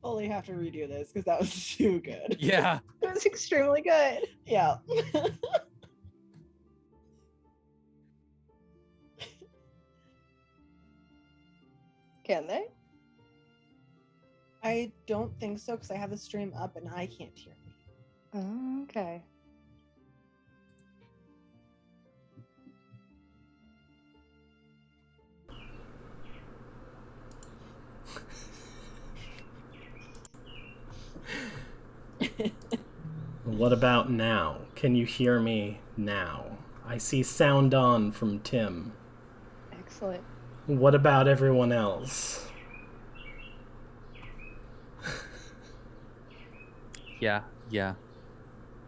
only have to redo this because that was too good. Yeah. It was extremely good. Yeah. Can they? I don't think so because I have the stream up and I can't hear me. Okay. What about now? Can you hear me now? I see sound on from Tim. Excellent. What about everyone else? Yeah.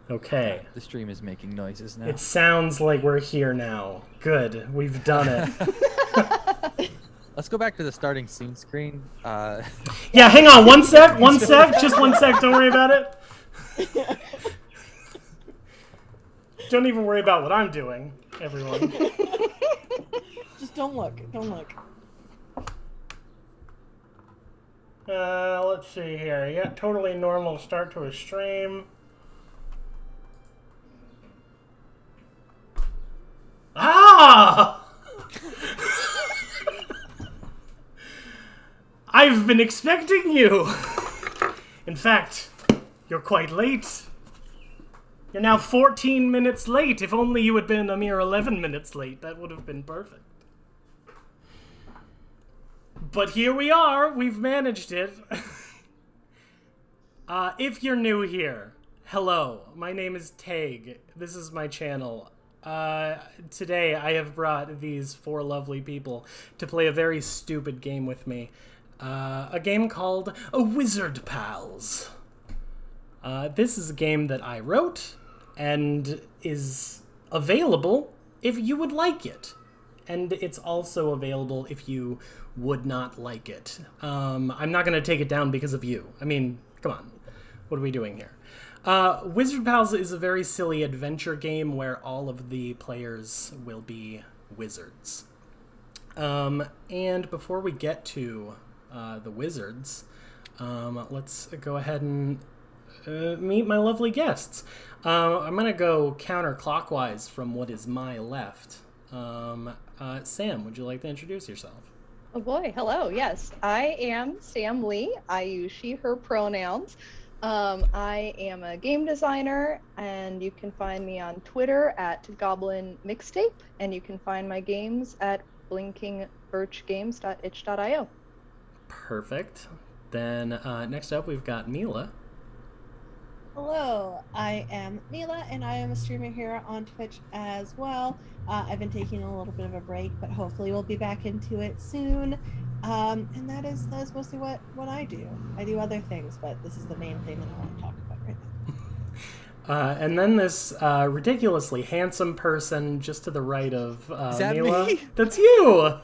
Okay. The stream is making noises now. It sounds like we're here now. Good. We've done it. Let's go back to the starting scene screen. Yeah, hang on. One sec. Just 1 sec. Don't worry about it. Don't even worry about what I'm doing, everyone. Just don't look. Don't look. Let's see here. Yeah, totally normal start to a stream. Ah! I've been expecting you. In fact, you're quite late. You're now 14 minutes late. If only you had been a mere 11 minutes late, that would have been perfect. But here we are. We've managed it. If you're new here, hello. My name is Tag. This is my channel. Today I have brought these 4 lovely people to play a very stupid game with me. A game called Wizard PALS. This is a game that I wrote and is available if you would like it. And it's also available if you would not like it. I'm not going to take it down because of you. I mean, come on. What are we doing here? Wizard PALS is a very silly adventure game where all of the players will be wizards. And before we get to the wizards, let's go ahead and meet my lovely guests. I'm going to go counterclockwise from what is my left. Sam, would you like to introduce yourself? Oh boy, hello. Yes, I am Sam Lee. I use she, her pronouns. I am a game designer, and you can find me on Twitter at Goblin Mixtape, and you can find my games at blinkingbirchgames.itch.io. Perfect. Then next up, we've got Mila. Hello, I am Mila, and I am a streamer here on Twitch as well. I've been taking a little bit of a break, but hopefully we'll be back into it soon. And that is mostly what I do. I do other things, but this is the main thing that I want to talk about right now. And then this ridiculously handsome person just to the right of Is that Mila. me? That's you!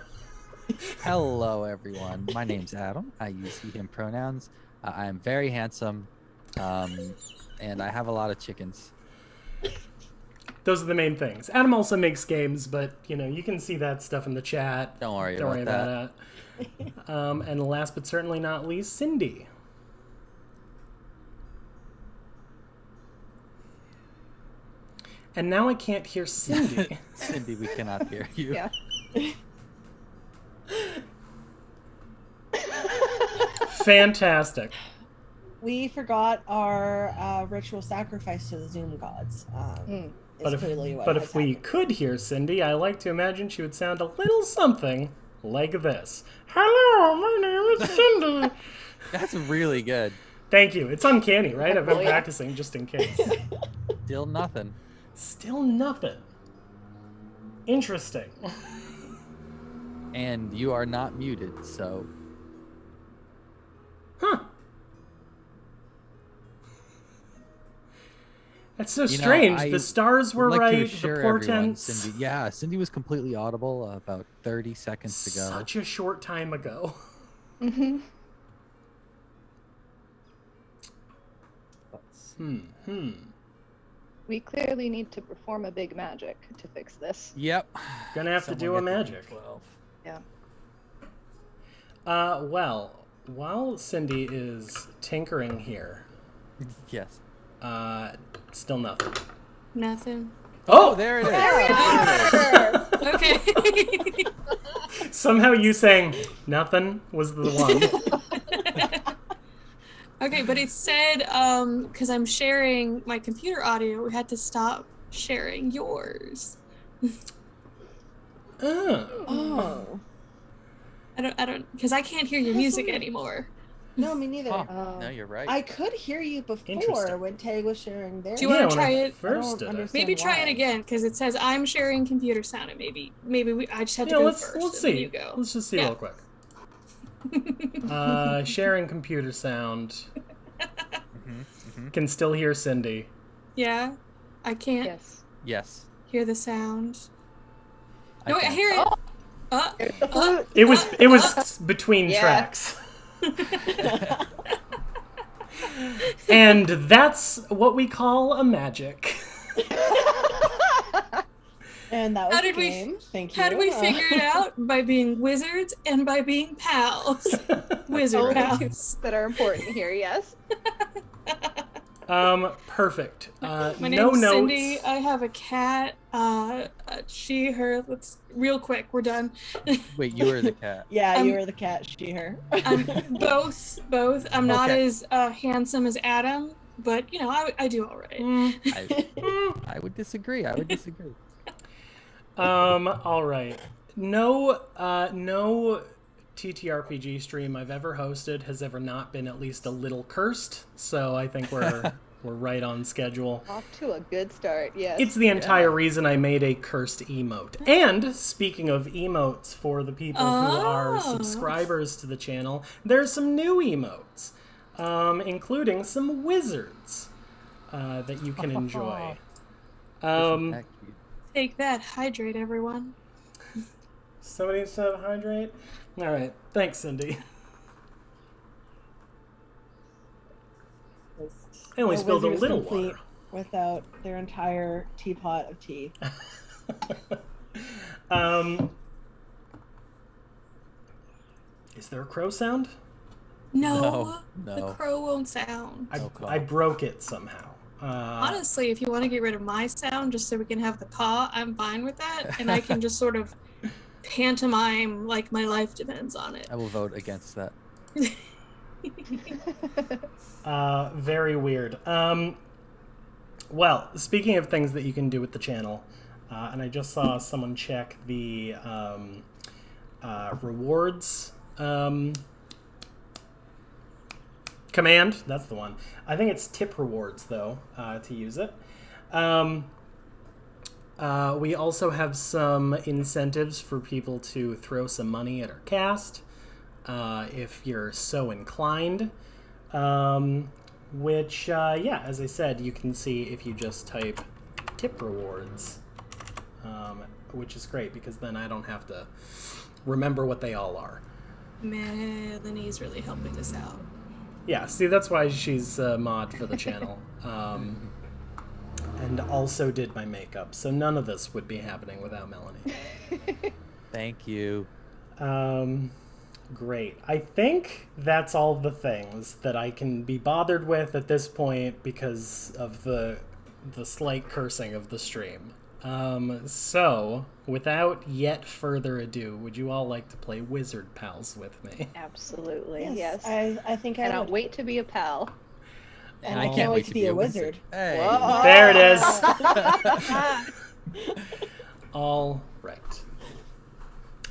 Hello, everyone. My name's Adam. I use he, him pronouns. I am very handsome, and I have a lot of chickens. Those are the main things. Adam also makes games, but, you can see that stuff in the chat. Don't worry about that. And last but certainly not least, Cindy. And now I can't hear Cindy. Cindy, we cannot hear you. Yeah. Fantastic. We forgot our ritual sacrifice to the Zoom gods. But if we could hear Cindy, I like to imagine she would sound a little something like this. Hello, my name is Cindy. That's really good. Thank you. It's uncanny, right? I've been Oh, yeah. practicing just in case. Still nothing. Still nothing. Interesting. And you are not muted, so... Huh. That's so strange. The stars were right. The portents. Cindy was completely audible about 30 seconds ago. Such a short time ago. Mm-hmm. We clearly need to perform a big magic to fix this. Yep. Gonna have to do a magic. 12. Yeah. Well, while Cindy is tinkering here, Yes. still nothing. Nothing. Oh, There it is. Okay. somehow you saying nothing was the one. Okay, but it said, because I'm sharing my computer audio, we had to stop sharing yours. Oh. I don't, because I can't hear your music anymore. No, me neither. Huh. No, you're right. I could hear you Interesting. before when Tag was sharing theirs. Do you want Yeah, to when try I it? first I don't did it. understand. Maybe try it why. again, because it says I'm sharing computer sound, and maybe I just have to Yeah, go let's first. let's and then see. you go. Let's just see Yeah. real quick. Sharing computer sound. Can still hear Cindy. Yeah, I can't Yes. Yes. hear the sound. No, wait, I can. hear it. There's the flute. It was between Yeah. tracks. And that's what we call a magic. And that was How the did we- game. Thank you. How did we figure it out? By being wizards and by being pals. Wizard Only two pals. that are important here, yes. Perfect. My No name's notes. Cindy. I have a cat. She, her. Let's real quick. We're done. Wait, you were the cat. Yeah, I'm- you were the cat, she, her. I'm both. I'm not Okay. as handsome as Adam, but you know, I do all right. I would disagree. I would disagree. All right. No TTRPG stream I've ever hosted has ever not been at least a little cursed. So I think we're right on schedule. Off to a good start, yes. It's the entire reason I made a cursed emote. And speaking of emotes, for the people who are Oh. subscribers to the channel, there's some new emotes, including some wizards that you can enjoy. Isn't that cute? Take that. Hydrate, everyone. Somebody said hydrate. All right, thanks, Cindy. I only No spilled a wizard is little complete water. without their entire teapot of tea. Is there a crow sound? No, No. the crow won't sound. I broke it somehow. Honestly, if you want to get rid of my sound just so we can have the caw, I'm fine with that, and I can just sort of pantomime like my life depends on it. I will vote against that. Very weird. Well, speaking of things that you can do with the channel, and I just saw someone check the rewards command. That's the one. I think it's tip rewards, though, to use it. We also have some incentives for people to throw some money at our cast, if you're so inclined. Which, yeah, as I said, you can see if you just type tip rewards, which is great because then I don't have to remember what they all are. Melanie's really helping us out. Yeah, see, that's why she's a mod for the channel. And also did my makeup, so none of this would be happening without Melanie. Thank you. Great. I think that's all the things that I can be bothered with at this point because of the slight cursing of the stream. So, without yet further ado, would you all like to play Wizard Pals with me? Absolutely, yes. I think I Cannot would. wait to be a pal. And I can't wait to be a wizard. Hey. Whoa. There it is. All right.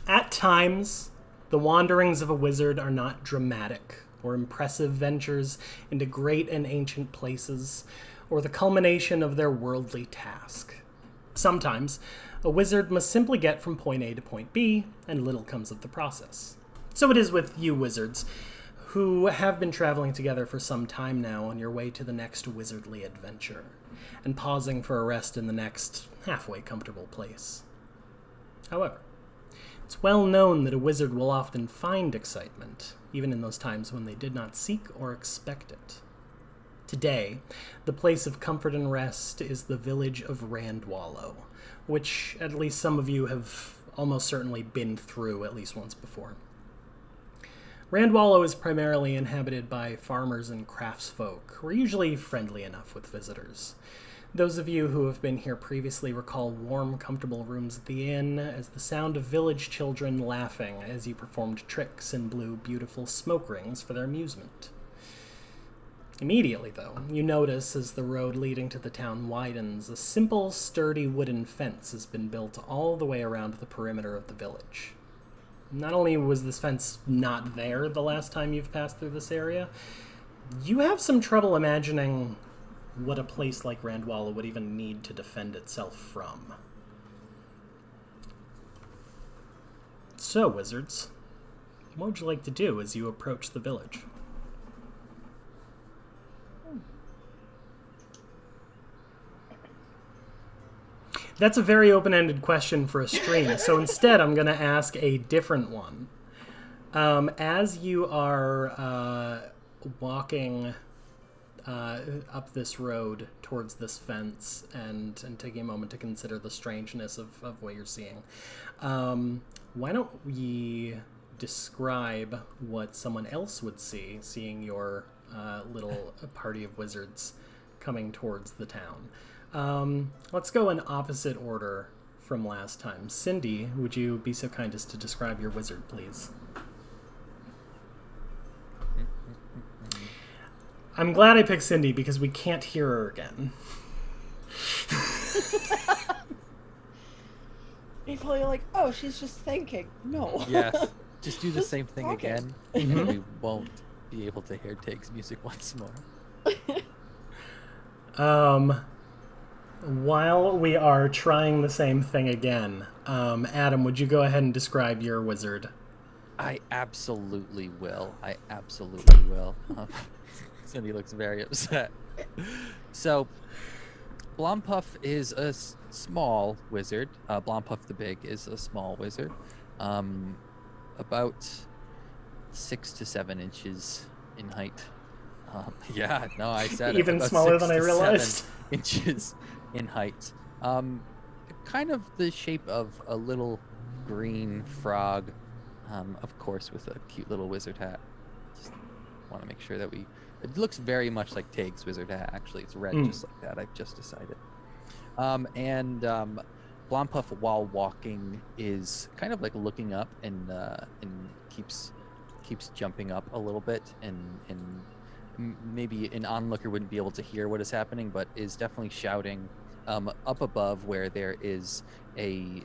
At times, the wanderings of a wizard are not dramatic or impressive ventures into great and ancient places, or the culmination of their worldly task. Sometimes, a wizard must simply get from point A to point B, and little comes of the process. So it is with you wizards, who have been traveling together for some time now on your way to the next wizardly adventure, and pausing for a rest in the next halfway comfortable place. However, it's well known that a wizard will often find excitement, even in those times when they did not seek or expect it. Today, the place of comfort and rest is the village of Randwallow, which at least some of you have almost certainly been through at least once before. Randwallow is primarily inhabited by farmers and craftsfolk, who are usually friendly enough with visitors. Those of you who have been here previously recall warm, comfortable rooms at the inn as the sound of village children laughing as you performed tricks and blew beautiful smoke rings for their amusement. Immediately, though, you notice as the road leading to the town widens, a simple, sturdy wooden fence has been built all the way around the perimeter of the village. Not only was this fence not there the last time you've passed through this area, you have some trouble imagining what a place like Randwalla would even need to defend itself from. So, wizards, what would you like to do as you approach the village? That's a very open-ended question for a stream, so instead I'm going to ask a different one. As you are walking up this road towards this fence and taking a moment to consider the strangeness of what you're seeing, why don't we describe what someone else would see, seeing your little party of wizards coming towards the town. Let's go in opposite order from last time. Cindy, would you be so kind as to describe your wizard, please? I'm glad I picked Cindy because we can't hear her again. People are like, oh, she's just thinking. No. Yes. Just do the Just same thing talking. again, and we won't be able to hear Tig's music once more. While we are trying the same thing again, Adam, would you go ahead and describe your wizard? I absolutely will. Cindy looks very upset. So, Blompuff is a small wizard. Blompuff the Big is a small wizard. About 6 to 7 inches in height. Yeah, no, I said Even about smaller 6 than I to 7 realized. inches in height. Kind of the shape of a little green frog, of course, with a cute little wizard hat. Just want to make sure that it looks very much like Tig's wizard hat, actually. It's red just like that, I've just decided. And Blompuff, while walking, is kind of like looking up and keeps jumping up a little bit, and maybe an onlooker wouldn't be able to hear what is happening, but is definitely shouting up above where there is a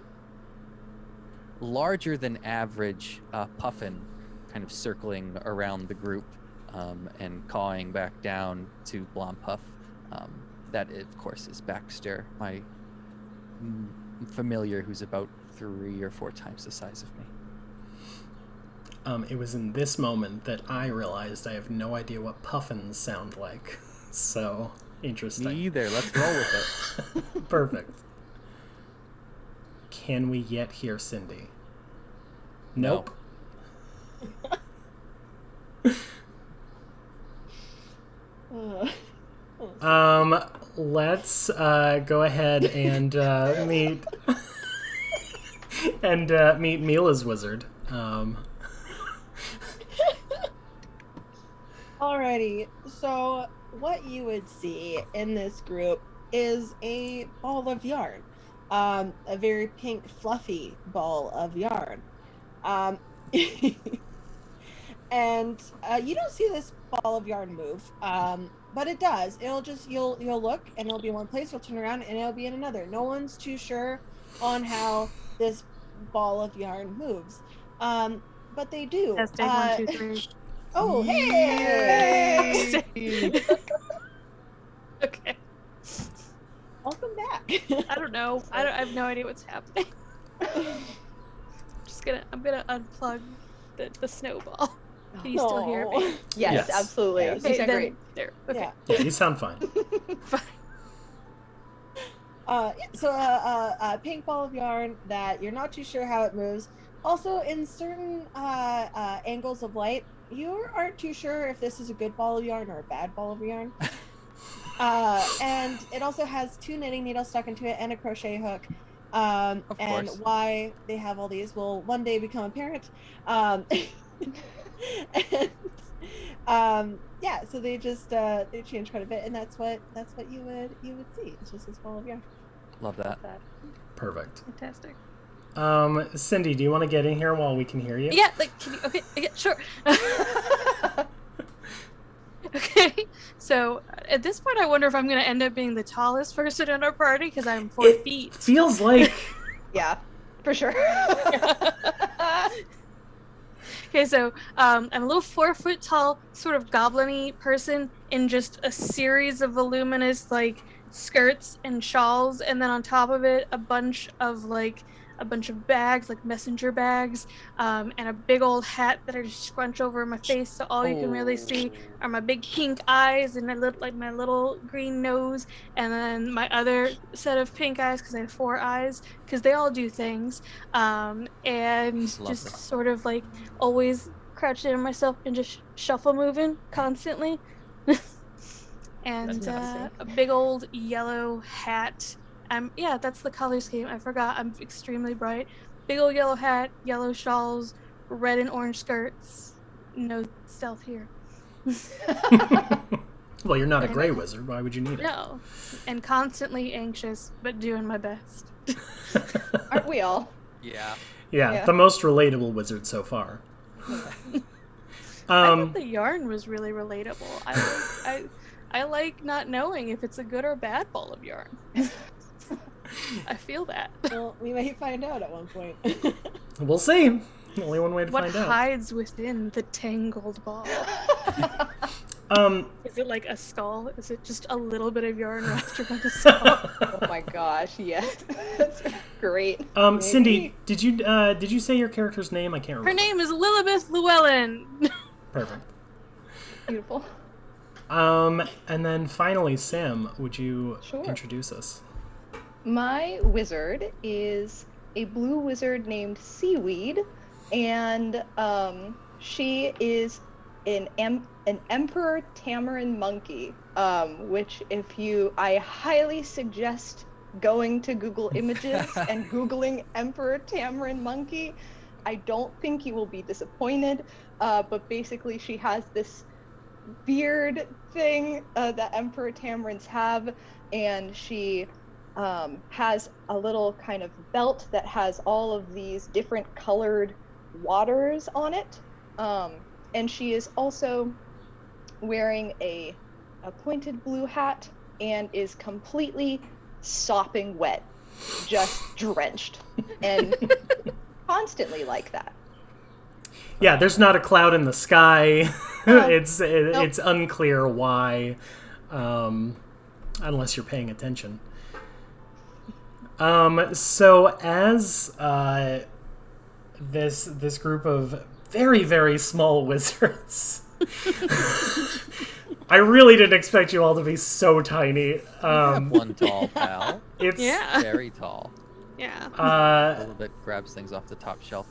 larger than average puffin kind of circling around the group and cawing back down to Blompuff. That, of course, is Baxter, my familiar, who's about 3 or 4 times the size of me. It was in this moment that I realized I have no idea what puffins sound like. So, interesting. Me either. Let's roll with it. Perfect. Can we yet hear Cindy? Nope. Let's go ahead and meet meet Mila's wizard. Alrighty, so what you would see in this group is a ball of yarn, a very pink, fluffy ball of yarn, and you don't see this ball of yarn move, but it does. It'll just you'll look and it'll be in one place. You'll turn around and it'll be in another. No one's too sure on how this ball of yarn moves, but they do. Testing 1, 2, 3. Oh, hey! Okay. Welcome back. I don't know. I have no idea what's happening. I'm gonna unplug the snowball. Can you still hear me? Yes, Yes. absolutely. Yes. You Okay, sound then, great. there. Okay. Yeah. Yeah, you sound fine. Fine. So a pink ball of yarn that you're not too sure how it moves. Also, in certain angles of light, you aren't too sure if this is a good ball of yarn or a bad ball of yarn. And it also has 2 knitting needles stuck into it and a crochet hook. And course. why they have all these will one day become apparent. and yeah, so they just they change quite a bit, and that's what you would see. It's just this ball of yarn. Love that. Perfect. Fantastic. Cindy, do you want to get in here while we can hear you? Yeah, like, can you, okay, yeah, sure. Okay, so at this point, I wonder if I'm going to end up being the tallest person in our party because I'm 4 feet. Feels like. Yeah, for sure. Okay, so I'm a little 4 foot tall, sort of goblin-y person in just a series of voluminous like skirts and shawls, and then on top of it, a bunch of bags, like messenger bags, and a big old hat that I just scrunch over my face, so all you can really see are my big pink eyes and my little green nose, and then my other set of pink eyes because I have 4 eyes because they all do things, and Love just this. sort of like always crouched in myself and just shuffle moving constantly. And That's amazing. a big old yellow hat. Yeah, that's the color scheme. I forgot. I'm extremely bright. Big old yellow hat, yellow shawls, red and orange skirts. No stealth here. Well, you're not a gray wizard. Why would you need it? No. And constantly anxious, but doing my best. Aren't we all? Yeah. Yeah, the most relatable wizard so far. I thought the yarn was really relatable. I like not knowing if it's a good or bad ball of yarn. I feel that. Well, we may find out at one point. We'll see. Only one way to What find out. hides within the tangled ball? Is it like a skull? Is it just a little bit of yarn wrapped around a skull? Oh my gosh, yes. That's great. Cindy, did you say your character's name? I can't remember. Her name is Lilibeth Llewellyn. Perfect. Beautiful. And then finally, Sam, would you Sure. introduce us? My wizard is a blue wizard named Seaweed, and she is an Emperor Tamarin monkey, which I highly suggest going to Google Images and Googling Emperor Tamarin monkey. I don't think you will be disappointed, but basically she has this beard thing that Emperor Tamarins have, and she has a little kind of belt that has all of these different colored waters on it, and she is also wearing a pointed blue hat and is completely sopping wet, just drenched, and constantly like that. Yeah, there's not a cloud in the sky. No. It's unclear why, unless you're paying attention. So as this group of very, very small wizards, I really didn't expect you all to be so tiny. You have one tall pal. It's Yeah. Very tall. Yeah. A little bit grabs things off the top shelf.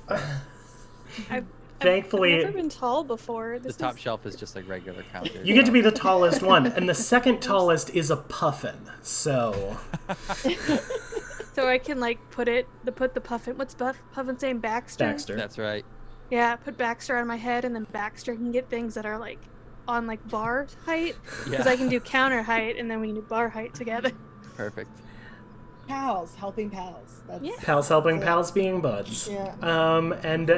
Thankfully, I've never been tall before. The top shelf is just like regular counter. you get to be the tallest one, and the second tallest is a puffin. So So I can like put the puffin. What's Puffin's name? Baxter. Baxter. That's right. Yeah, put Baxter on my head, and then Baxter can get things that are like on like bar height, because Yeah. I can do counter height, and then we can do bar height together. Perfect. Pals helping pals. That's, Yeah. Pals helping pals being buds. Yeah. And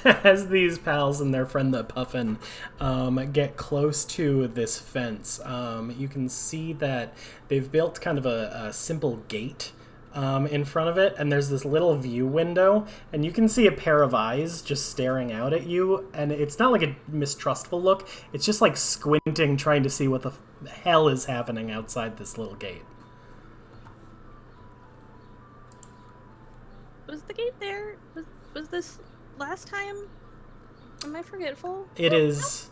as these pals and their friend the puffin get close to this fence, you can see that they've built kind of a simple gate in front of it, and there's this little view window, and you can see a pair of eyes just staring out at you, and it's not like a mistrustful look, it's just like squinting, trying to see what the hell is happening outside this little gate. Was the gate there? Was this last time? Am I forgetful? It is.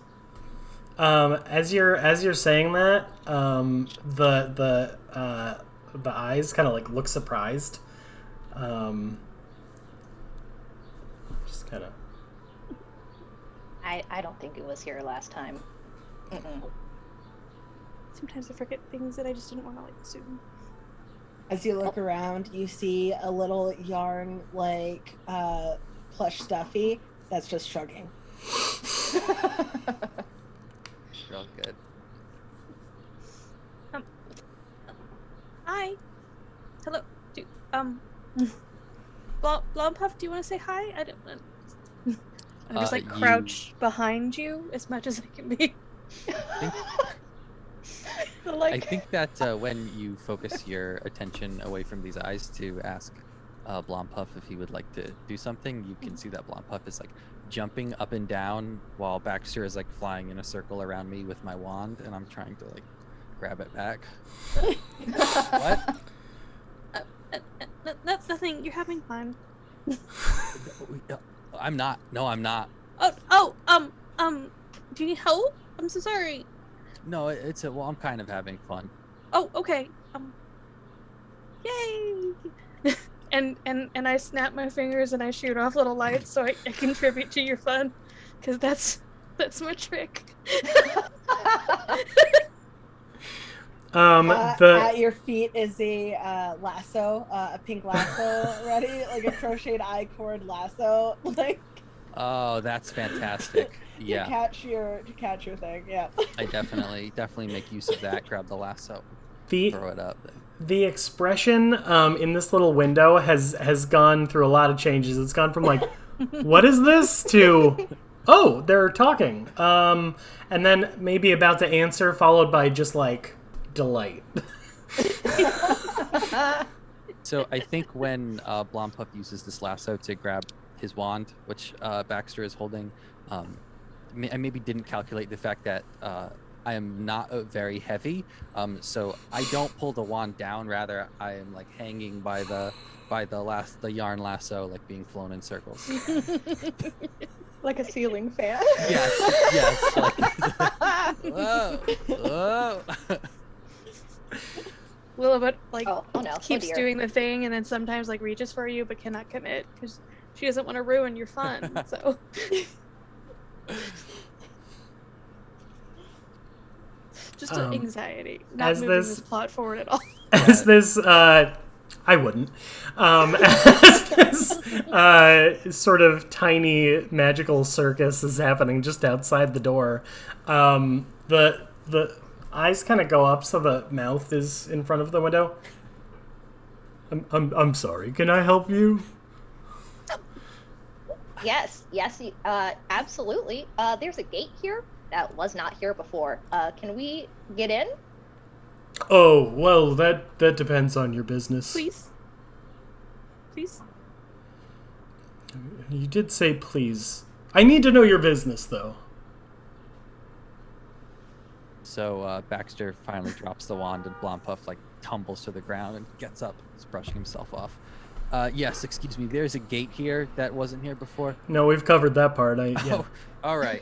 As you're saying that, the eyes kind of like look surprised. Just kind of. I don't think it was here last time. Sometimes I forget things that I just didn't want to like assume. As you look around, you see a little yarn like plush stuffy that's just shrugging. Real good. Hi. Hello. Blompuff, do you want to say hi? I don't want. I'm just like crouch behind you as much as I can be. I think that when you focus your attention away from these eyes to ask Blompuff if he would like to do something, you can see that Blompuff is like jumping up and down while Baxter is like flying in a circle around me with my wand, and I'm trying to like grab it back. What? Nothing. You're having fun. I'm not. No, I'm not. Do you need help? I'm so sorry. No, well, I'm kind of having fun. Oh, okay. Yay! and I snap my fingers and I shoot off little lights so I contribute to your fun, because that's my trick. At your feet is a lasso, a pink lasso, ready, like a crocheted I-cord lasso, like. Oh, that's fantastic. Yeah. To catch your thing. Yeah. I definitely make use of that. Grab the lasso. Throw it up. The expression in this little window has gone through a lot of changes. It's gone from like, what is this, to, oh, they're talking. And then maybe about to answer, followed by just like delight. So I think when Blompuff uses this lasso to grab his wand, which Baxter is holding, I maybe didn't calculate the fact that I am not very heavy, so I don't pull the wand down. Rather, I am like hanging by the yarn lasso, like being flown in circles, like a ceiling fan. Yes. Like, whoa. Willowbut like no. keeps doing the thing, and then sometimes like reaches for you but cannot commit because she doesn't want to ruin your fun. So. Just anxiety, not moving this plot forward at all. As this, I wouldn't. As this sort of tiny magical circus is happening just outside the door, the eyes kind of go up so the mouth is in front of the window. I'm sorry. Can I help you? Yes, absolutely. There's a gate here that was not here before. Can we get in? Oh, well, that depends on your business. Please. You did say please. I need to know your business, though. So Baxter finally drops the wand, and Blompuff like tumbles to the ground and gets up. He's brushing himself off. Yes, excuse me. There's a gate here that wasn't here before. No, we've covered that part. Yeah. Oh, all right.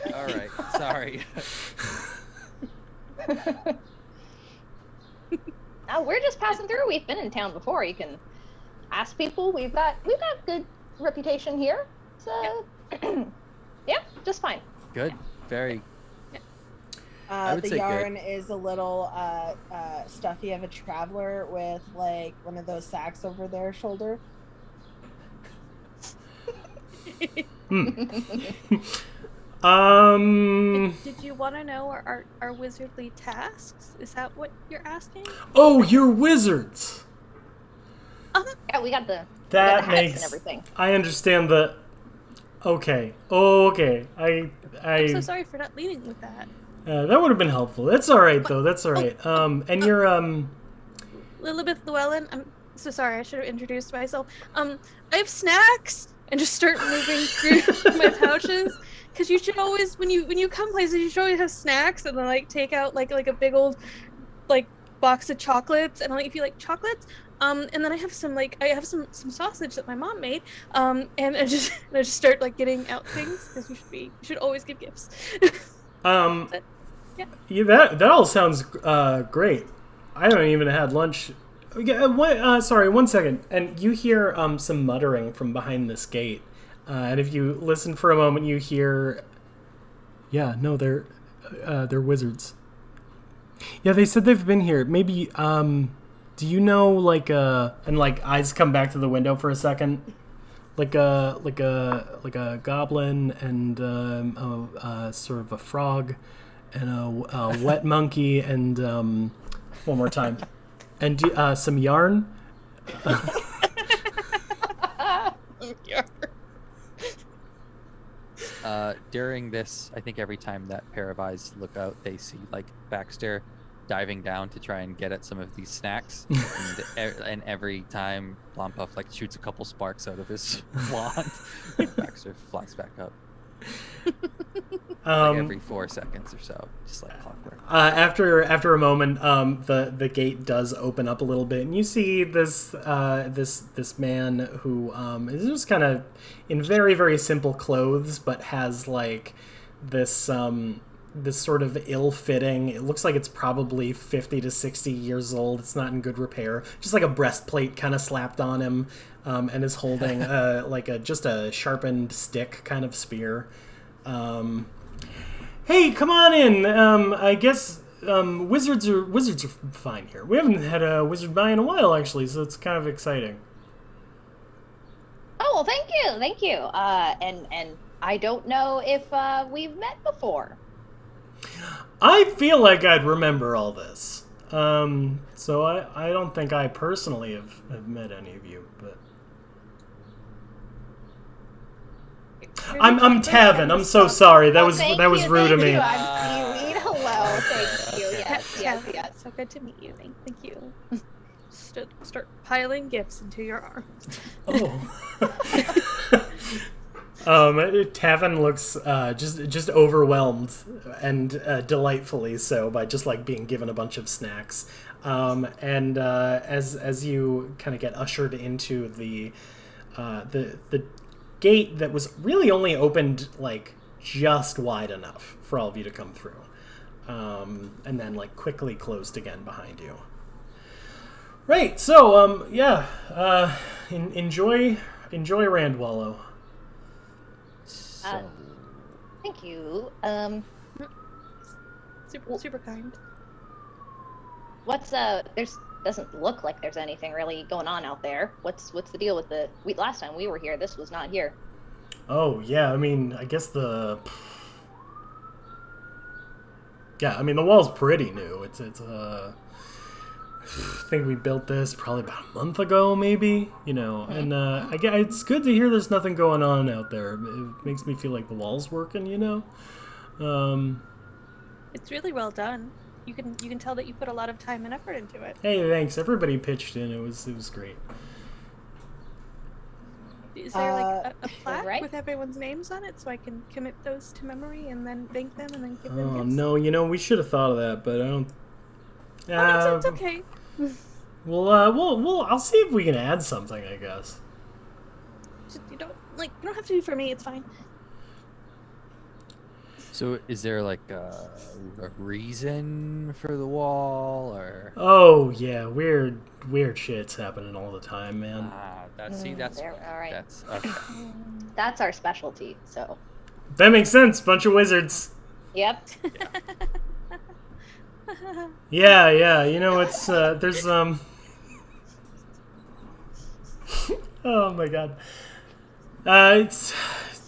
Sorry. We're just passing through. We've been in town before. You can ask people. We've got good reputation here. So yeah, just fine. Good. Very. The yarn is a little stuffy of a traveler with like one of those sacks over their shoulder. Did you want to know our wizardly tasks? Is that what you're asking? Oh, you're wizards. Yeah, we got the that hats makes and everything. I understand the. Okay. Oh, okay. I'm so sorry for not leading with that. That would have been helpful. That's all right, though. That's all right. And you're Lilibeth Llewellyn. I'm so sorry. I should have introduced myself. I have snacks, and just start moving through my pouches. Because you should always, when you come places, you should always have snacks, and then like take out like a big old like box of chocolates, and like if you like chocolates. And then I have some some sausage that my mom made. And I just start like getting out things because you should always give gifts. But, yeah, that all sounds great. I haven't even had lunch. Sorry, 1 second. And you hear some muttering from behind this gate. And if you listen for a moment, you hear, yeah, no, they're wizards. Yeah, they said they've been here. Maybe, do you know, like, and like eyes come back to the window for a second. like a goblin and sort of a frog and a wet monkey and one more time and some yarn. During this, I think every time that pair of eyes look out, they see like Baxter diving down to try and get at some of these snacks, and every time Blompuff like shoots a couple sparks out of his wand, Baxter flies back up. Like every 4 seconds or so, just like clockwork. After a moment, the gate does open up a little bit, and you see this man who is just kind of in very, very simple clothes, but has like this this sort of ill-fitting. It looks like it's probably 50 to 60 years old. It's not in good repair. Just like a breastplate kind of slapped on him, and is holding just a sharpened stick kind of spear. Hey, come on in. I guess wizards are fine here. We haven't had a wizard by in a while, actually, so it's kind of exciting. Oh, well, thank you. And I don't know if we've met before. I feel like I'd remember all this. So I don't think I personally have met any of you, but I'm Tavin. I'm so sorry. That was rude of me. You. Hello. Thank you. Yes. So good to meet you. Thank you. Start piling gifts into your arms. Oh. Tavin looks just overwhelmed and delightfully so by just like being given a bunch of snacks. And as you kind of get ushered into the gate that was really only opened like just wide enough for all of you to come through, and then like quickly closed again behind you. Right. So enjoy Randwallow. So, Thank you. Super kind. What's doesn't look like there's anything really going on out there. What's the deal with last time we were here, this was not here. Oh, yeah, I mean, I guess the wall's pretty new. It's I think we built this probably about a month ago, maybe, and it's good to hear there's nothing going on out there. It makes me feel like the wall's working, It's really well done. You can tell that you put a lot of time and effort into it. Hey, thanks. Everybody pitched in. It was great. Is there like a plaque right? with everyone's names on it so I can commit those to memory and then thank them and then give them Oh, gifts? no, we should have thought of that, but I don't... No, it's okay. I'll see if we can add something, I guess. Just, you don't have to do it for me, it's fine. So is there like a reason for the wall, or? Oh yeah, weird shit's happening all the time, man. That's all right. That's okay. That's our specialty. So. That makes sense. Bunch of wizards. Yep. Yeah. It's there's Oh my god. It's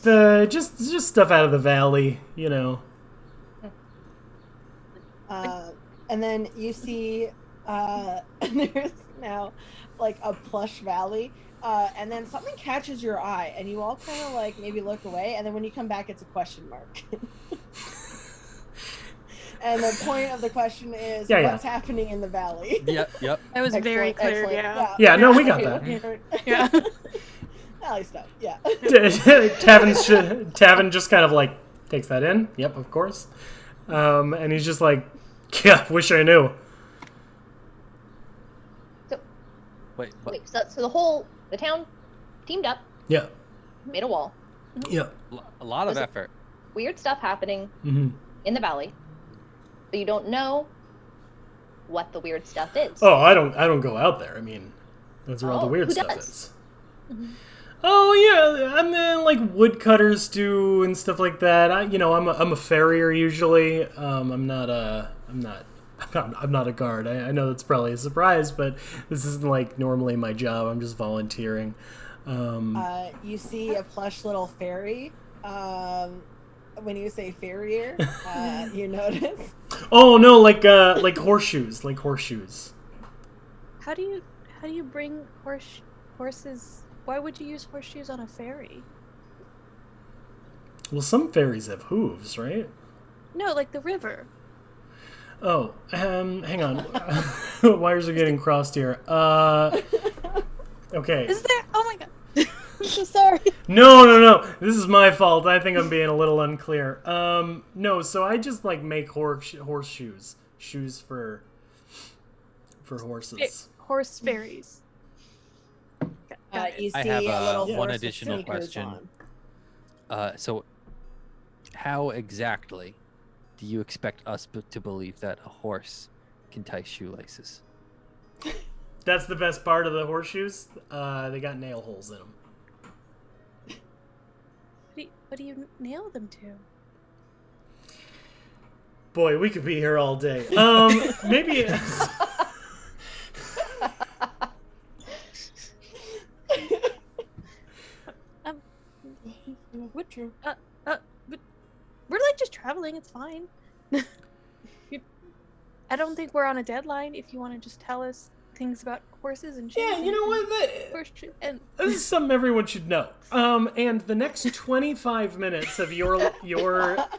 the just stuff out of the valley, And then you see there's now like a plush valley, and then something catches your eye, and you all kind of like maybe look away, and then when you come back, it's a question mark. And the point of the question is what's happening in the valley. Yep. That was very clear. Excellent. Yeah. No, we got that. Yeah. Valley stuff. Yeah. Tavin just kind of like takes that in. Yep, of course. And he's just like, yeah, wish I knew. So, Wait. so the town teamed up, Yeah. made a wall. Yeah. A lot of effort. Weird stuff happening Mm-hmm. in the valley, but you don't know what the weird stuff is. Oh, I don't go out there. I mean, that's where all the weird who stuff does? is. Mm-hmm. Oh yeah, I mean, like woodcutters do and stuff like that. I'm a farrier usually. I'm not a guard. I know that's probably a surprise, but this isn't like normally my job. I'm just volunteering. You see a plush little fairy. When you say farrier, you notice. Oh no, like horseshoes, like horseshoes. How do you bring horses? Why would you use horseshoes on a ferry? Well, some fairies have hooves, right? No, like the river. Oh, hang on. Wires are getting crossed here. Okay. Is there? Oh my god. I'm so sorry. No. This is my fault. I think I'm being a little unclear. No, so I just like make horseshoes. Shoes for horses. Horse ferries. Got it. You see I have a little one horse with additional sneakers question. on. So, how exactly do you expect us to believe that a horse can tie shoelaces? That's the best part of the horseshoes. They got nail holes in them. What do you nail them to? Boy, we could be here all day. Maybe. What true? But we're like just traveling. It's fine. I don't think we're on a deadline. If you want to just tell us things about horses and shoes. Yeah, you know what? This is something everyone should know. And the next 25 minutes of your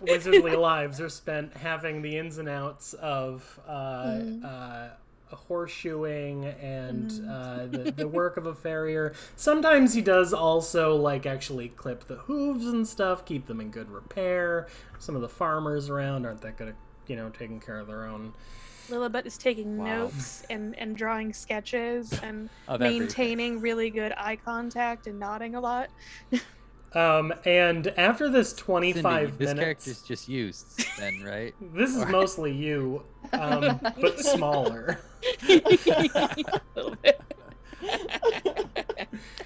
wizardly lives are spent having the ins and outs of horseshoeing and the work of a farrier. Sometimes he does also like actually clip the hooves and stuff, keep them in good repair. Some of the farmers around aren't that good at taking care of their own. Lilibet is taking notes and drawing sketches and Of maintaining really good eye contact and nodding a lot. And after this 25 Cindy, this minutes, character's just used then, right? this is mostly you, but smaller. A little bit.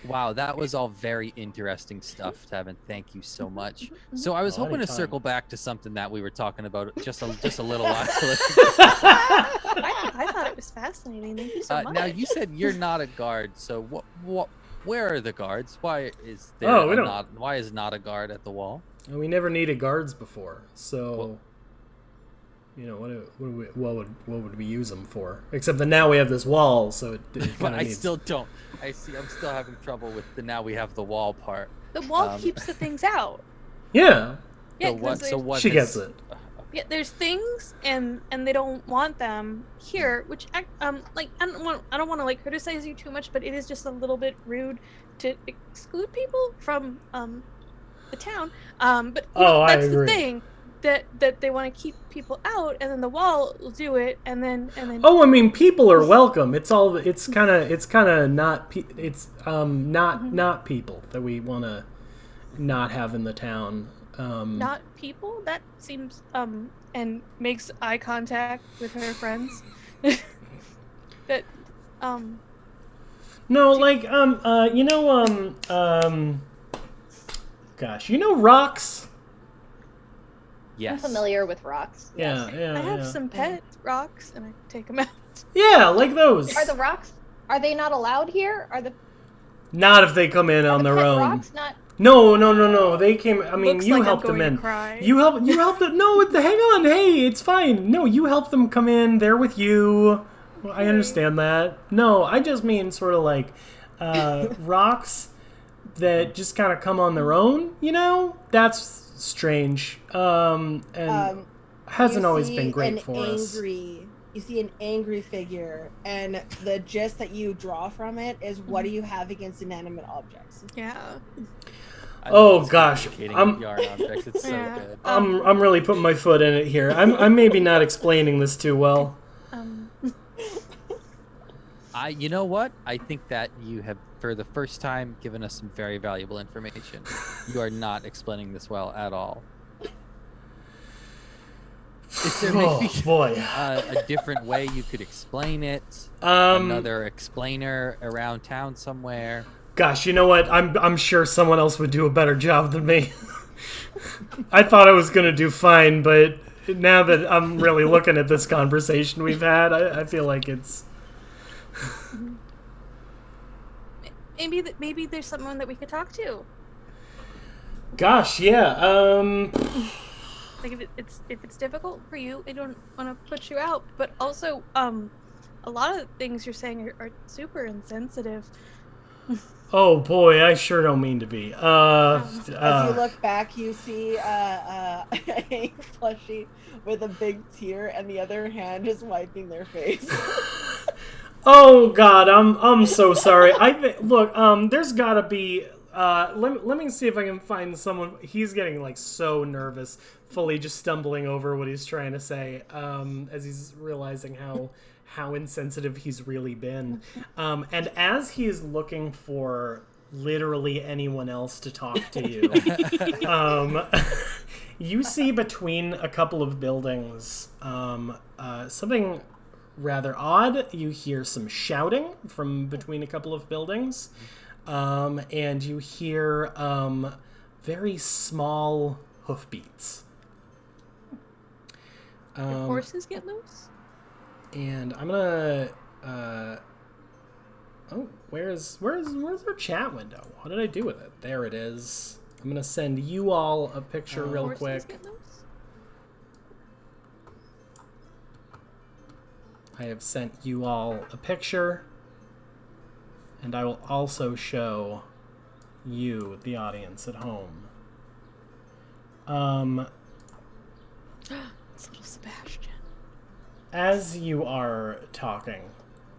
Wow, that was all very interesting stuff, Tevin. Thank you so much. So I was hoping to anytime. circle back to something that we were talking about just a little while. I thought it was fascinating. Thank you so much. Now you said you're not a guard, so where are the guards? Why is there why is not a guard at the wall? We never needed guards before, so what would we use them for? Except that now we have this wall, so it But I needs... still don't. I'm still having trouble with the now we have the wall part. The wall keeps the things out. Yeah. Yeah, So what? She gets it. Yeah, there's things and they don't want them here, which I don't want to like criticize you too much, but it is just a little bit rude to exclude people from the town. But that's the thing that they want to keep people out, and then the wall will do it, and then. Oh, I mean, people are welcome. It's kind of not not people that we want to not have in the town. Not people? That seems and makes eye contact with her friends. That No, like gosh, rocks? Yes. I'm familiar with rocks. Yeah. I have some pet rocks, and I take them out. Yeah, like those. Are the rocks? Are they not allowed here? Are the Not if they come in on their pet own. rocks not? No. They came. I mean, Looks you like helped I'm them going in. to cry. You helped them. No, hang on. Hey, it's fine. No, you helped them come in. They're with you. Well, I understand that. No, I just mean sort of like rocks that just kind of come on their own. That's strange. And hasn't always been great for us. You see an angry figure, and the gist that you draw from it is, what do you have against inanimate objects? Yeah. Oh gosh, I'm yarn objects. It's so Yeah. good. I'm really putting my foot in it here. I'm maybe not explaining this too well. You know what? I think that you have, for the first time, given us some very valuable information. You are not explaining this well at all. Is there maybe a different way you could explain it? Another explainer around town somewhere? Gosh, you know what? I'm sure someone else would do a better job than me. I thought I was gonna do fine, but now that I'm really looking at this conversation we've had, I feel like it's. maybe there's someone that we could talk to. Gosh, yeah. Like if it's difficult for you, I don't want to put you out, but also a lot of things you're saying are super insensitive. Oh boy, I sure don't mean to be. As you look back, you see a plushie with a big tear, and the other hand is wiping their face. Oh God, I'm so sorry. Look, there's gotta be. Let me see if I can find someone. He's getting like so nervous, fully just stumbling over what he's trying to say, as he's realizing how insensitive he's really been. And as he is looking for literally anyone else to talk to you, you see between a couple of buildings something rather odd. You hear some shouting from between a couple of buildings, and you hear very small hoofbeats. Horses get loose? And I'm gonna. Oh, where's our chat window? What did I do with it? There it is. I'm gonna send you all a picture real Horses quick. get loose? I have sent you all a picture, and I will also show you, the audience at home. It's little Sebastian. As you are talking,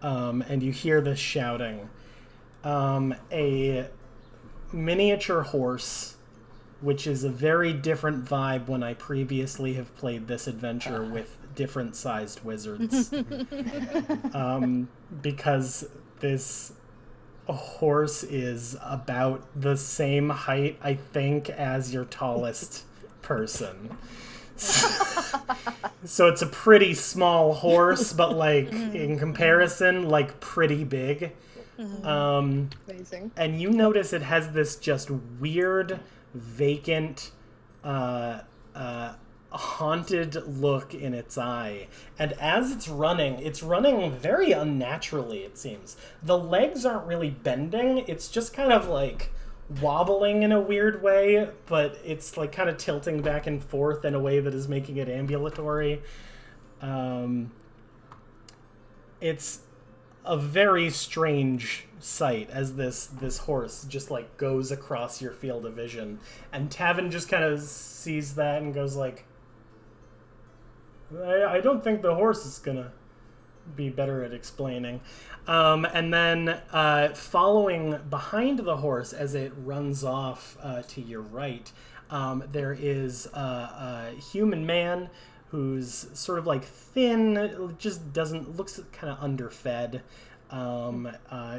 and you hear this shouting, a miniature horse, which is a very different vibe when I previously have played this adventure with different sized wizards. Because this horse is about the same height, I think, as your tallest person. So it's a pretty small horse, but like in comparison, like pretty big. Amazing. And you notice it has this just weird, vacant, haunted look in its eye. And as it's running very unnaturally, it seems. The legs aren't really bending, it's just kind of like wobbling in a weird way, but it's like kind of tilting back and forth in a way that is making it ambulatory. It's a very strange sight as this horse just like goes across your field of vision, and Tavin just kind of sees that and goes like, I don't think the horse is gonna be better at explaining. And then following behind the horse as it runs off to your right, there is a human man who's sort of like thin, just looks kind of underfed,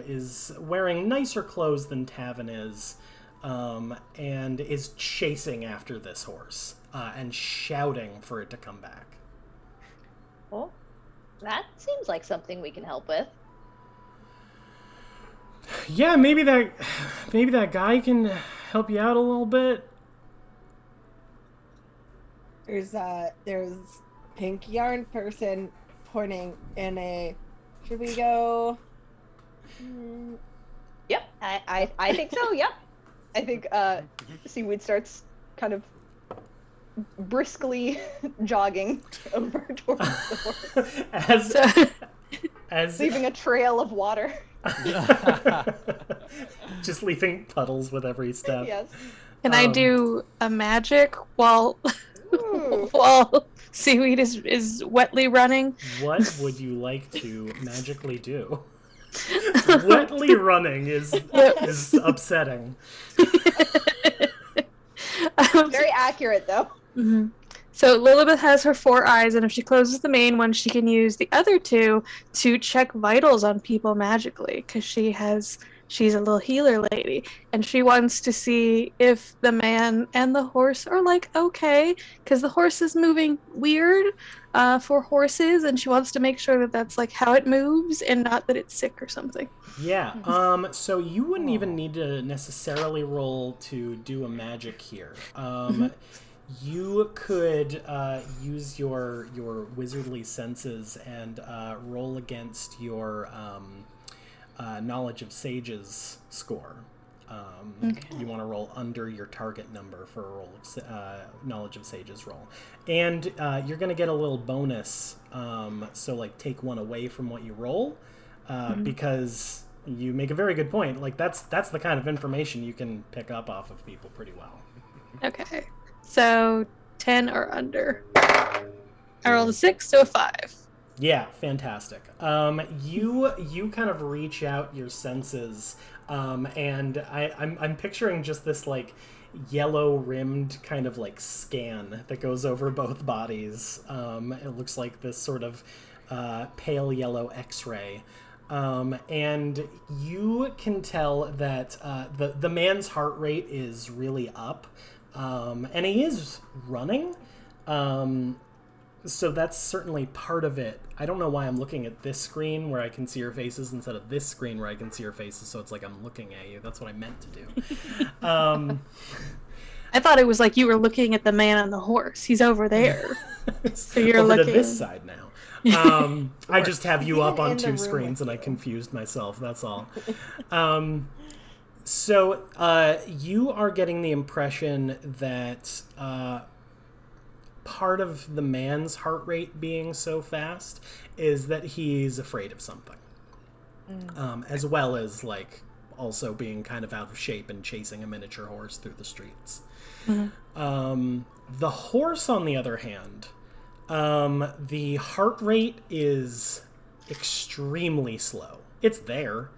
is wearing nicer clothes than Tavin is, and is chasing after this horse and shouting for it to come back. Well, that seems like something we can help with. Yeah, maybe that guy can help you out a little bit. There's pink yarn person pointing in a. Should we go? Yep, I think so. Yep, I think Seaweed starts kind of briskly jogging over towards the horse, as leaving a trail of water. just leaving puddles with every step. Yes. Can I do a magic while while Seaweed is wetly running? What would you like to magically do? Wetly running is upsetting. Very accurate, though. Mm-hmm. So Lilibeth has her 4 eyes, and if she closes the main one, she can use the other 2 to check vitals on people magically, because she's a little healer lady, and she wants to see if the man and the horse are like okay, because the horse is moving weird for horses, and she wants to make sure that that's like how it moves and not that it's sick or something. Yeah. So you wouldn't even need to necessarily roll to do a magic here. You could use your wizardly senses and roll against your Knowledge of Sage's score. You want to roll under your target number for a roll of Knowledge of Sage's roll. And you're going to get a little bonus, so like take one away from what you roll, because you make a very good point. Like that's the kind of information you can pick up off of people pretty well. Okay. So 10 or under. I rolled a 6, so a 5. Yeah, fantastic. You kind of reach out your senses, and I'm picturing just this like yellow rimmed kind of like scan that goes over both bodies. It looks like this sort of pale yellow X-ray. And you can tell that the man's heart rate is really up, and he is running. So that's certainly part of it. I don't know why I'm looking at this screen where I can see your faces instead of this screen where I can see your faces, so it's like I'm looking at you. That's what I meant to do. I thought it was like you were looking at the man on the horse. He's over there. So you're over looking to this side now. I just have you up on two screens and I confused myself, that's all. So you are getting the impression that part of the man's heart rate being so fast is that he's afraid of something. As well as like also being kind of out of shape and chasing a miniature horse through the streets. The horse, on the other hand, the heart rate is extremely slow. It's there,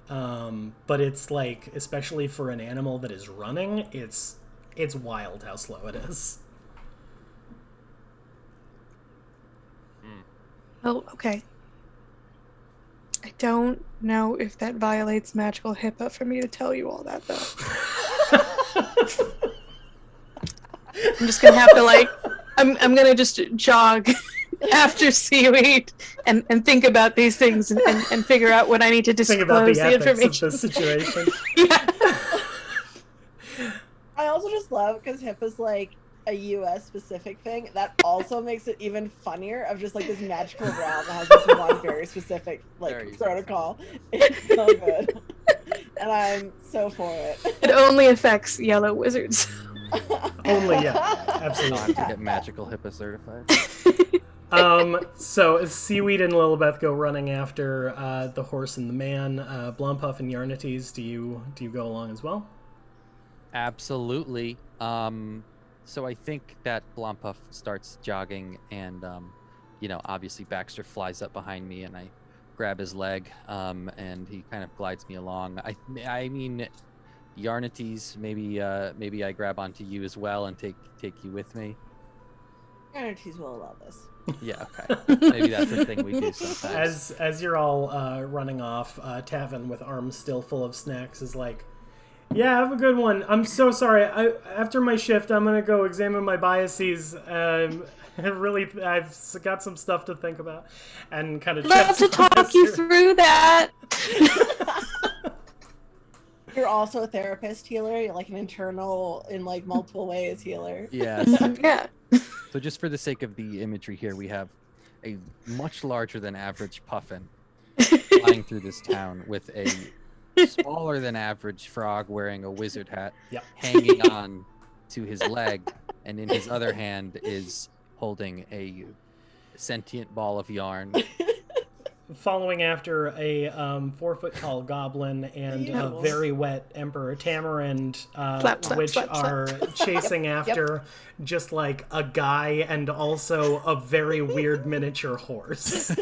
but it's like, especially for an animal that is running, it's wild how slow it is. Oh, okay. I don't know if that violates magical HIPAA for me to tell you all that, though. I'm just gonna have to like, I'm gonna just jog after seaweed and think about these things and figure out when I need to disclose Think about the ethics information. of the situation. Yeah. I also just love because HIPAA's like a US specific thing. That also makes it even funnier of just like this magical realm that has this one very specific like protocol. It's so good. And I'm so for it. It only affects yellow wizards. Only, yeah. I'll Absolutely. have to get magical HIPAA certified. So Seaweed and Lilibeth go running after the horse and the man. Blompuff and Yarnates, do you go along as well? Absolutely. So I think that Blompuff starts jogging, and obviously Baxter flies up behind me, and I grab his leg, and he kind of glides me along. I mean, Yarnates, maybe I grab onto you as well and take you with me. Guarantees will allow this. Yeah, okay. Maybe that's a thing we do sometimes. As you're all running off, Tavin, with arms still full of snacks, is like, yeah, have a good one. I'm so sorry. After my shift, I'm going to go examine my biases. I've got some stuff to think about. And kind of Love to talk you through that. You're also a therapist healer. You're like an internal, in like multiple ways healer. Yes. Yeah. So just for the sake of the imagery here, we have a much larger than average puffin flying through this town with a smaller than average frog wearing a wizard hat, hanging on to his leg, and in his other hand is holding a sentient ball of yarn. Following after a 4-foot-tall goblin and a very wet Emperor Tamarind, which are chasing after just like a guy and also a very weird miniature horse.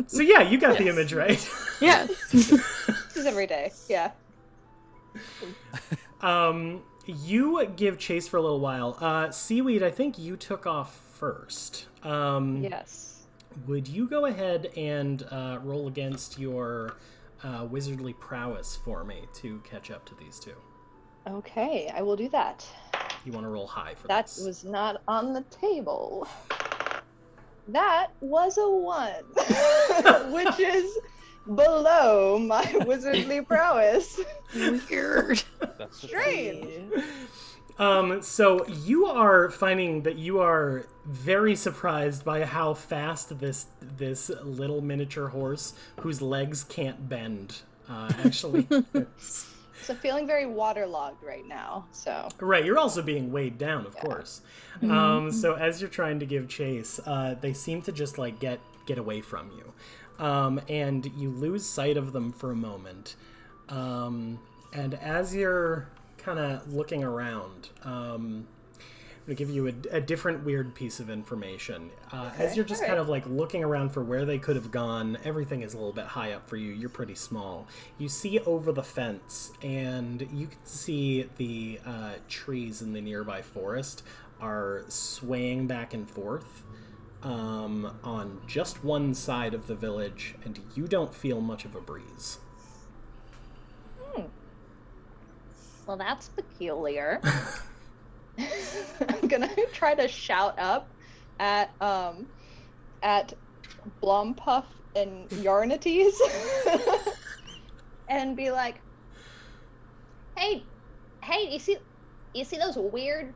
So yeah, you got the image right. Yeah. This is every day. Yeah. You give chase for a little while. Seaweed, I think you took off first. Yes. Would you go ahead and roll against your wizardly prowess for me to catch up to these two? Okay, I will do that. You want to roll high for That this. was not on the table. That was a 1, which is below my wizardly prowess. Weird. That's Strange. So you are finding that you are very surprised by how fast this little miniature horse, whose legs can't bend, actually. So feeling very waterlogged right now. So Right, you're also being weighed down, of course. So as you're trying to give chase, they seem to just like get away from you, and you lose sight of them for a moment. And as you're kind of looking around, I'm gonna give you a different weird piece of information. As you're just kind of like looking around for where they could have gone, everything is a little bit high up for you. You're pretty small. You see over the fence, and you can see the trees in the nearby forest are swaying back and forth on just one side of the village, and you don't feel much of a breeze. Well, that's peculiar. I'm gonna try to shout up at Blompuff and Yarnities and be like, Hey, you see those weird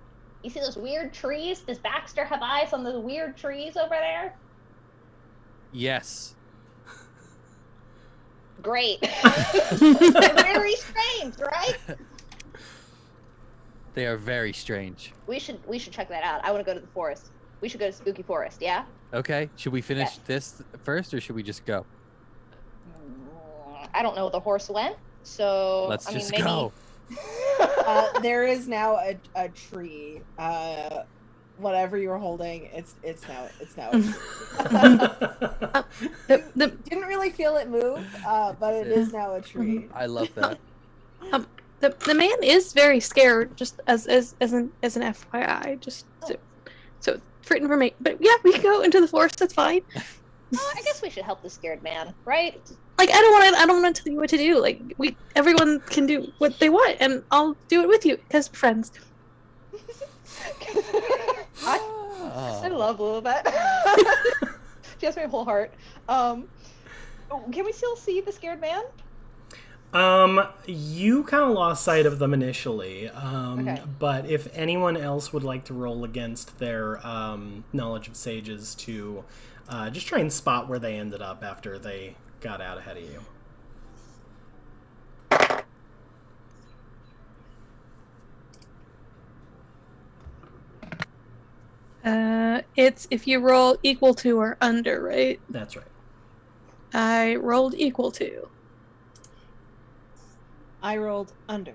trees? Does Baxter have eyes on those weird trees over there? Yes. Great. They're very strange, right? They are very strange. We should check that out. I want to go to the forest. We should go to Spooky Forest, yeah? Okay, should we finish Yes. this first, or should we just go? I don't know where the horse went, so Let's I mean, just maybe... go. There is now a tree. Whatever you were holding, it's now a tree. Didn't really feel it move, but it is now a tree. I love that. The man is very scared, just as an FYI, just so for information. But yeah, we can go into the forest. That's fine. I guess we should help the scared man, right? Like I don't want to tell you what to do. Like everyone can do what they want, and I'll do it with you because we're friends. I love Lilibet. She has my whole heart. Can we still see the scared man? You kind of lost sight of them initially, Okay. but if anyone else would like to roll against their knowledge of sages to just try and spot where they ended up after they got out ahead of you. It's if you roll equal to or under, right? That's right. I rolled equal to. I rolled under.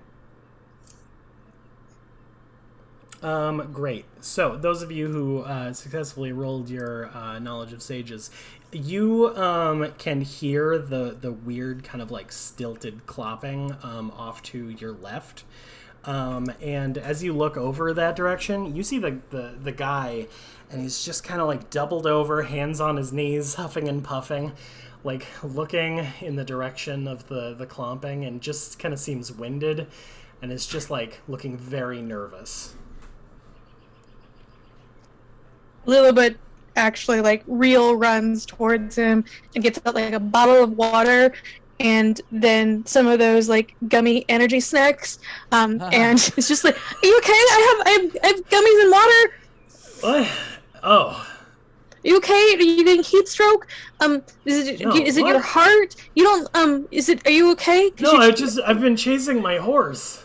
Great. So those of you who successfully rolled your knowledge of sages, you can hear the weird kind of like stilted clopping off to your left. And as you look over that direction, you see the guy, and he's just kind of like doubled over, hands on his knees, huffing and puffing, like looking in the direction of the clomping, and just kind of seems winded, and is just like looking very nervous. Lilibet actually like real runs towards him and gets out like a bottle of water and then some of those like gummy energy snacks. And it's just like, are you okay? I have gummies and water. What? Oh. Are you okay? Are you getting heat stroke? Is it No, is it what? your heart? You don't is it, are you okay? No, I've been chasing my horse.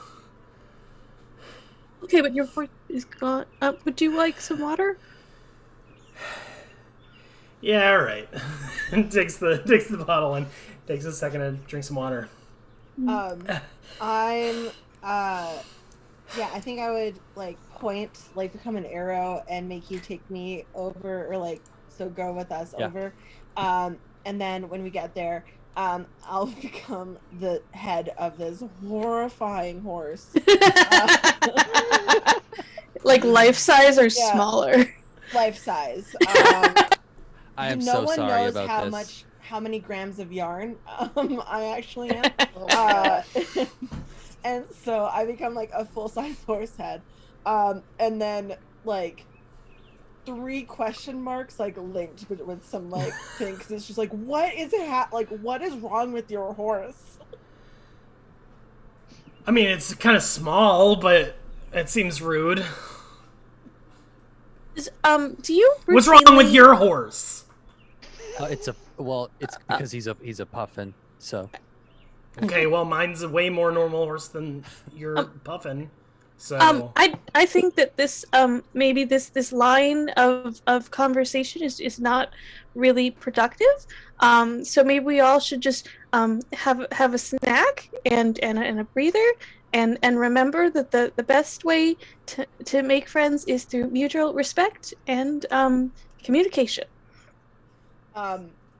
Okay, but your horse is gone. Would you like some water? Yeah, all right. And takes the bottle and takes a second to drink some water. I'm yeah, I think I would like point, like become an arrow and make you take me over, or like so go with us over. And then when we get there, I'll become the head of this horrifying horse. Like life size or Yeah. smaller? Life size. I am no so one sorry knows about this. how many grams of yarn I actually am. And so I become like a full-size horse head. And then like 3 question marks like linked with some like thing, because it's just like, what is what is wrong with your horse? I mean, it's kind of small, but That seems rude. Do you What's wrong with routinely- your horse? It's because he's a puffin. So Okay, well, mine's a way more normal horse than your puffin. So I think that this maybe this line of conversation is not really productive. So maybe we all should just have a snack and a breather and remember that the best way to make friends is through mutual respect and communication.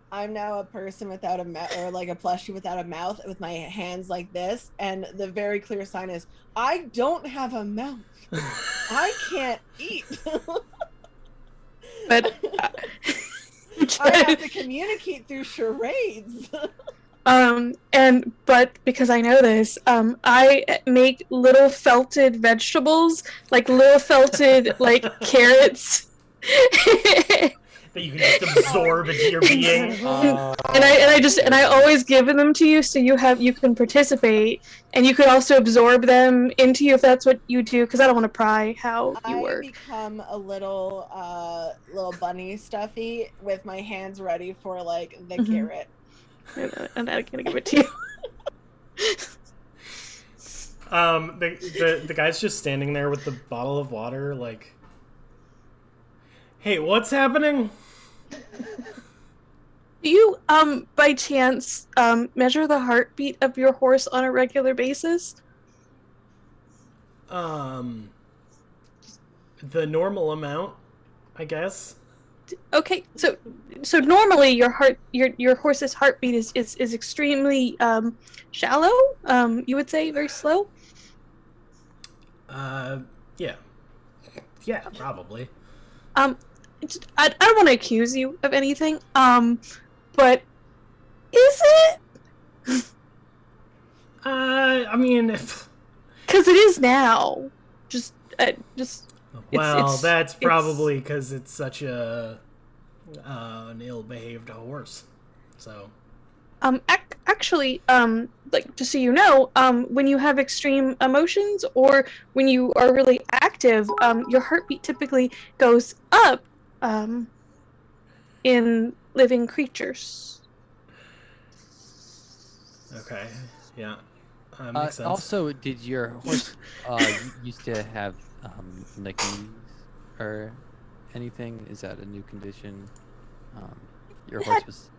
I'm now a person without a mouth, or like a plushie without a mouth, with my hands like this, and the very clear sign is, I don't have a mouth. I can't eat. But I have to communicate through charades. but because I know this, I make little felted vegetables, like little felted like carrots. that you can just absorb into your being. and I always give them to you so you can participate and you can also absorb them into you if that's what you do, because I don't want to pry how you work. I become a little bunny stuffy with my hands ready for like the carrot. And I'm gonna give it to you. The guy's just standing there with the bottle of water, like, hey, what's happening? Do you by chance measure the heartbeat of your horse on a regular basis? The normal amount, I guess. Okay, so normally your horse's heartbeat is extremely shallow. You would say very slow. Yeah, probably. I don't want to accuse you of anything. But is it? I mean, if... Because it is now. Well, it's that's probably because it's such an ill-behaved horse. So. Actually, like, just so you know, when you have extreme emotions or when you are really active, your heartbeat typically goes up, in living creatures. Okay. Yeah. Makes sense. Also, did your horse used to have knees or anything? Is that a new condition? Your horse was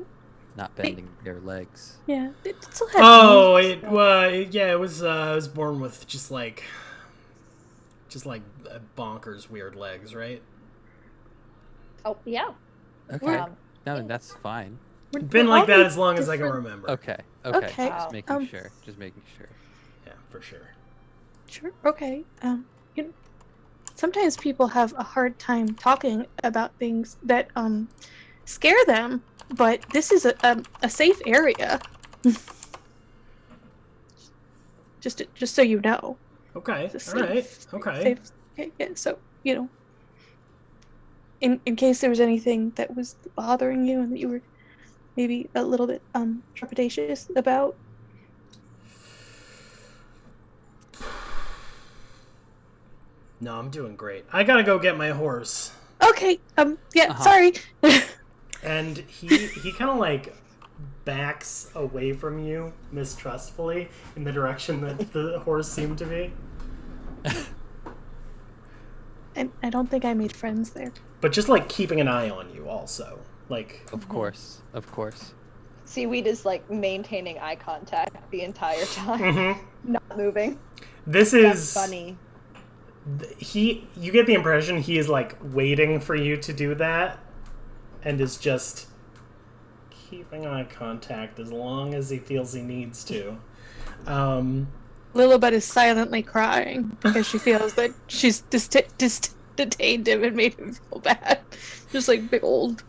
not bending their legs. Yeah, it still had knees. It was. I was born with just like bonkers weird legs, right? Oh yeah. Okay. No, that's fine. Been like that as long as I can remember. Okay. Okay. Just making sure. Yeah, for sure. Sure. Okay. You know, sometimes people have a hard time talking about things that scare them, but this is a safe area. just so you know. Okay. It's a All right. safe- Okay. safe- okay, yeah, so you know, in case there was anything that was bothering you and that you were maybe a little bit trepidatious about. No, I'm doing great. I gotta go get my horse. Okay. Yeah. Sorry. And he kind of like backs away from you mistrustfully in the direction that the horse seemed to be. And I don't think I made friends there. But just like keeping an eye on you also. Like, Of course. Seaweed is like maintaining eye contact the entire time, mm-hmm. not moving. This That's is funny. You get the impression he is like waiting for you to do that and is just keeping eye contact as long as he feels he needs to. Lilibet is silently crying because she feels that she's detained him and made him feel bad. Just like big old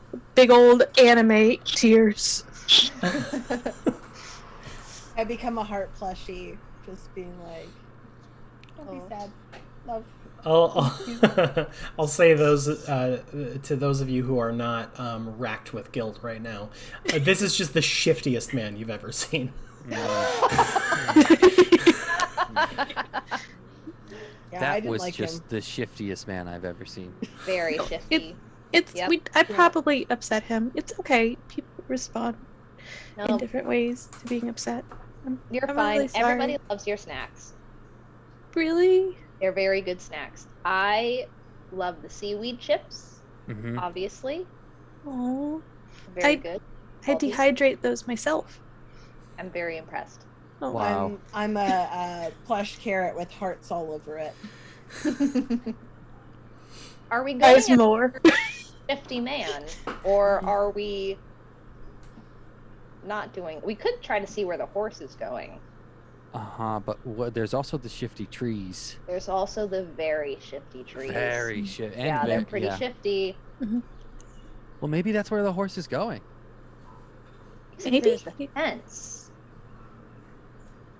anime tears. I become a heart plushie, just being like, don't be sad. Love. I'll say those to those of you who are not racked with guilt right now. This is just the shiftiest man you've ever seen. Yeah, I That didn't was like just him. the shiftiest man I've ever seen. Very shifty. It's Yep. I'd probably upset him. It's okay. People respond in No, different ways to being upset. you're I'm fine. really sorry. Everybody loves your snacks. Really? They're very good snacks. I love the seaweed chips, Hmm. obviously. Oh, Very I- good. I Salty. dehydrate those myself. I'm very impressed. Oh, Wow. I'm a plush carrot with hearts all over it. Are we going Guys, after more. 50 man, or are we not doing? We could try to see where the horse is going. But there's also the shifty trees. There's also the very shifty trees. Very shifty. Yeah, they're pretty shifty. Well, maybe that's where the horse is going. Except Maybe. there's the fence.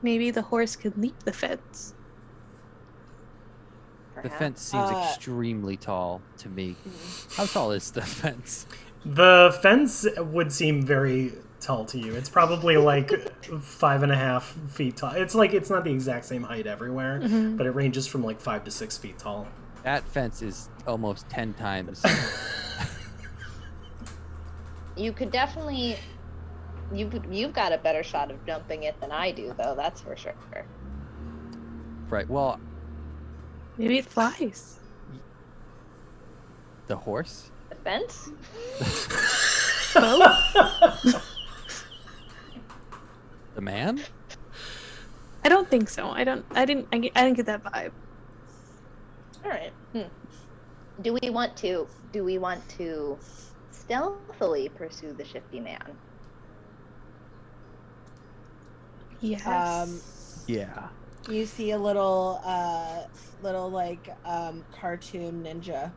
Maybe the horse could leap the fence. The Perhaps. fence seems extremely tall to me. How tall is the fence? The fence would seem very tall to you. It's probably like 5.5 feet tall. It's not the exact same height everywhere, but it ranges from like 5 to 6 feet tall. That fence is almost 10 times. You could definitely. You've got a better shot of jumping it than I do, though. That's for sure. Right. Well, Maybe it flies. the horse? The fence? The man? I don't think so. I didn't get that vibe. All right. Do we want to stealthily pursue the shifty man? Yes. Yeah. You see a little cartoon ninja.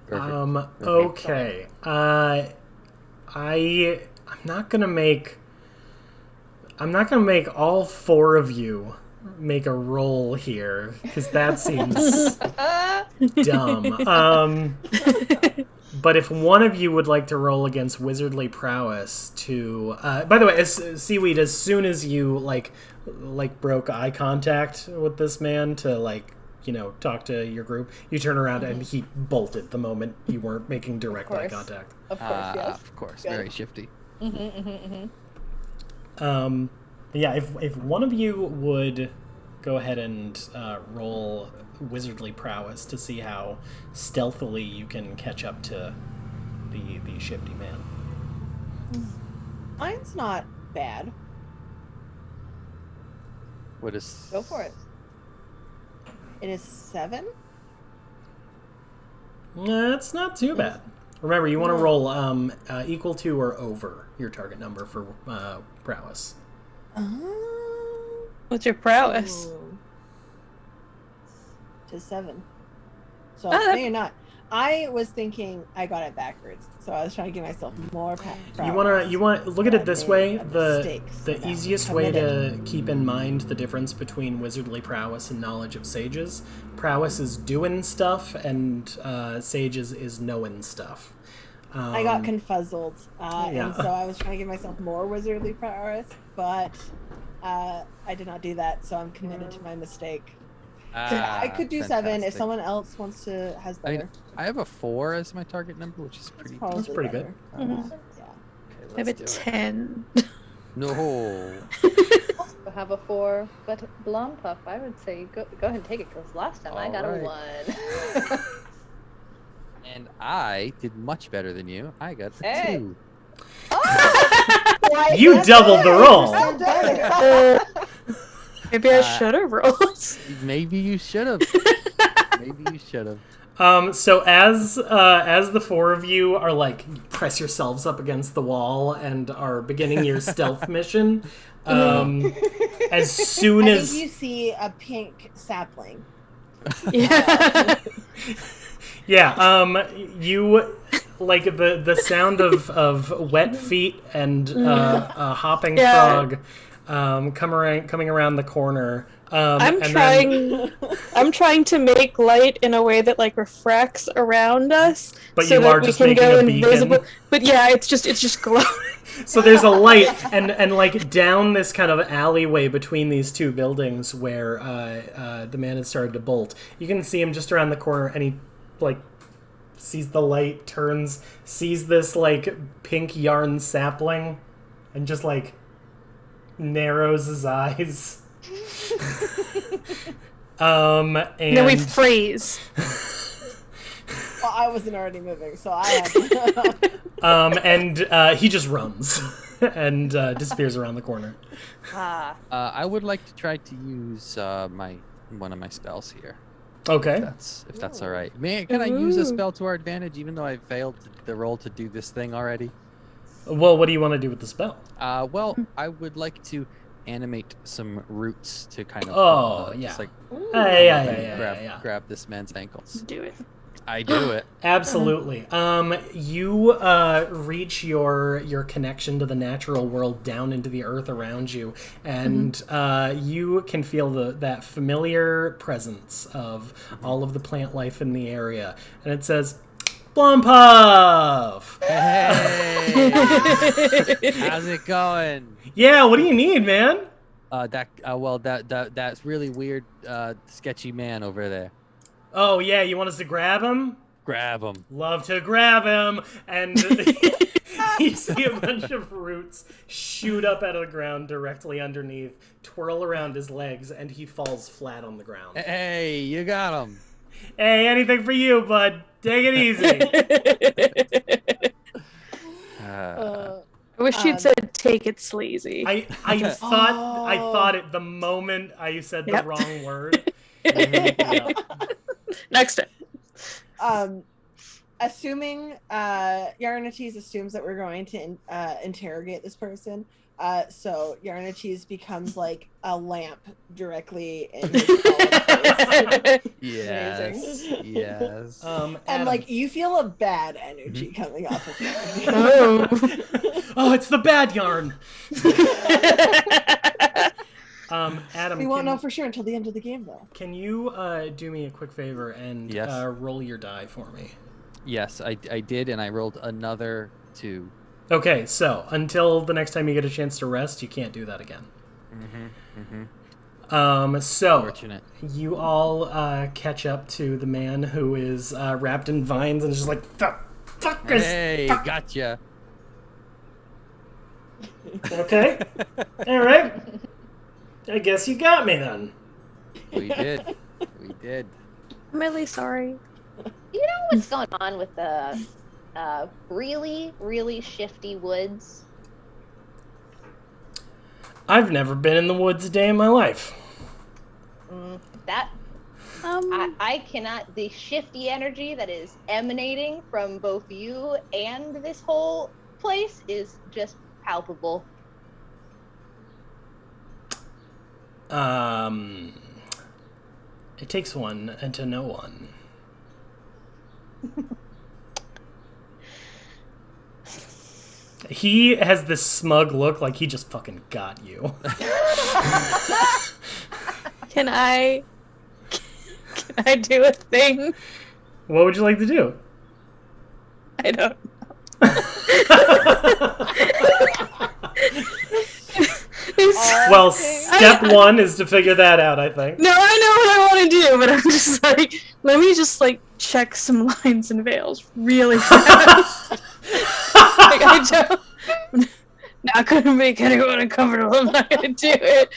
Perfect. Okay. I'm not gonna make all four of you make a roll here because that seems dumb. But if one of you would like to roll against wizardly prowess to, by the way, Seaweed, as soon as you like broke eye contact with this man to talk to your group, you turn around and he bolted the moment you weren't making direct eye contact. Of course, yes. Of course, Good. very shifty. Yeah, if one of you would go ahead and roll wizardly prowess to see how stealthily you can catch up to the shifty man. Mine's not bad. What is? Go for it. It is 7. It's not too bad. Remember, you want to roll equal to or over your target number for prowess. What's your prowess? To 7. So that- maybe not. I was thinking I got it backwards, so I was trying to give myself more prowess. You want look at it this way. The the easiest way to keep in mind the difference between wizardly prowess and knowledge of sages. Prowess is doing stuff, and sages is knowing stuff. I got confuzzled, Yeah. and so I was trying to give myself more wizardly prowess, but I did not do that, so I'm committed to my mistake. I could do 7 if fantastic. someone else wants to has I better. mean, I have a 4 as my target number, which is pretty. Probably pretty good. better. Mhm. Yeah. Okay, I have a let's do it. 10. No. I have a 4, but Blompuff, I would say go ahead and take it because last time I got Alright. a 1. And I did much better than you. I got the Hey. 2. You doubled the roll. Maybe I should have rolled. Maybe you should have. Maybe you should have. So as the four of you are press yourselves up against the wall and are beginning your stealth mission, as soon I as think you see a pink sapling. Yeah. yeah, you like the sound of wet feet and a hopping frog coming around the corner. I'm and trying to make light in a way that refracts around us, But so you that are we just can making go a beacon. invisible. But yeah, it's just glowing. So there's a light, and like down this kind of alleyway between these two buildings where the man had started to bolt. You can see him just around the corner, and he like sees the light, turns, sees this like pink yarn sapling, and just like narrows his eyes. And then we freeze. Well, I wasn't already moving, so I had to. and he just runs and disappears around the corner. I would like to try to use one of my spells here. Okay. If that's all right. Can I use a spell to our advantage, even though I failed the roll to do this thing already? Well, what do you want to do with the spell? Well, I would like to animate some roots to kind of just like grab this man's ankles. Do it. I do it. Absolutely. You reach your connection to the natural world down into the earth around you, and you can feel that familiar presence of all of the plant life in the area. And it says, Blumpuff! Hey! How's it going? Yeah, what do you need, man? That's really weird, sketchy man over there. Oh, yeah, you want us to grab him? Grab him. Love to grab him. And you see a bunch of roots shoot up out of the ground directly underneath, twirl around his legs, and he falls flat on the ground. Hey, you got him. Hey, anything for you, bud. Take it easy. I wish you'd said "take it sleazy." I thought it the moment I said the wrong word. Yeah. Next Um, assuming Yarnacheese assumes that we're going to interrogate this person, so Yarnacheese becomes like a lamp directly in his face. Yes. Yes. And like you feel a bad energy coming off of him. Oh, it's the bad yarn. Adam, we won't know for sure until the end of the game, though. Can you do me a quick favor and roll your die for me? Yes, I did, and I rolled another 2. Okay, so until the next time you get a chance to rest, you can't do that again. So Fortunate. You all catch up to the man who is wrapped in vines and is just like, the fuck is... Hey, gotcha. Okay. All right. I guess you got me then. We did. I'm really sorry. You know what's going on with the really, really shifty woods? I've never been in the woods a day in my life. I cannot. The shifty energy that is emanating from both you and this whole place is just palpable. It takes one and to know one. He has this smug look like he just fucking got you. Can I do a thing? What would you like to do? I don't know. Well, step one is to figure that out, I think. No, I know what I want to do, but I'm just like, let me just like check some lines and veils really fast. Like, I'm not gonna make anyone uncomfortable. I'm not gonna do it.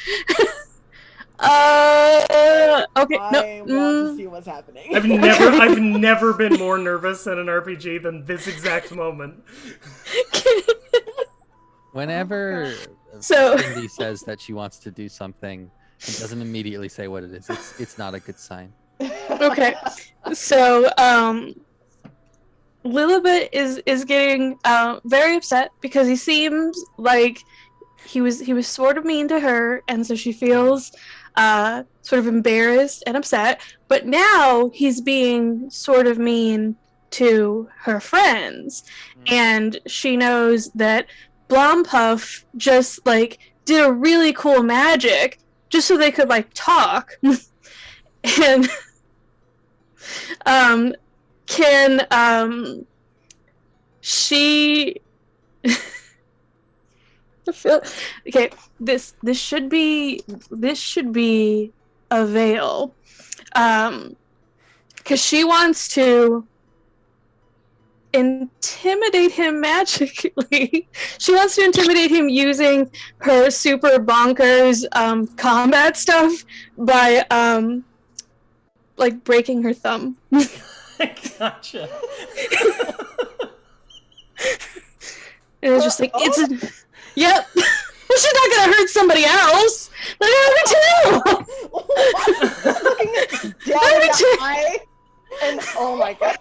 Okay. I want to see what's happening. I've never been more nervous in an RPG than this exact moment. Whenever So- Cindy says that she wants to do something and doesn't immediately say what it is, it's not a good sign. Okay. So, Lilibet is getting very upset because he seems like he was sort of mean to her, and so she feels sort of embarrassed and upset. But now he's being sort of mean to her friends, and she knows that Blompuff just like did a really cool magic just so they could like talk. And can she Okay, this should be a veil, because she wants to intimidate him magically. She wants to intimidate him using her super bonkers combat stuff by like breaking her thumb. Gotcha. And it's just like yep. Well, she's not gonna hurt somebody else. Let her too. Looking at Dad in the eye, and oh my god.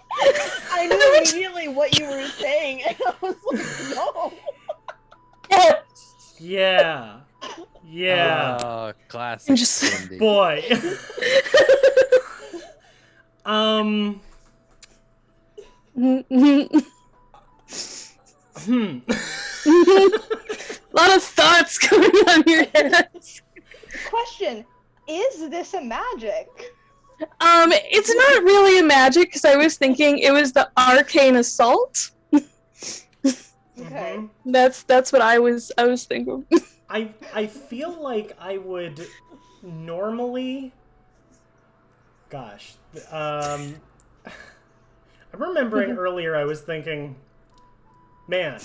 I knew immediately what you were saying, and I was like, no. Yeah. Yeah. Oh, classic Just- Cindy. Boy. A lot of thoughts going on your head. Question: is this a magic? It's not really a magic because I was thinking it was the arcane assault. Okay. That's what I was thinking. I feel like I would normally. Gosh, I'm remembering earlier. I was thinking, man,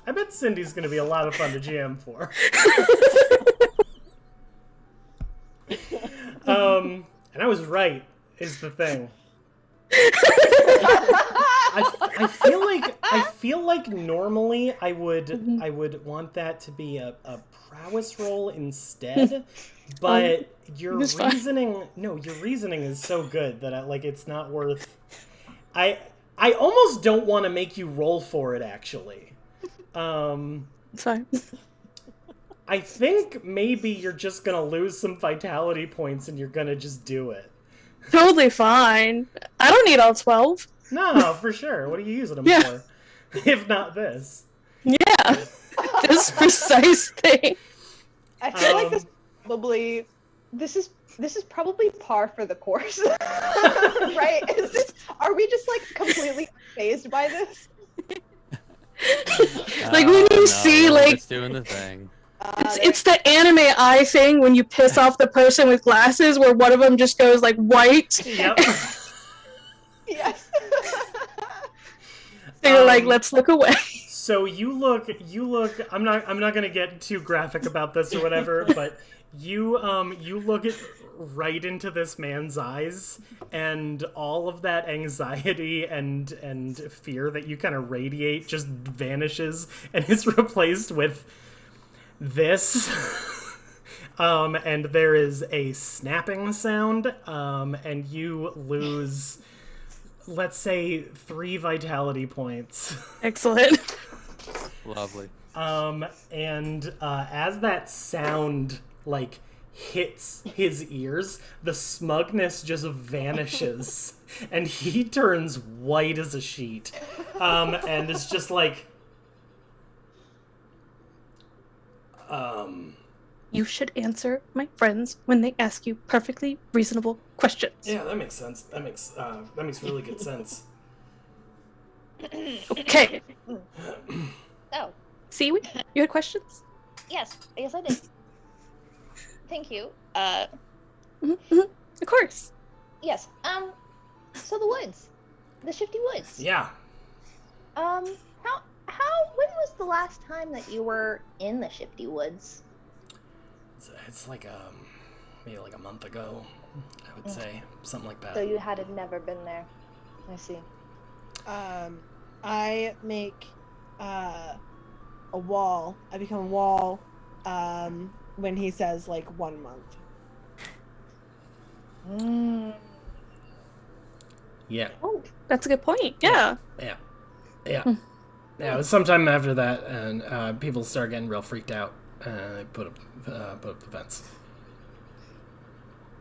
I bet Cindy's gonna be a lot of fun to GM for. And I was right. Is the thing. I feel like normally I would want that to be a prowess roll instead, but your reasoning is so good that it's not worth. I almost don't want to make you roll for it actually. It's fine. I think maybe you're just gonna lose some vitality points and you're gonna just do it. Totally fine. I don't need all 12. No, for sure. What are you using them for? If not this. Yeah. This precise thing. I feel like this is probably par for the course. Right? Are we just completely unfazed by this? Like when you see it's doing the thing. it's the anime eye thing when you piss off the person with glasses where one of them just goes white. Yep. Yes. So you're like, let's look away. So you look I'm not gonna get too graphic about this or whatever, but you look right into this man's eyes, and all of that anxiety and fear that you kind of radiate just vanishes and is replaced with this. And there is a snapping sound, and you lose, let's say, 3 vitality points. Excellent. Lovely. And as that sound hits his ears, the smugness just vanishes, and he turns white as a sheet, and is just You should answer my friends when they ask you perfectly reasonable questions. Yeah, that makes sense. That makes really good sense. Okay. Oh, Seaweed, you had questions? yes, I did. Thank you. Of course. Yes. So the woods, the Shifty Woods. Yeah. When was the last time that you were in the Shifty Woods? It's maybe a month ago, I would say, something like that. So you had never been there. I see. I make a wall. I become a wall when he says 1 month. Yeah. Oh, that's a good point. Yeah. Yeah. Yeah, it was sometime after that, and people started getting real freaked out. They put up events.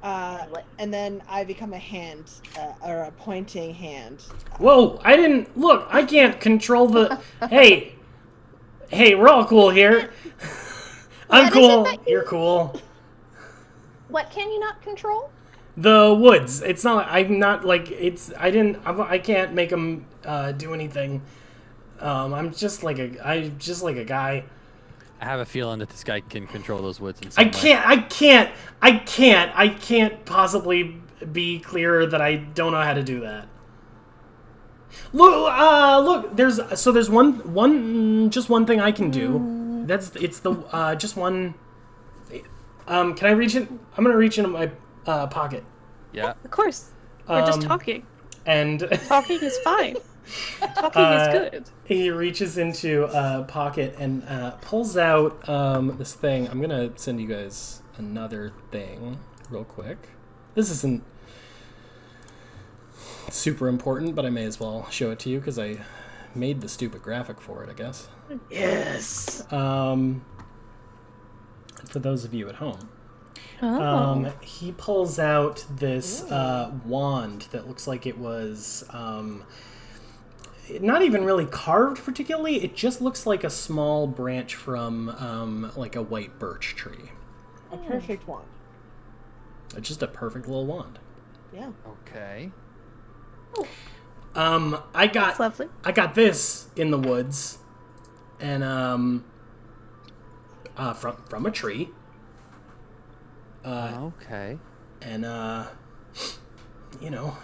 And then I become a hand, or a pointing hand. Whoa! I can't control the. Hey, we're all cool here. I'm What is it cool. that You're cool. What can you not control? The woods. It's not. I'm not I can't make them do anything. I'm just like a guy. I have a feeling that this guy can control those woods in some way. I can't possibly be clearer that I don't know how to do that. Look. There's just one thing I can do. It's the just one. Can I reach it? I'm gonna reach into my pocket. Yeah. Of course. We're just talking. And Talking is fine. Talking is good. he reaches into a pocket and pulls out this thing. I'm gonna send you guys another thing real quick. This isn't super important, but I may as well show it to you because I made the stupid graphic for it, I guess. Yes. For those of you at home. Oh. He pulls out this wand that looks like it was not even really carved particularly. It just looks like a small branch from like a white birch tree. A perfect wand. It's just a perfect little wand. Yeah. Okay. I That's lovely. got this in the woods, and from a tree. Okay. And you know,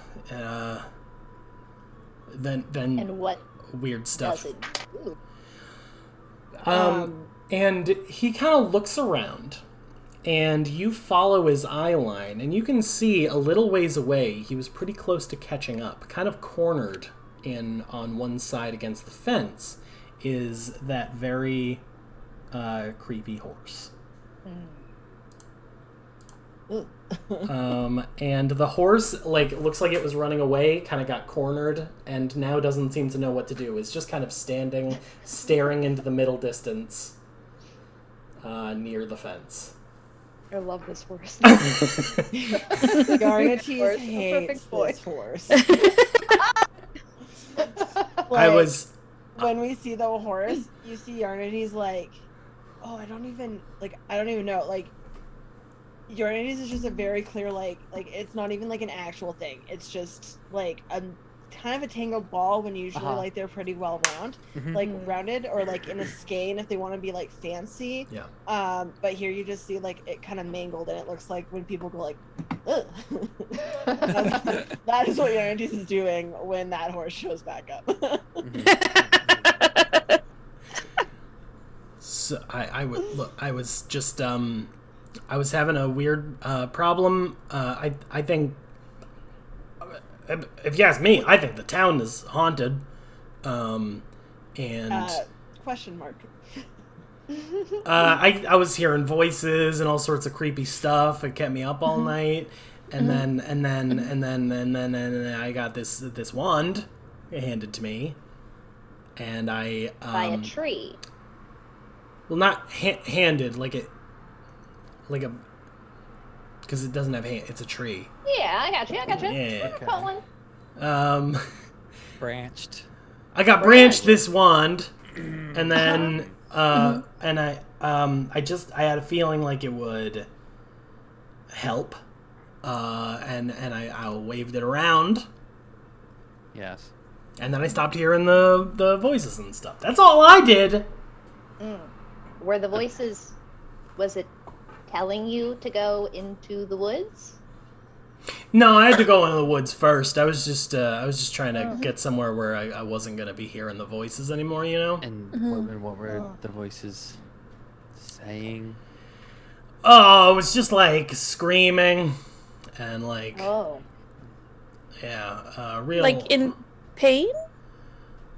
then And what weird stuff. does it do? And he kind of looks around, and you follow his eye line, and you can see a little ways away he was pretty close to catching up, kind of cornered on one side against the fence is that very creepy horse. And the horse looks like it was running away, kind of got cornered, and now doesn't seem to know what to do. It's just kind of standing, staring into the middle distance near the fence. I love this horse. Garnities Horse, a hates perfect boy. this horse. I was when we see the horse, you see Yarnity's like, oh, I don't even know. Like, Yarnity's is just a very clear, like it's not even like an actual thing. It's just like a kind of a tangled ball when usually like they're pretty well like rounded or like in a skein if they want to be like fancy. Yeah. But here you just see like it kind of mangled and it looks like when people go like, ugh. That is what Yarnity's is doing when that horse shows back up. So I was just I was having a weird problem. I think, if you ask me, I think the town is haunted. And Question mark. I was hearing voices and all sorts of creepy stuff. It kept me up all night. And then I got this wand handed to me, and I By a tree. well, not handed like a because it doesn't have hand. It's a tree. Yeah, I got you. Yeah. Okay. Caught one. Branched. I got branched this wand, and then and I had a feeling like it would help, and I waved it around, Yes. and then I stopped hearing the voices and stuff. That's all I did. Were the voices, was it telling you to go into the woods? No, I had to go into the woods first. I was just trying to get somewhere where I wasn't gonna be hearing the voices anymore, you know. And what were the voices saying? Oh, it was just like screaming, and like real Like in pain?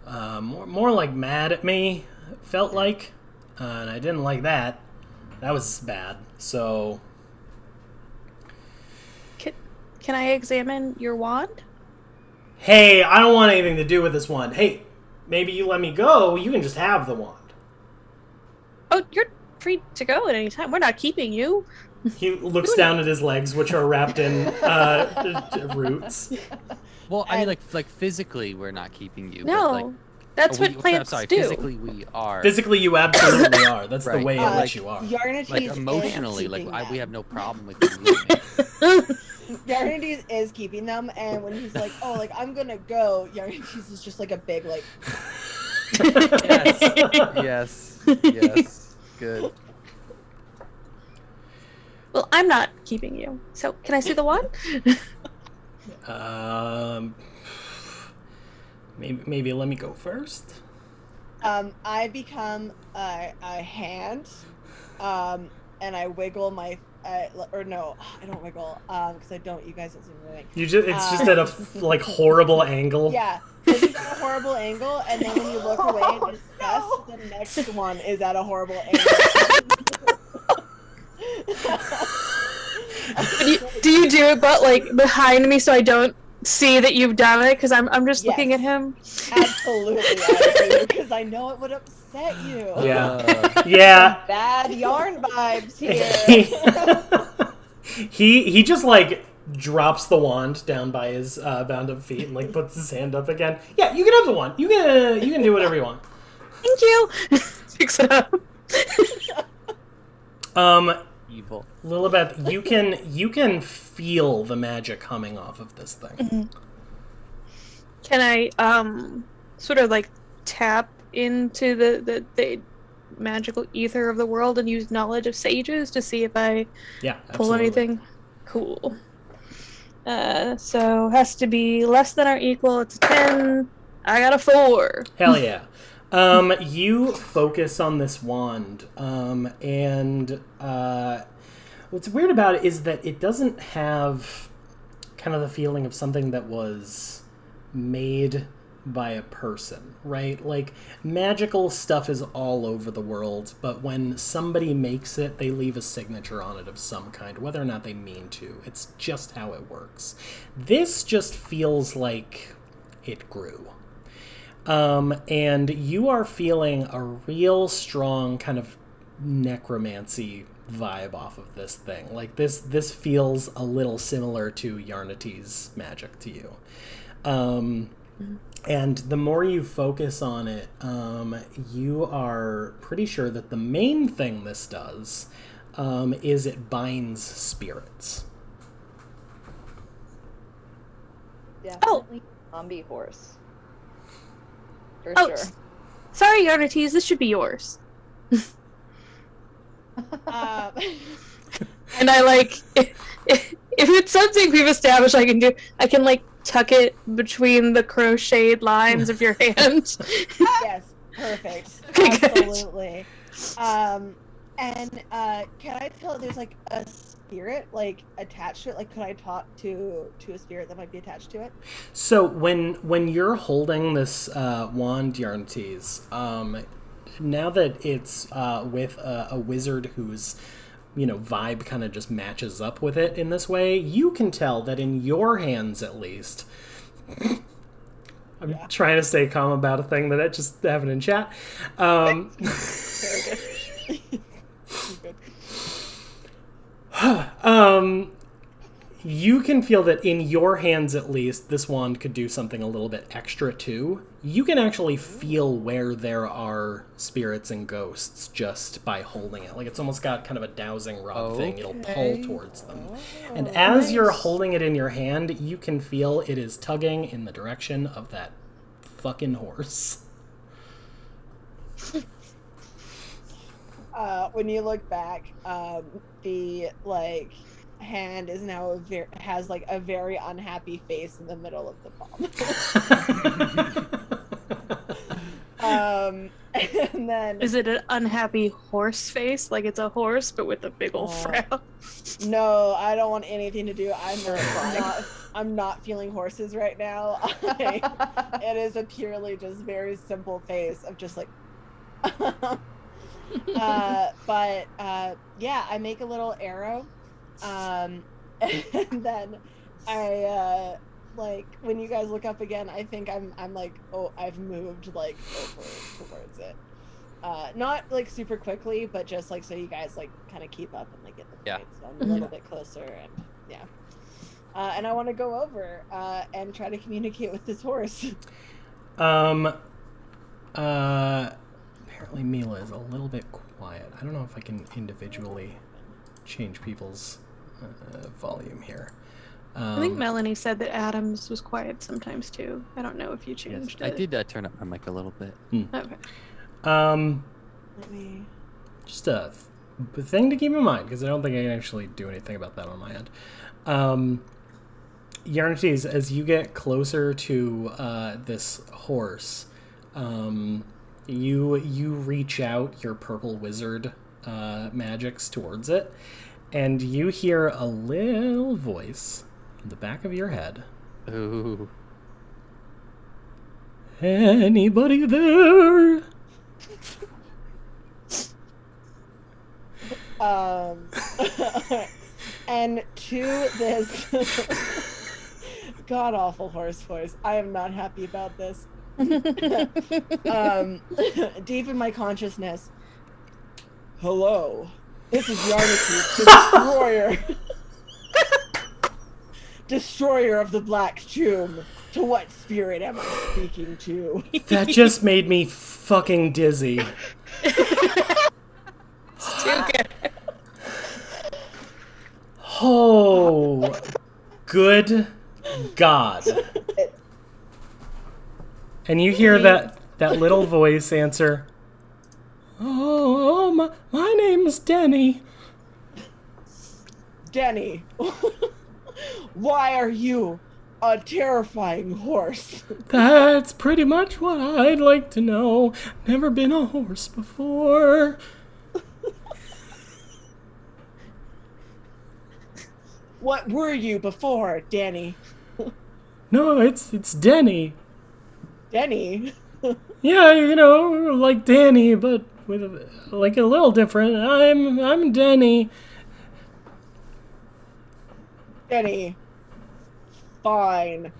more like mad at me. It felt like, and I didn't like that. That was bad. So. Can I examine your wand? Hey, I don't want anything to do with this wand. Hey, maybe you let me go. You can just have the wand. Oh, you're free to go at any time. We're not keeping you. He looks down at his legs, which are wrapped in roots. Well, I mean, like physically, we're not keeping you. No, But, like, that's what I'm plants sorry, do. Physically, we are. Physically, you absolutely are. That's the Right. way in Like, which you are. Yarnity's Like is emotionally, like keeping we them. have no problem with you leaving. Yarnity's is keeping them, and when he's like, "Oh, like I'm gonna go," Yarnity's is just like a big like. Yes. Yes. good. Well, I'm not keeping you. So, can I see the wand? Maybe let me go first. I become a hand, and I wiggle my, or no, I don't wiggle, because I don't. You guys don't see me moving. It's just at a like horrible angle. Yeah, it's just at a horrible angle, and then when you look away in disgust, the next one is at a horrible angle. Do you do it, but like behind me, so I don't see that you've done it? Because I'm just looking at him. Absolutely, I do, because I know it would upset you. Yeah. Yeah. Bad yarn vibes here. He just like drops the wand down by his bound up feet and like puts his hand up again. Yeah, you can have the wand. You can do whatever you want. Thank you. Picks it up. Evil. Lilibeth, you can feel the magic coming off of this thing. Mm-hmm. Can I sort of like tap into the magical ether of the world and use knowledge of sages to see if I pull anything? Cool. So has to be less than or equal. It's a 10. I got a 4. Hell yeah. You focus on this wand, and what's weird about it is that it doesn't have kind of the feeling of something that was made by a person, right? Like, magical stuff is all over the world, but when somebody makes it, they leave a signature on it of some kind, whether or not they mean to. It's just how it works. This just feels like it grew. And you are feeling a real strong kind of necromancy vibe off of this thing. Like this feels a little similar to Yarnati's magic to you. And the more you focus on it, you are pretty sure that the main thing this does is it binds spirits. Definitely zombie horse. For sure. Sorry, Yarnates, this should be yours. And I like, if it's something we've established I can do, I can like tuck it between the crocheted lines of your hand. Yes, perfect. Okay, absolutely. And can I tell there's like a spirit like attached to it? Like, could I talk to a spirit that might be attached to it? So when you're holding this wand, Yarnates, now that it's with a wizard whose vibe kind of just matches up with it in this way, you can tell that in your hands at least. I'm trying to stay calm about a thing that I just happened in chat. You can feel that in your hands at least, this wand could do something a little bit extra too. You can actually feel where there are spirits and ghosts just by holding it. Like it's almost got kind of a dowsing rod thing. It'll pull towards them. And as you're holding it in your hand, you can feel it is tugging in the direction of that fucking horse. When you look back, the hand is now has like a very unhappy face in the middle of the palm. And then is it an unhappy horse face, like it's a horse but with a big old frown? No, I don't want anything to do. I'm not feeling horses right now. It is a purely just very simple face of just like yeah, I make a little arrow, and then I like when you guys look up again, I think I'm like, oh, I've moved like over towards it, not like super quickly, but just like so you guys like kind of keep up and like get the point. So I'm a little bit closer, and and I want to go over and try to communicate with this horse. Apparently Mila is a little bit quiet. I don't know if I can individually change people's volume here. I think Melanie said that Adams was quiet sometimes too. I don't know if you changed it. I did turn up my mic a little bit. Okay. Let me... just a thing to keep in mind, because I don't think I can actually do anything about that on my end. Yarnates, as you get closer to this horse, you reach out your purple wizard magics towards it, and you hear a little voice in the back of your head. Ooh. Anybody there? And to this god awful horse voice, I am not happy about this. Deep in my consciousness, hello, this is Yarniki, the destroyer of the Black Tomb. To what spirit am I speaking to? That just made me fucking dizzy. It's too good. Oh, good God. And you hear that little voice answer, oh, my name's Denny. Denny, why are you a terrifying horse? That's pretty much what I'd like to know. Never been a horse before. What were you before, Danny? No, it's Denny. Denny? Yeah, you know, like Danny, but with like a little different. I'm Denny. Denny. Fine.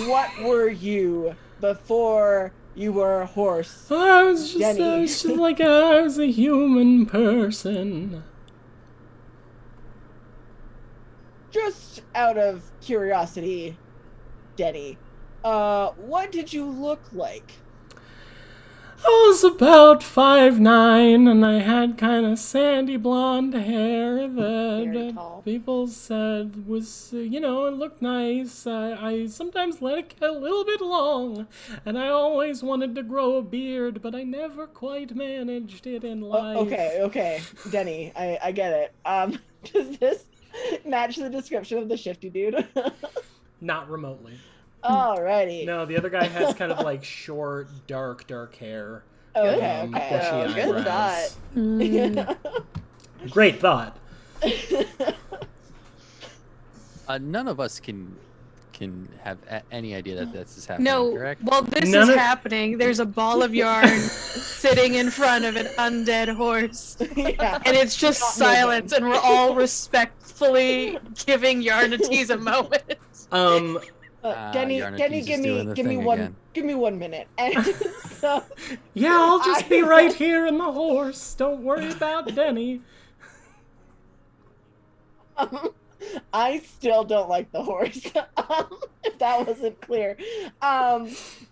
What were you before you were a horse? I was Denny. just like I was a human person. Just out of curiosity, Denny, what did you look like? I was about 5'9", and I had kind of sandy blonde hair Very that tall. people said was, it looked nice. I sometimes let it get a little bit long, and I always wanted to grow a beard, but I never quite managed it in life. Okay, Denny, I get it. Does this match the description of the shifty dude? Not remotely. Alrighty. No, the other guy has kind of like short, dark hair. Okay. Bushy Good eyebrows. thought. Great thought. None of us can have any idea that this is happening, No, correct? while this None is of- happening, there's a ball of yarn sitting in front of an undead horse. Yeah. And it's just Not silence, moving. and we're all respectfully giving Yarnates a moment. Denny, Yarnaki's give just doing the me thing one again. give me 1 minute. And so Yeah, I'll just be right here in the horse. Don't worry about Denny. I still don't like the horse. If that wasn't clear. All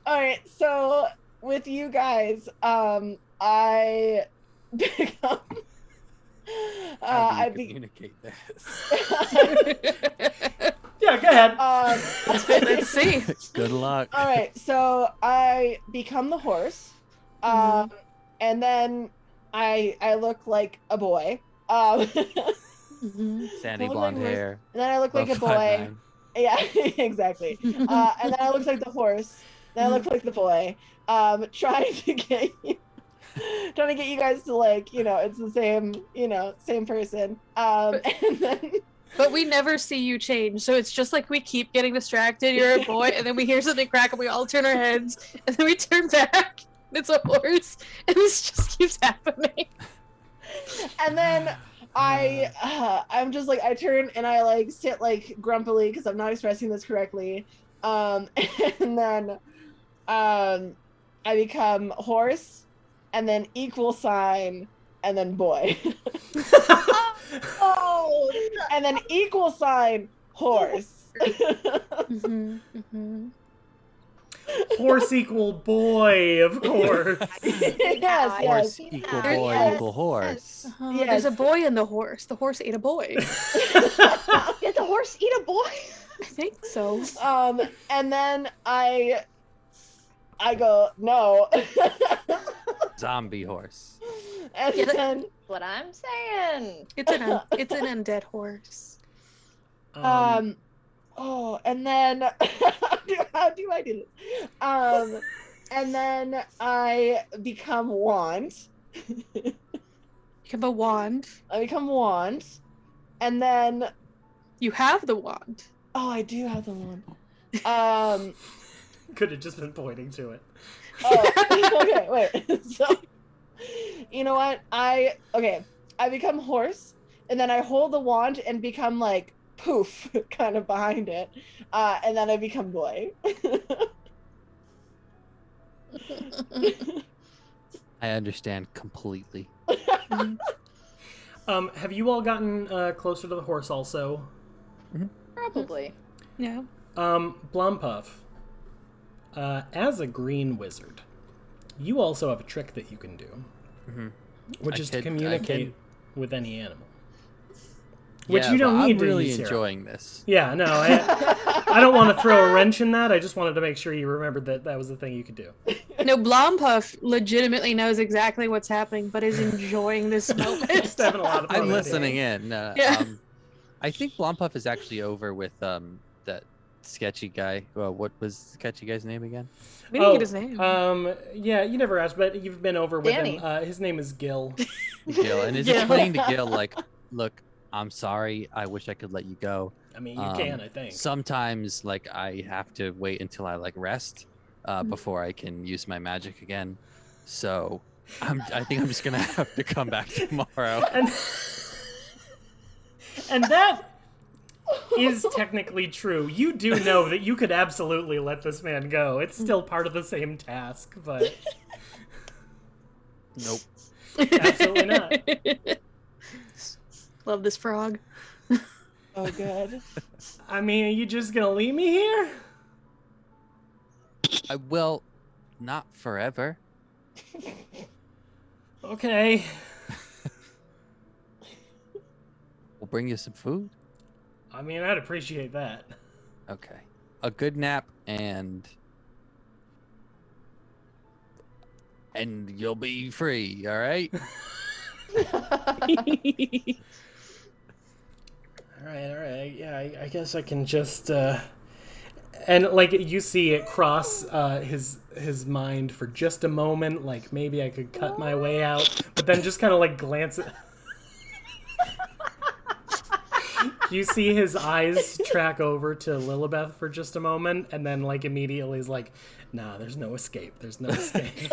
right, so with you guys, I become How I do you be communicate this? Yeah, go ahead. Let's see. Good luck. all right, so I become the horse, and then I look like a boy. Sandy look blonde like a horse. hair. And then I look like a about boy. 5'9". Yeah, exactly. And then I look like the horse. Then I look like the boy. Trying to get you guys to it's the same, same person. And then But we never see you change, so it's just like we keep getting distracted. You're a boy, and then we hear something crack, and we all turn our heads, and then we turn back. It's a horse, and this just keeps happening. and then I'm just like I turn and I sit grumpily because I'm not expressing this correctly. And then I become horse, and then equal sign, and then boy. Oh, And then equal sign horse. Horse equal boy, of course. Yes. Horse equal boy Yes. equal horse. Yes. There's a boy in the horse. The horse ate a boy. did the horse eat a boy? I think so. And then I go no. Zombie horse. And Yeah, then That's what I'm saying. It's an undead horse. and then how do I do this? And then I become wand. You have a wand. I become wand, and then You have the wand. I do have the wand. Could have just been pointing to it. Okay, wait. So, you know what? I become horse, and then I hold the wand and become like poof, kind of behind it, and then I become boy. I understand completely. Have you all gotten closer to the horse also? Probably. Yeah. Blumpuff, as a green wizard, you also have a trick that you can do, which is to communicate with any animal. Which Yeah, you don't but need I'm to really use here. enjoying this. Yeah, no, I don't want to throw a wrench in that. I just wanted to make sure you remembered that that was the thing you could do. No, Blompuff legitimately knows exactly what's happening, but is enjoying this moment. Just having a lot of fun. I'm with it. listening in. Yeah. I think Blompuff is actually over with that sketchy guy. Well, what was the sketchy guy's name again? We didn't get his name. Yeah, you never asked, but you've been over with Danny. him. His name is Gil. Gil, and is Yeah. explaining to Gil like, look, I'm sorry. I wish I could let you go. I mean, you can, I think. Sometimes, like, I have to wait until I like rest before I can use my magic again. So, I think I'm just gonna have to come back tomorrow. And that is technically true. You do know that you could absolutely let this man go. It's still part of the same task, but Nope. absolutely not. Love this frog. Oh, good. I mean, are you just gonna leave me here? I will, not forever. Okay. We'll bring you some food. I mean, I'd appreciate that. Okay. A good nap and you'll be free, all right? All right. Yeah, I guess I can just and like you see it cross his mind for just a moment, like maybe I could cut my way out, but then just kind of like glance at you see his eyes track over to Lilibeth for just a moment, and then like immediately is like, nah, there's no escape. There's no escape.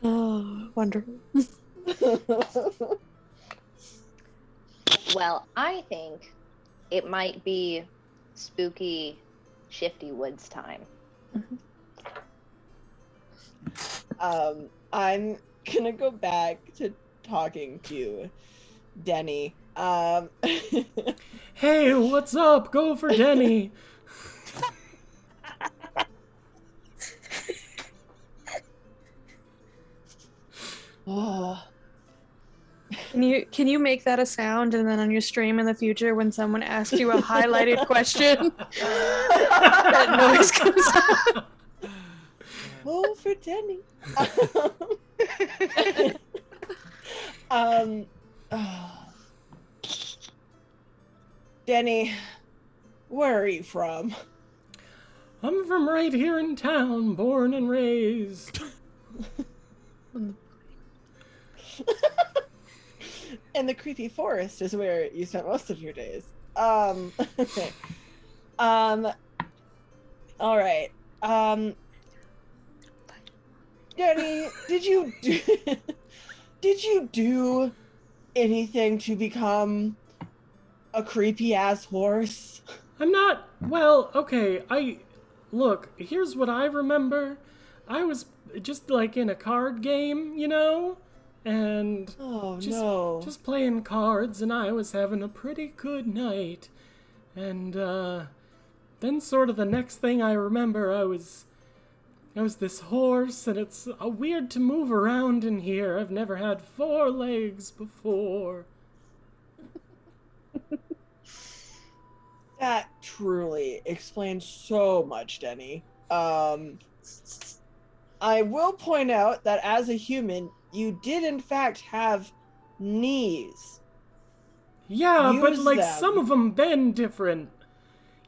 Oh, wonderful. Well, I think it might be spooky, shifty woods time. I'm gonna go back to talking to Denny. Hey, what's up? Go for Denny. Oh. Can you make that a sound, and then on your stream in the future, when someone asks you a highlighted question, that noise comes out? Oh, for Denny. Denny, where are you from? I'm from right here in town, born and raised. And the creepy forest is where you spent most of your days. Okay. All right. Denny, did you do anything to become a creepy ass horse? I'm not. Well, okay. Look, here's what I remember. I was just like in a card game, you know? And Oh just, no. just playing cards, and I was having a pretty good night. And then sort of the next thing I remember, I was this horse, and it's weird to move around in here. I've never had 4 legs before. That truly explains so much, Denny. I will point out that as a human, you did in fact have knees. Yeah, but Use like them. some of them been different.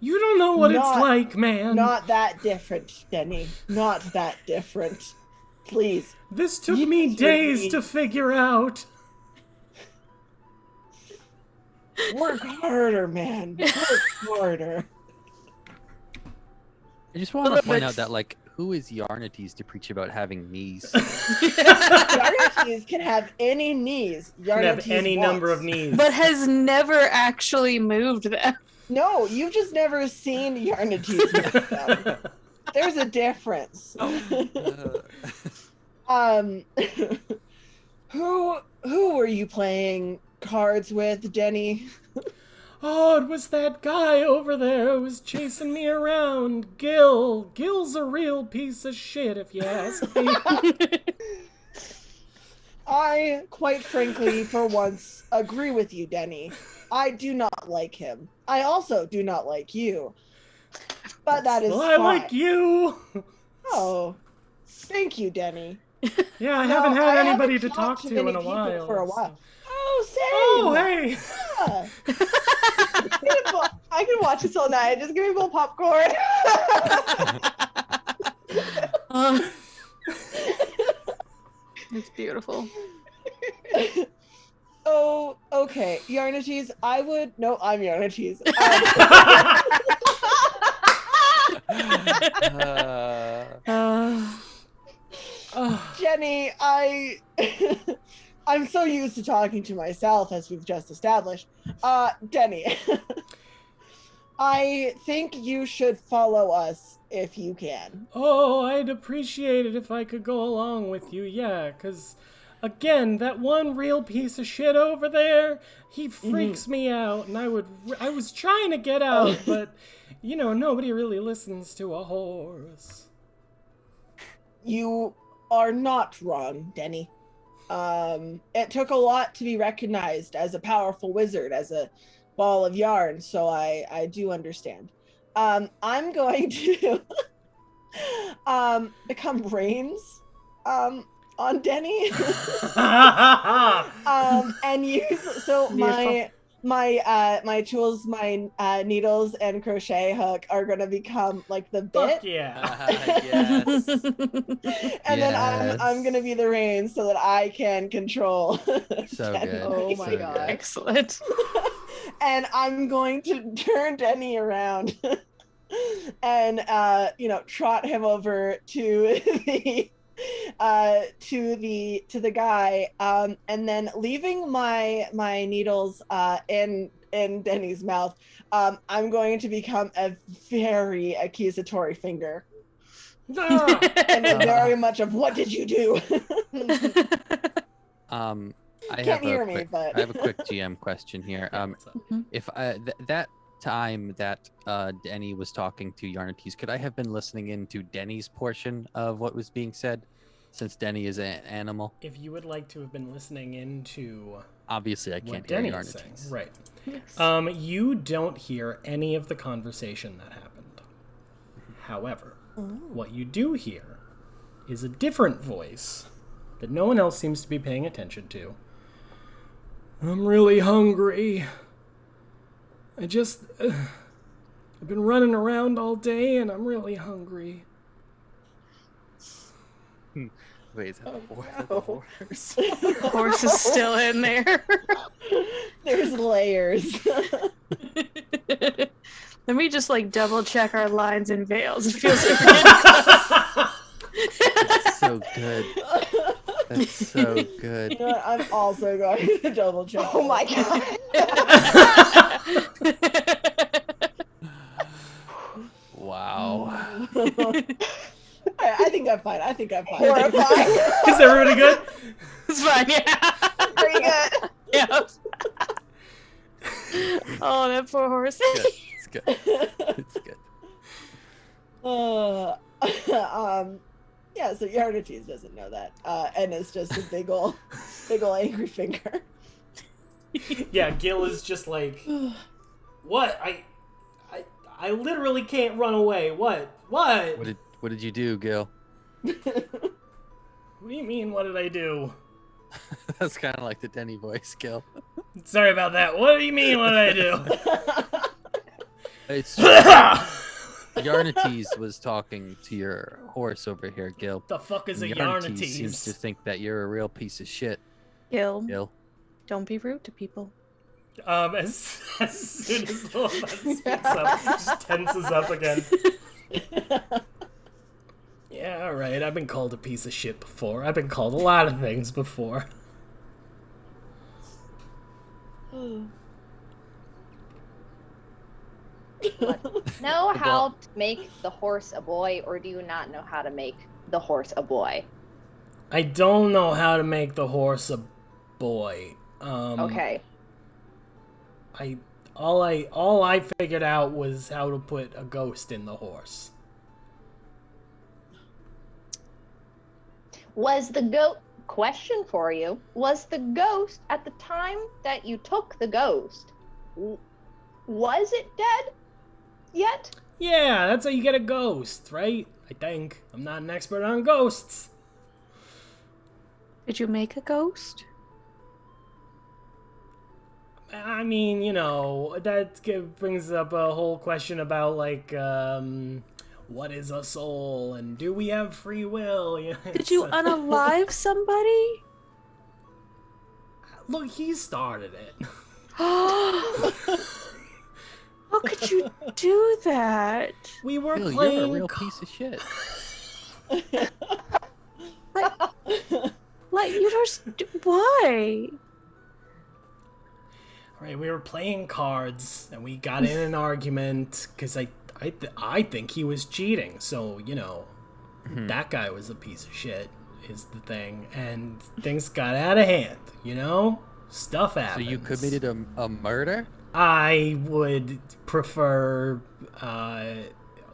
You don't know what it's Not- like, man. Not that different, Denny. Not that different. Please. This took Use me your days knees. to figure out. Work harder, man. Work harder. I just want to point out that, like, who is Yarnates to preach about having knees? Yarnates can have any knees. Can have Yarnates any wants. number of knees. But has never actually moved them. No, you've just never seen Yarnates move them. There's a difference. Who were you playing cards with, Denny? Oh, it was that guy over there who was chasing me around. Gil. Gil's a real piece of shit, if you ask me. I, quite frankly, for once, agree with you, Denny. I do not like him. I also do not like you. But that is Well, I fine. like you. Oh, thank you, Denny. Yeah, I No, haven't had I anybody haven't to talk talked to to many in a people while. for a while. so- Oh, same. Oh, hey. Yeah. I can watch this all night. Just give me a little popcorn. It's beautiful. Oh, okay. Yarnates, I would... No, I'm Yarnates. Jenny, I'm so used to talking to myself, as we've just established. Denny, I think you should follow us if you can. Oh, I'd appreciate it if I could go along with you, yeah, because, again, that one real piece of shit over there, he freaks me out, and I was trying to get out, but, you know, nobody really listens to a horse. You are not wrong, Denny. It took a lot to be recognized as a powerful wizard, as a ball of yarn, so I do understand. I'm going to become Rains on Denny. And use so my tools, my needles and crochet hook are gonna become like the bit. Fuck yeah. Yes. And then Yes. I'm gonna be the reins so that I can control. So Denny. good. Oh so my good. God. Excellent. And I'm going to turn Denny around and trot him over to the guy, and then leaving my needles in Denny's mouth. I'm going to become a very accusatory finger. Ah! And very much of what did you do? I Can't have hear a me, quick, but I have a quick GM question here. What's up? If that time that Denny was talking to Yarnates, could I have been listening in to Denny's portion of what was being said, since Denny is an animal? If you would like to have been listening into Obviously, I what can't Denny hear is saying, Yarnates. right? You don't hear any of the conversation that happened. However, what you do hear is a different voice that no one else seems to be paying attention to. I'm really hungry. I've been running around all day and I'm really hungry. Wait, is that the horse? Horse is still in there. there's layers. Let me just like double check our lines and veils. It feels That's so good. That's so good. You know what? I'm also going to double check. Oh my God. Wow. I think I'm fine. I think I'm fine. Horrifying. Is everybody good? It's fine, yeah. Pretty good. Yeah. Oh, that poor horse. Good. It's good. It's good. Yeah, so Yarnates doesn't know that. And it's just a big ol' angry finger. Yeah, Gil is just like, what? I literally can't run away. What? What did you do, Gil? What do you mean, what did I do? That's kind of like the Denny voice, Gil. Sorry about that. What do you mean, what did I do? It's Yarnates was talking to your horse over here, Gil. The fuck is a Yarnates seems to Yarnates? think that you're a real piece of shit, Gil, Gil. don't be rude to people. As soon as Lilibet speaks up, just tenses up again. Yeah, alright, I've been called a piece of shit before. I've been called a lot of things before. Know how to make the horse a boy, or do you not know how to make the horse a boy? I don't know how to make the horse a boy. Okay. All I figured out was how to put a ghost in the horse. Was the question for you, was the ghost at the time that you took the ghost, was it dead yet? Yeah, that's how you get a ghost, right? I think. I'm not an expert on ghosts. Did you make a ghost? I mean, you know, that brings up a whole question about, like, what is a soul, and do we have free will? You know, Did you unalive somebody? Look, he started it. How could you do that? We were Gil, playing... you're a real piece of shit. Like you just why? Right, we were playing cards, and we got in an argument, because I think he was cheating, so, you know, that guy was a piece of shit, is the thing, and things got out of hand, you know? Stuff So happens. you committed a murder? I would prefer,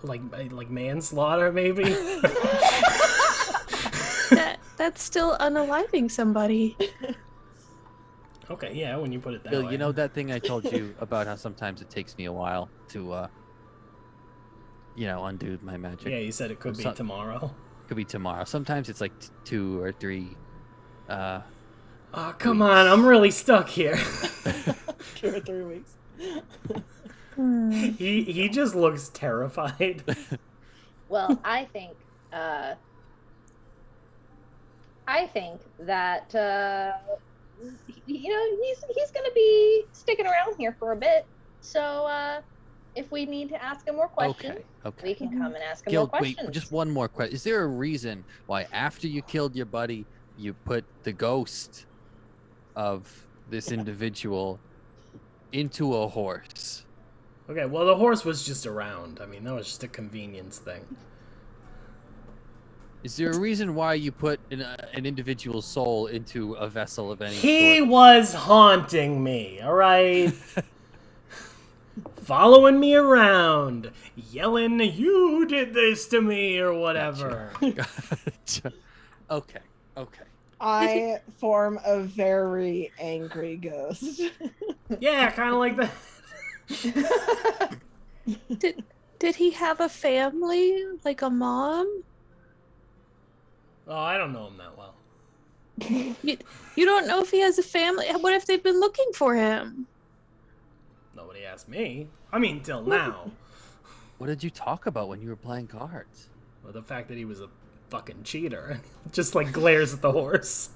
like manslaughter, maybe? That's still unaliving somebody. Okay, yeah, when you put it that Gil, way. you know that thing I told you about how sometimes it takes me a while to, undo my magic? Yeah, you said it could be tomorrow. Could be tomorrow. Sometimes it's like 2 or 3. Oh, come on, I'm really stuck here. 2 or 3 weeks. He just looks terrified. Well, I think that he's going to be sticking around here for a bit. So if we need to ask him more questions, Okay. we can come and ask him Gil, more questions. wait, just one more question. Is there a reason why after you killed your buddy, you put the ghost of this individual into a horse? Okay, well, the horse was just around. I mean, that was just a convenience thing. Is there a reason why you put an individual's soul into a vessel of any He sort? was haunting me, all right? Following me around, yelling, "You did this to me," or whatever. Gotcha. Okay. I form a very angry ghost. Yeah, kind of like that. Did he have a family, like a mom? Oh, I don't know him that well. You don't know if he has a family. What if they've been looking for him? Nobody asked me. I mean, till now. What did you talk about when you were playing cards? Well, the fact that he was a fucking cheater. Just, like, glares at the horse.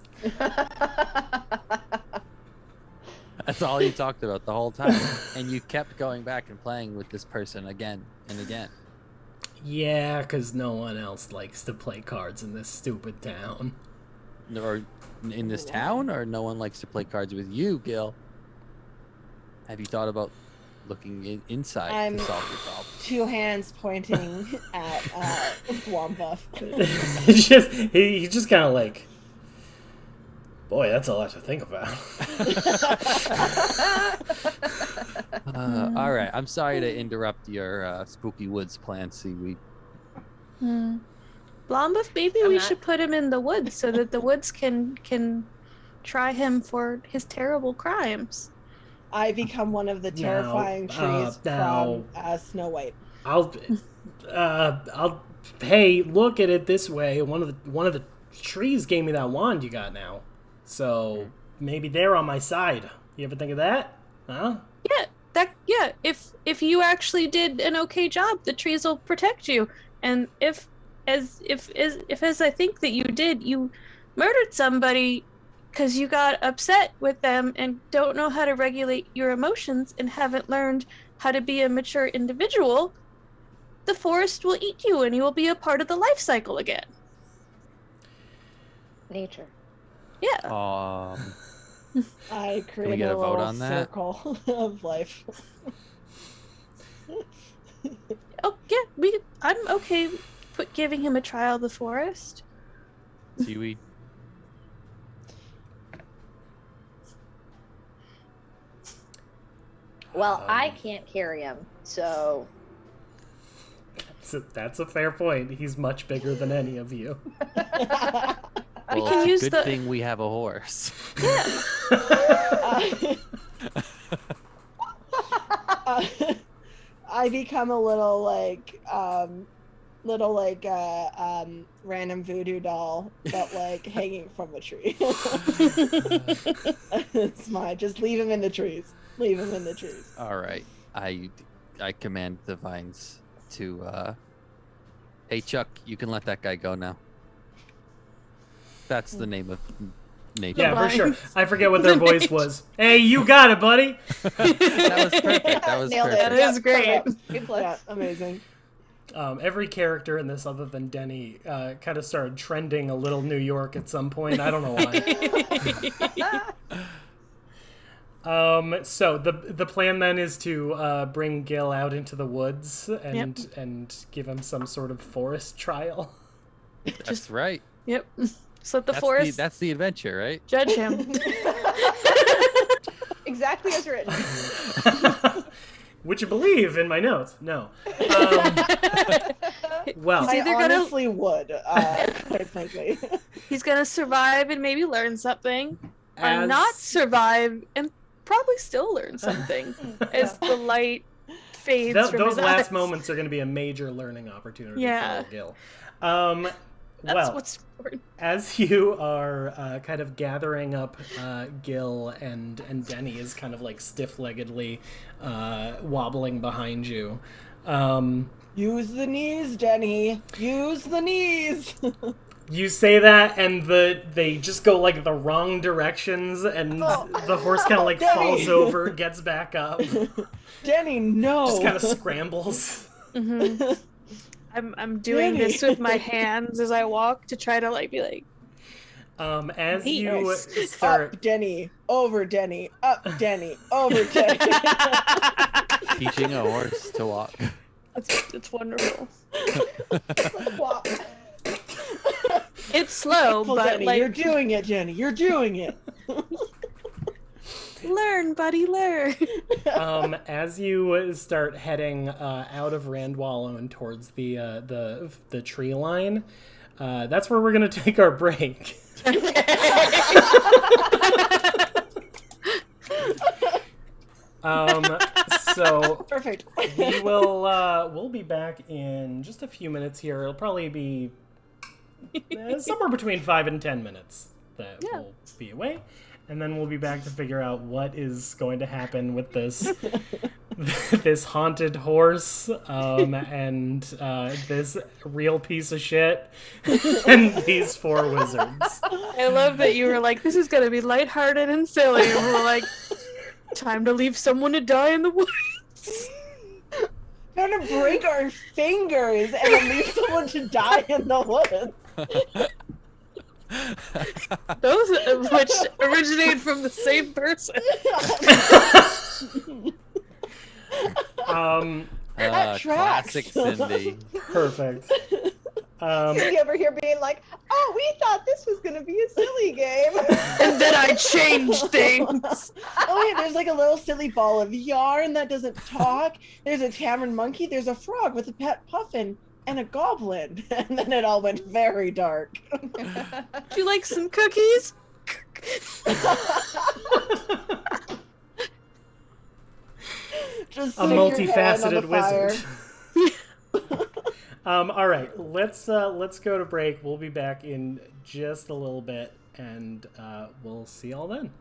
That's all you talked about the whole time. And you kept going back and playing with this person again and again. Yeah, because no one else likes to play cards in this stupid town. Or in this town, or no one likes to play cards with you, Gil? Have you thought about looking inside to solve your problem? 2 hands pointing at Wombuff. He's just kind of like, boy, that's a lot to think about. All right, I'm sorry to interrupt your spooky woods plan, seaweed. Blombuff, maybe we should put him in the woods so that the woods can try him for his terrible crimes. I become one of the terrifying trees now. from Snow White. I'll hey, look at it this way. One of the trees gave me that wand you got now, so maybe they're on my side. You ever think of that? Huh? Yeah. If you actually did an okay job, the trees will protect you. And if as I think that you did, you murdered somebody because you got upset with them and don't know how to regulate your emotions and haven't learned how to be a mature individual, the forest will eat you and you will be a part of the life cycle again. Nature. Yeah. I we create get a a vote little on that? circle of life. Oh yeah, I'm okay giving him a trial of the forest. Seaweed. Well, I can't carry him, so That's a fair point. He's much bigger than any of you. Well, can it's use a good the- thing we have a horse. I become a little random voodoo doll, but like hanging from a tree. It's mine. Just leave him in the trees. Leave him in the trees. All right. I command the vines to hey Chuck, you can let that guy go now. That's the name of nature. Yeah, for sure. I forget what their voice was. Hey, you got it, buddy. That was perfect. That was nailed perfect. it. That is great. Good play. Yeah, amazing. Every character in this, other than Denny, kind of started trending a little New York at some point. I don't know why. So the plan then is to bring Gil out into the woods and give him some sort of forest trial. That's right. Yep. So the forest That's the adventure, right? judge him. Exactly as written. Would you believe in my notes? No. Well, He's I either gonna- honestly would, quite frankly. He's gonna survive and maybe learn something, or as- not survive and probably still learn something as the light fades from those his last eyes. moments are going to be a major learning opportunity Yeah. for Gil. That's Well, what's important. as you are kind of gathering up Gil and Denny is kind of like stiff-leggedly wobbling behind you. Use the knees, Denny. Use the knees. You say that, and they just go like the wrong directions, and the horse kind of like Denny. falls over, gets back up, just Denny, no. kind of scrambles. I'm doing Really? this with my hands as I walk to try to like be like, As you Nice. start, Up, Denny. Over, Denny. Up, Denny. Over, Denny. Teaching a horse to walk. it's wonderful. Wow. It's slow, Well, but Denny, like you're doing it, Denny. You're doing it. learn, buddy, learn. as you start heading out of Randwallow and towards the tree line, that's where we're gonna take our break. So Perfect. we'll be back in just a few minutes here. It'll probably be somewhere between 5 and 10 minutes that we'll be away, and then we'll be back to figure out what is going to happen with this this haunted horse and this real piece of shit and these 4 wizards. I love that you were like, this is gonna be lighthearted and silly, and we're like, time to leave someone to die in the woods. Trying to break our fingers and then leave someone to die in the woods. Those of which originate from the same person. That tracks. Classic Cindy. Perfect. You ever hear being like, oh, we thought this was going to be a silly game. And then I changed things. Oh yeah, there's like a little silly ball of yarn that doesn't talk. There's a tavern monkey. There's a frog with a pet puffin and a goblin. And then it all went very dark. Would you like some cookies? Just A stick your hand on the multifaceted fire. wizard. All right, let's go to break. We'll be back in just a little bit, and we'll see y'all then.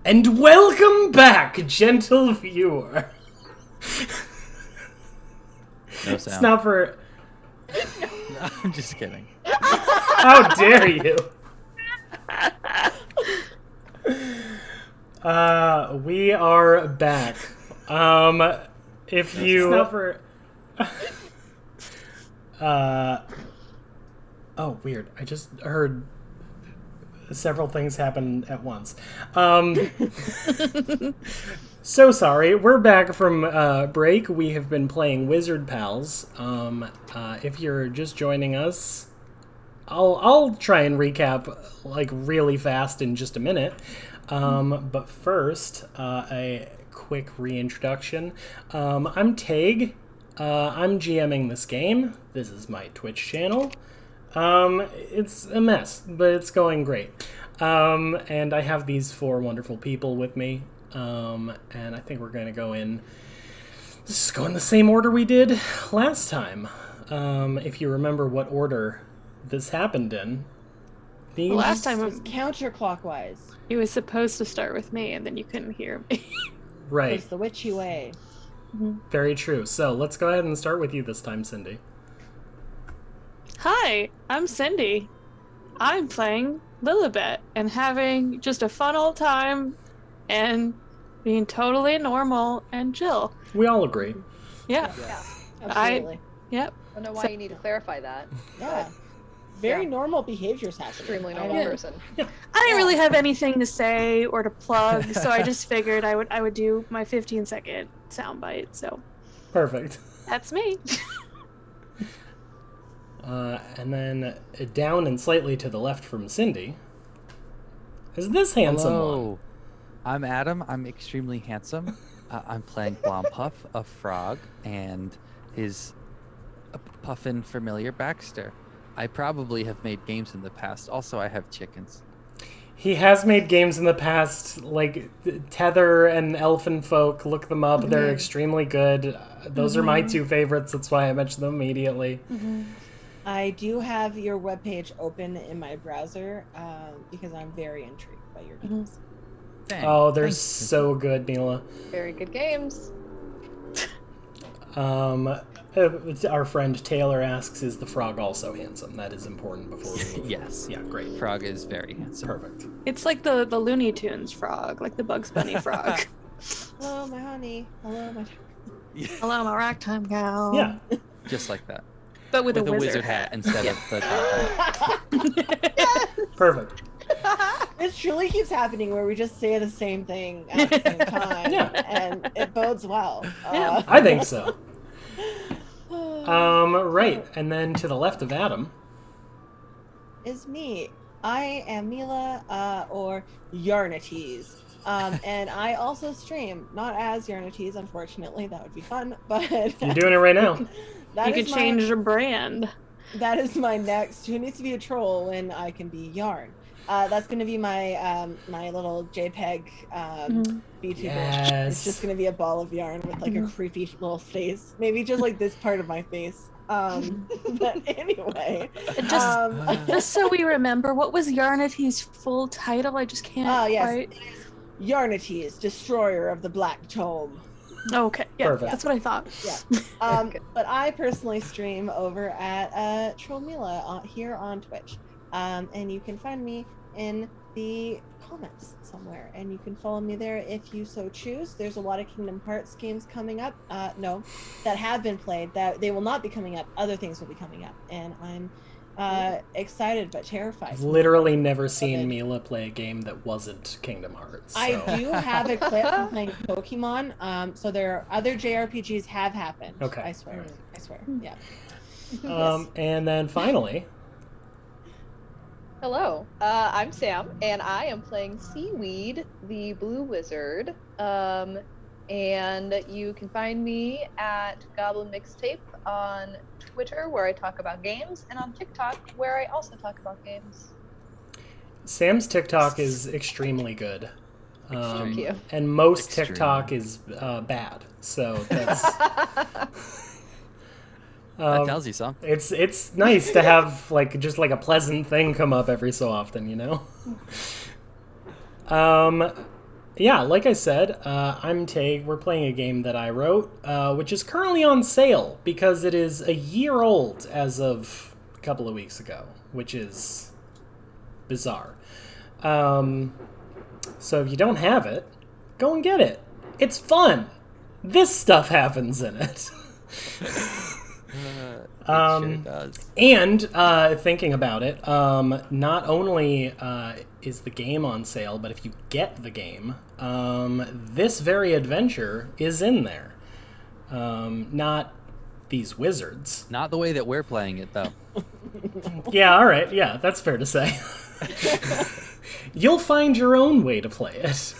And welcome back, gentle viewer. No It's sound. not for... I'm just kidding. How dare you? We are back. If you... It's not for... Oh, weird. I just heard several things happen at once. So sorry. We're back from break. We have been playing Wizard Pals. If you're just joining us, I'll try and recap like really fast in just a minute. But first, a quick reintroduction. I'm Tag. I'm GMing this game. This is my Twitch channel. It's a mess, but it's going great. And I have these 4 wonderful people with me. And I think we're going to go in... Let's just go in the same order we did last time. If you remember what order this happened in. The last time It's counterclockwise. he was supposed to start with me, and then you couldn't hear me. Right. It's the witchy way. Very true. So let's go ahead and start with you this time, Cindy. Hi, I'm Cindy. I'm playing Lilibet and having just a fun old time and being totally normal and chill. We all agree. Yeah. Yeah. Absolutely. Yep. I don't know why So- you need to clarify that. Yeah. Very Yeah. normal behaviors happening. Extremely I normal know. person. I didn't really have anything to say or to plug, so I just figured I would do my 15-second soundbite. So Perfect. that's me. And then down and slightly to the left from Cindy is this handsome one. Hello. I'm Adam. I'm extremely handsome. I'm playing Blompuff, a frog, and his puffin familiar Baxter. I probably have made games in the past. Also, I have chickens. He has made games in the past, like Tether and Elfin Folk. Look them up. They're extremely good. Those are my 2 favorites. That's why I mentioned them immediately. I do have your webpage open in my browser because I'm very intrigued by your games. Dang. Oh, they're Thanks. so good, Neela. Very good games. Our friend Taylor asks, is the frog also handsome? That is important before we move. Yes. Yeah, great. Frog is very handsome. Perfect. It's like the Looney Tunes frog, like the Bugs Bunny frog. Hello, my honey. Hello, my... Hello, my ragtime gal. Yeah. Just like that. But with, With a a wizard, hat instead of the top hat. Perfect. This truly keeps happening where we just say the same thing at the same time. Yeah. And it bodes well. Yeah. I think so. Right. And then to the left of Adam. Is me. I am Mila, or Yarnities. And I also stream, not as Yarnities, unfortunately. That would be fun, but You're doing it right now. that you is could change your brand. That is my next. Who needs to be a troll when I can be Yarn? That's going to be my my little JPEG VTuber. Yes. It's just going to be a ball of yarn with like a creepy little face. Maybe just like this part of my face. But anyway. Just so we remember, what was Yarnity's full title? I just can't Yes. quite... Yarnities, Destroyer of the Black Tome. Okay, yeah, Perfect. that's what I thought. Yeah. But I personally stream over at Trollmila here on Twitch. And you can find me in the comments somewhere, and you can follow me there if you so choose. There's a lot of Kingdom Hearts games coming up. No, that have been played. That they will not be coming up. Other things will be coming up, and I'm excited but terrified. I've literally never seen Mila play a game that wasn't Kingdom Hearts. So. I do have a clip from playing Pokemon. So there are other JRPGs have happened. Okay. I swear. I swear. Yeah. And then finally, Hello, I'm Sam, and I am playing Seaweed, the Blue Wizard. And you can find me at Goblin Mixtape on Twitter, where I talk about games, and on TikTok, where I also talk about games. Sam's TikTok is extremely good. Thank you. And most Extreme. TikTok is bad. So that's That tells you something. it's nice to have like just like a pleasant thing come up every so often, you know. yeah, like I said, I'm Tag. We're playing a game that I wrote, which is currently on sale because it is a year old as of a couple of weeks ago, which is bizarre. So if you don't have it, go and get it. It's fun. This stuff happens in it. It sure does. And thinking about it, not only is the game on sale, but if you get the game, this very adventure is in there. Not these wizards. Not the way that we're playing it, though. Yeah, all right. Yeah, that's fair to say. You'll find your own way to play it.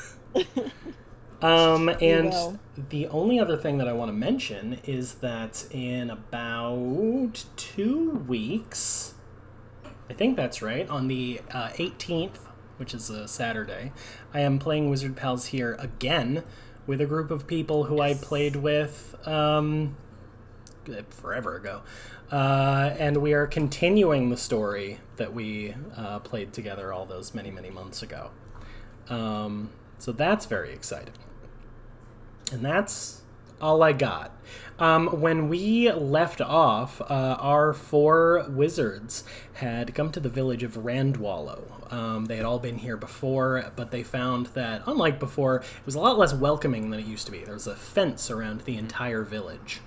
And will. the only other thing that I want to mention is that in about 2 weeks, I think that's right, on the 18th, which is a Saturday, I am playing Wizard Pals here again with a group of people who I played with forever ago. And we are continuing the story that we played together all those many, many months ago. So that's very exciting. And that's all I got. When we left off, our 4 wizards had come to the village of Randwallow. They had all been here before, but they found that, unlike before, it was a lot less welcoming than it used to be. There was a fence around the entire village.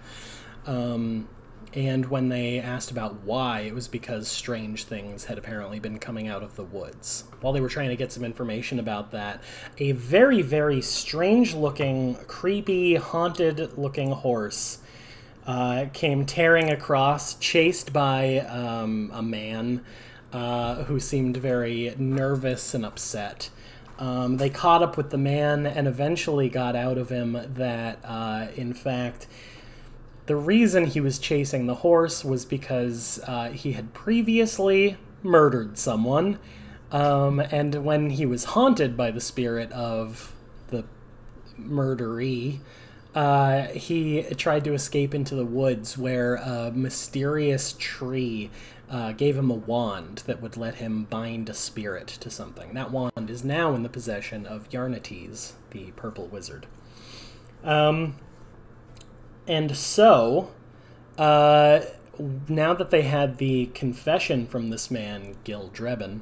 And when they asked about why, it was because strange things had apparently been coming out of the woods. While they were trying to get some information about that, a very, very strange-looking, creepy, haunted-looking horse came tearing across, chased by a man who seemed very nervous and upset. They caught up with the man and eventually got out of him that, in fact, the reason he was chasing the horse was because he had previously murdered someone, and when he was haunted by the spirit of the murderee, he tried to escape into the woods where a mysterious tree gave him a wand that would let him bind a spirit to something. That wand is now in the possession of Yarnates, the purple wizard. And so, now that they had the confession from this man, Gil Drebin,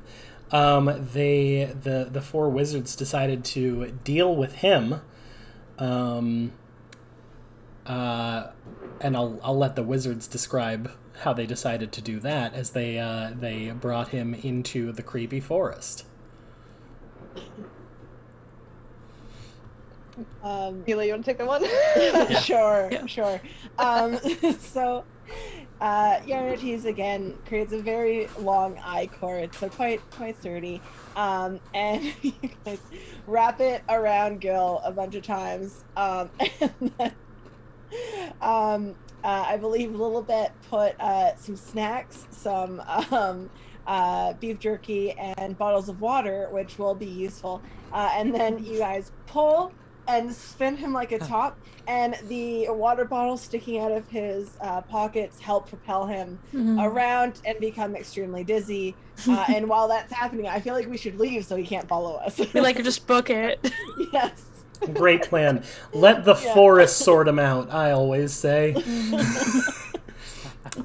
the 4 wizards decided to deal with him. And I'll let the wizards describe how they decided to do that as they brought him into the creepy forest. Mila, you want to take that one? Sure. So Yarnates again creates a very long eye cord, so quite sturdy. And you guys wrap it around Gil a bunch of times. And then, I believe Lilibet put some snacks, some beef jerky, and bottles of water, which will be useful. And then you guys pull and spin him like a top, and the water bottle sticking out of his pockets help propel him around and become extremely dizzy. And while that's happening, I feel like we should leave so he can't follow us. We like just book it. Yes. Great plan. Let the forest sort him out, I always say.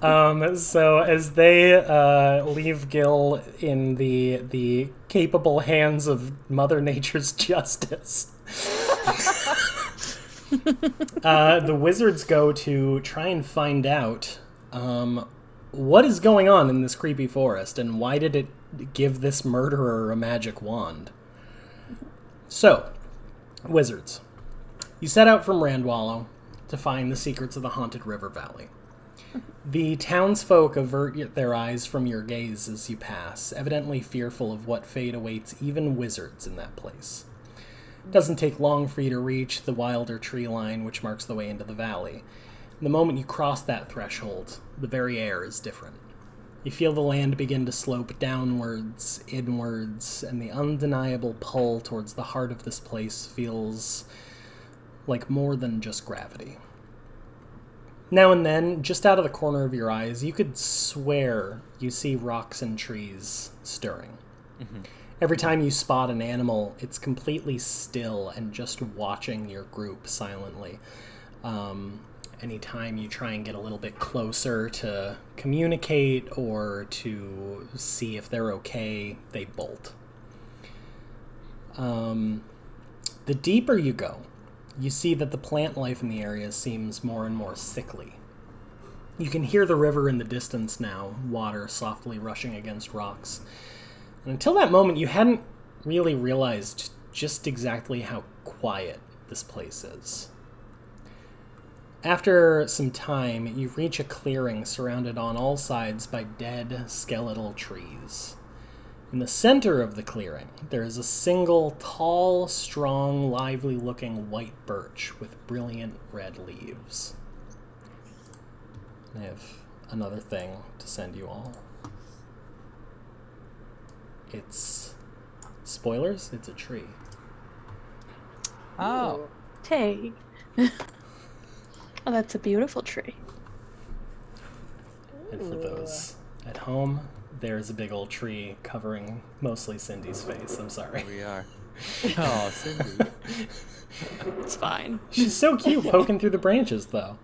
So as they leave Gil in the capable hands of Mother Nature's justice, the wizards go to try and find out what is going on in this creepy forest and why did it give this murderer a magic wand. So, wizards, you set out from Randwallow to find the secrets of the haunted river valley. The townsfolk avert their eyes from your gaze as you pass, evidently fearful of what fate awaits even wizards in that place. It doesn't take long for you to reach the wilder tree line which marks the way into the valley. The moment you cross that threshold, the very air is different. You feel the land begin to slope downwards, inwards, and the undeniable pull towards the heart of this place feels like more than just gravity. Now and then, just out of the corner of your eyes, you could swear you see rocks and trees stirring. Every time you spot an animal, it's completely still and just watching your group silently. Anytime you try and get a little bit closer to communicate or to see if they're okay, they bolt. The deeper you go, you see that the plant life in the area seems more and more sickly. You can hear the river in the distance now, water softly rushing against rocks. And until that moment, you hadn't really realized just exactly how quiet this place is. After some time, you reach a clearing surrounded on all sides by dead, skeletal trees. In the center of the clearing, there is a single, tall, strong, lively-looking white birch with brilliant red leaves. I have another thing to send you all. It's... spoilers? It's a tree. Oh. Tay. Oh, that's a beautiful tree. And for those at home, there's a big old tree covering mostly Cindy's face. I'm sorry. Here we are. Oh, Cindy. It's fine. She's so cute poking through the branches, though.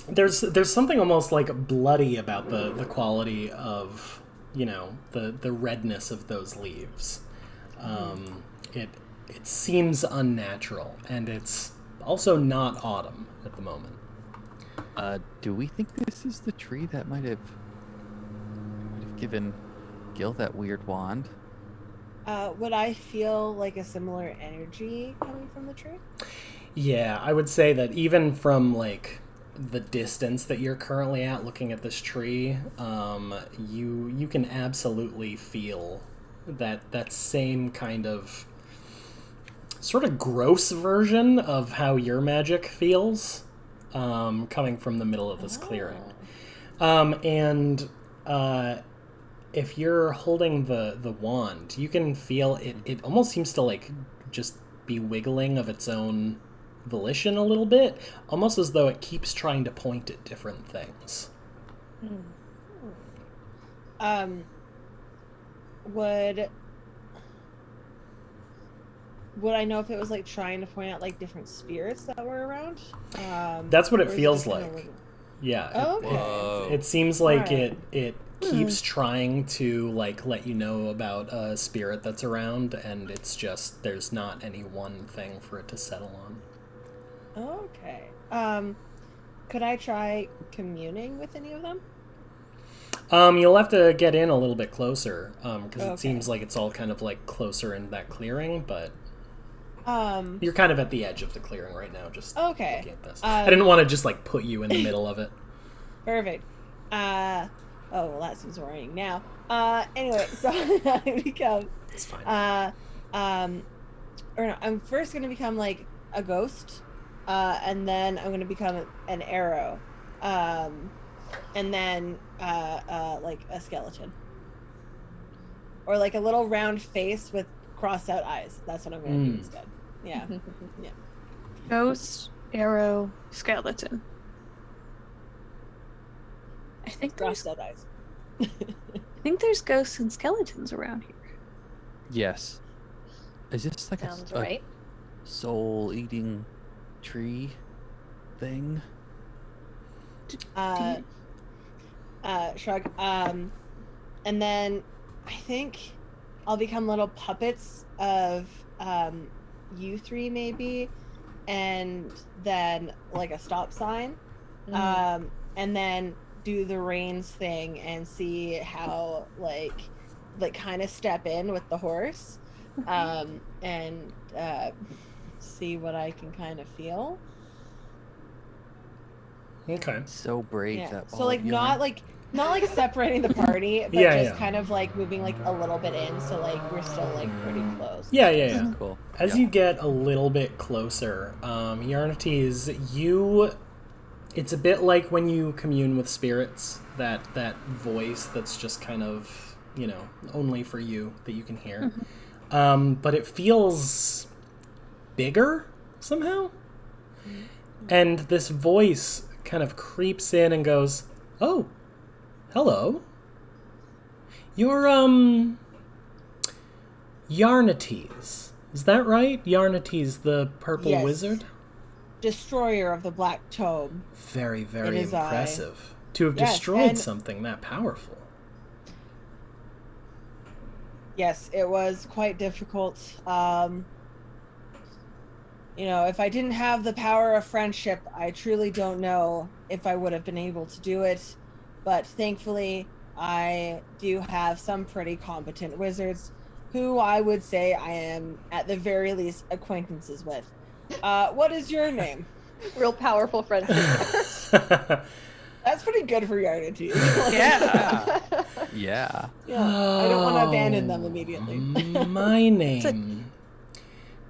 There's something almost like bloody about the quality of, you know, the redness of those leaves. It seems unnatural, and it's also not autumn at the moment. Do we think this is the tree that might have given Gil that weird wand? Would I feel like a similar energy coming from the tree? Yeah, I would say that even from, like, the distance that you're currently at looking at this tree, you can absolutely feel that same kind of sort of gross version of how your magic feels coming from the middle of this clearing. If you're holding the wand, you can feel it almost seems to, like, just be wiggling of its own volition a little bit, almost as though it keeps trying to point at different things. Would I know if it was, like, trying to point out, like, different spirits that were around? That's what it or is feels just kinda like. like- Yeah. Oh, okay. It seems like Alright. it keeps trying to, like, let you know about a spirit that's around, and it's just there's not any one thing for it to settle on. Okay. Could I try communing with any of them? You'll have to get in a little bit closer, because Okay. it seems like it's all kind of, like, closer in that clearing, but Um, you're kind of at the edge of the clearing right now, just Okay. looking at this. I didn't want to just, like, put you in the middle of it. Perfect. Oh, well, that seems worrying now. Anyway, so I become, It's fine. or no, I'm first going to become, like, a ghost, and then I'm going to become an arrow, and then, like, a skeleton. Or, like, a little round face with crossed out eyes. That's what I'm going to do instead. Yeah. Ghost, arrow, skeleton. I think Crossed out eyes. there's ghosts and skeletons around here. Yes. Is this like Sounds a right. soul-eating tree thing? Shrug. And then I think I'll become little puppets of you three maybe, and then like a stop sign, and then do the reins thing and see how like kind of step in with the horse, and see what I can kind of feel. Okay. So brave Yeah. that So ball like of yarn. not like separating the party, but Yeah, just yeah. kind of like moving like a little bit in, so like we're still like pretty close. Yeah. Cool. As you get a little bit closer, Yarnates, it's a bit like when you commune with spirits, that voice that's just kind of, you know, only for you that you can hear. But it feels bigger somehow. And this voice kind of creeps in and goes, "Oh, hello. You're, Yarnates. Is that right? Yarnates, the purple Yes. wizard? Destroyer of the Black Tome. Very, very It is I. impressive. To have Yes, destroyed and- something that powerful. Yes, it was quite difficult. If I didn't have the power of friendship, I truly don't know if I would have been able to do it. But thankfully, I do have some pretty competent wizards who I would say I am, at the very least, acquaintances with. What is your name? Real powerful friendship. That's pretty good for Yarnates. Yeah. Yeah. Yeah, I don't want to abandon them immediately. My name.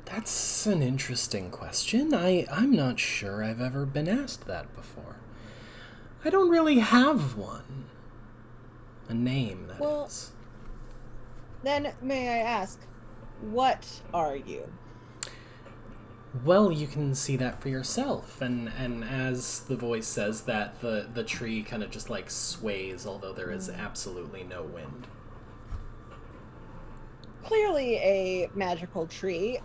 That's an interesting question. I'm not sure I've ever been asked that before. I don't really have one. A name, that is. Well- Then, may I ask, what are you? Well, you can see that for yourself. And as the voice says that, the tree kind of just like sways, although there is absolutely no wind. Clearly a magical tree.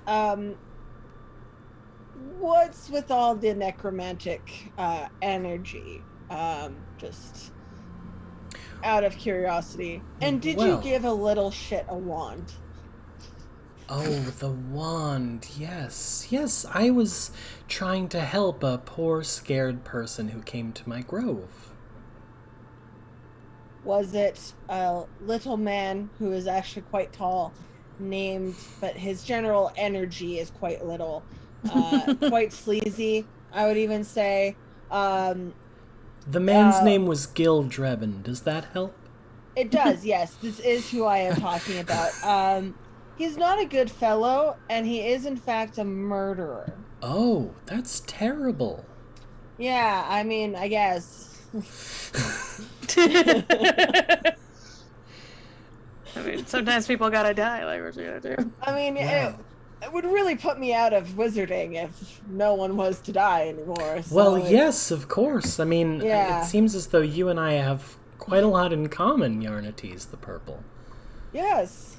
What's with all the necromantic energy? Just out of curiosity. And did Well- you give a little shit a wand? Oh, the wand. Yes. Yes, I was trying to help a poor, scared person who came to my grove. Was it a little man who is actually quite tall, but his general energy is quite little, quite sleazy, I would even say. The man's name was Gil Drebin. Does that help? It does, yes. This is who I am talking about. He's not a good fellow, and he is in fact a murderer. Oh, that's terrible. Yeah, I mean, I guess. I mean, sometimes people gotta die. Like, what you gonna do? I mean, Wow. it would really put me out of wizarding if no one was to die anymore. So Well, it's- yes, of course. I mean, Yeah. it seems as though you and I have quite a lot in common, Yarnates the Purple. Yes.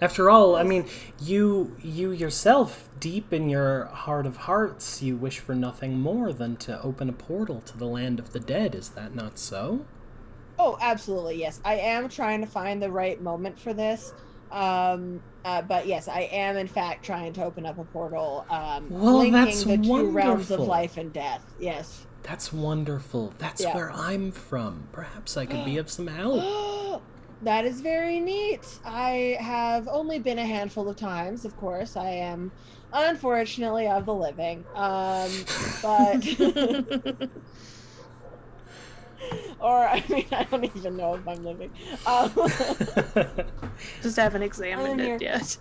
After all, I mean, you yourself, deep in your heart of hearts, you wish for nothing more than to open a portal to the land of the dead. Is that not so? Oh, absolutely, yes. I am trying to find the right moment for this. But yes, I am in fact trying to open up a portal, Well, linking that's the two realms of wonderful. life and death. Yes. That's wonderful. That's Yeah. where I'm from. Perhaps I could be of some help. That is very neat. I have only been a handful of times, of course. I am unfortunately of the living. But or I mean, I don't even know if I'm living. Just haven't examined I'm it yet.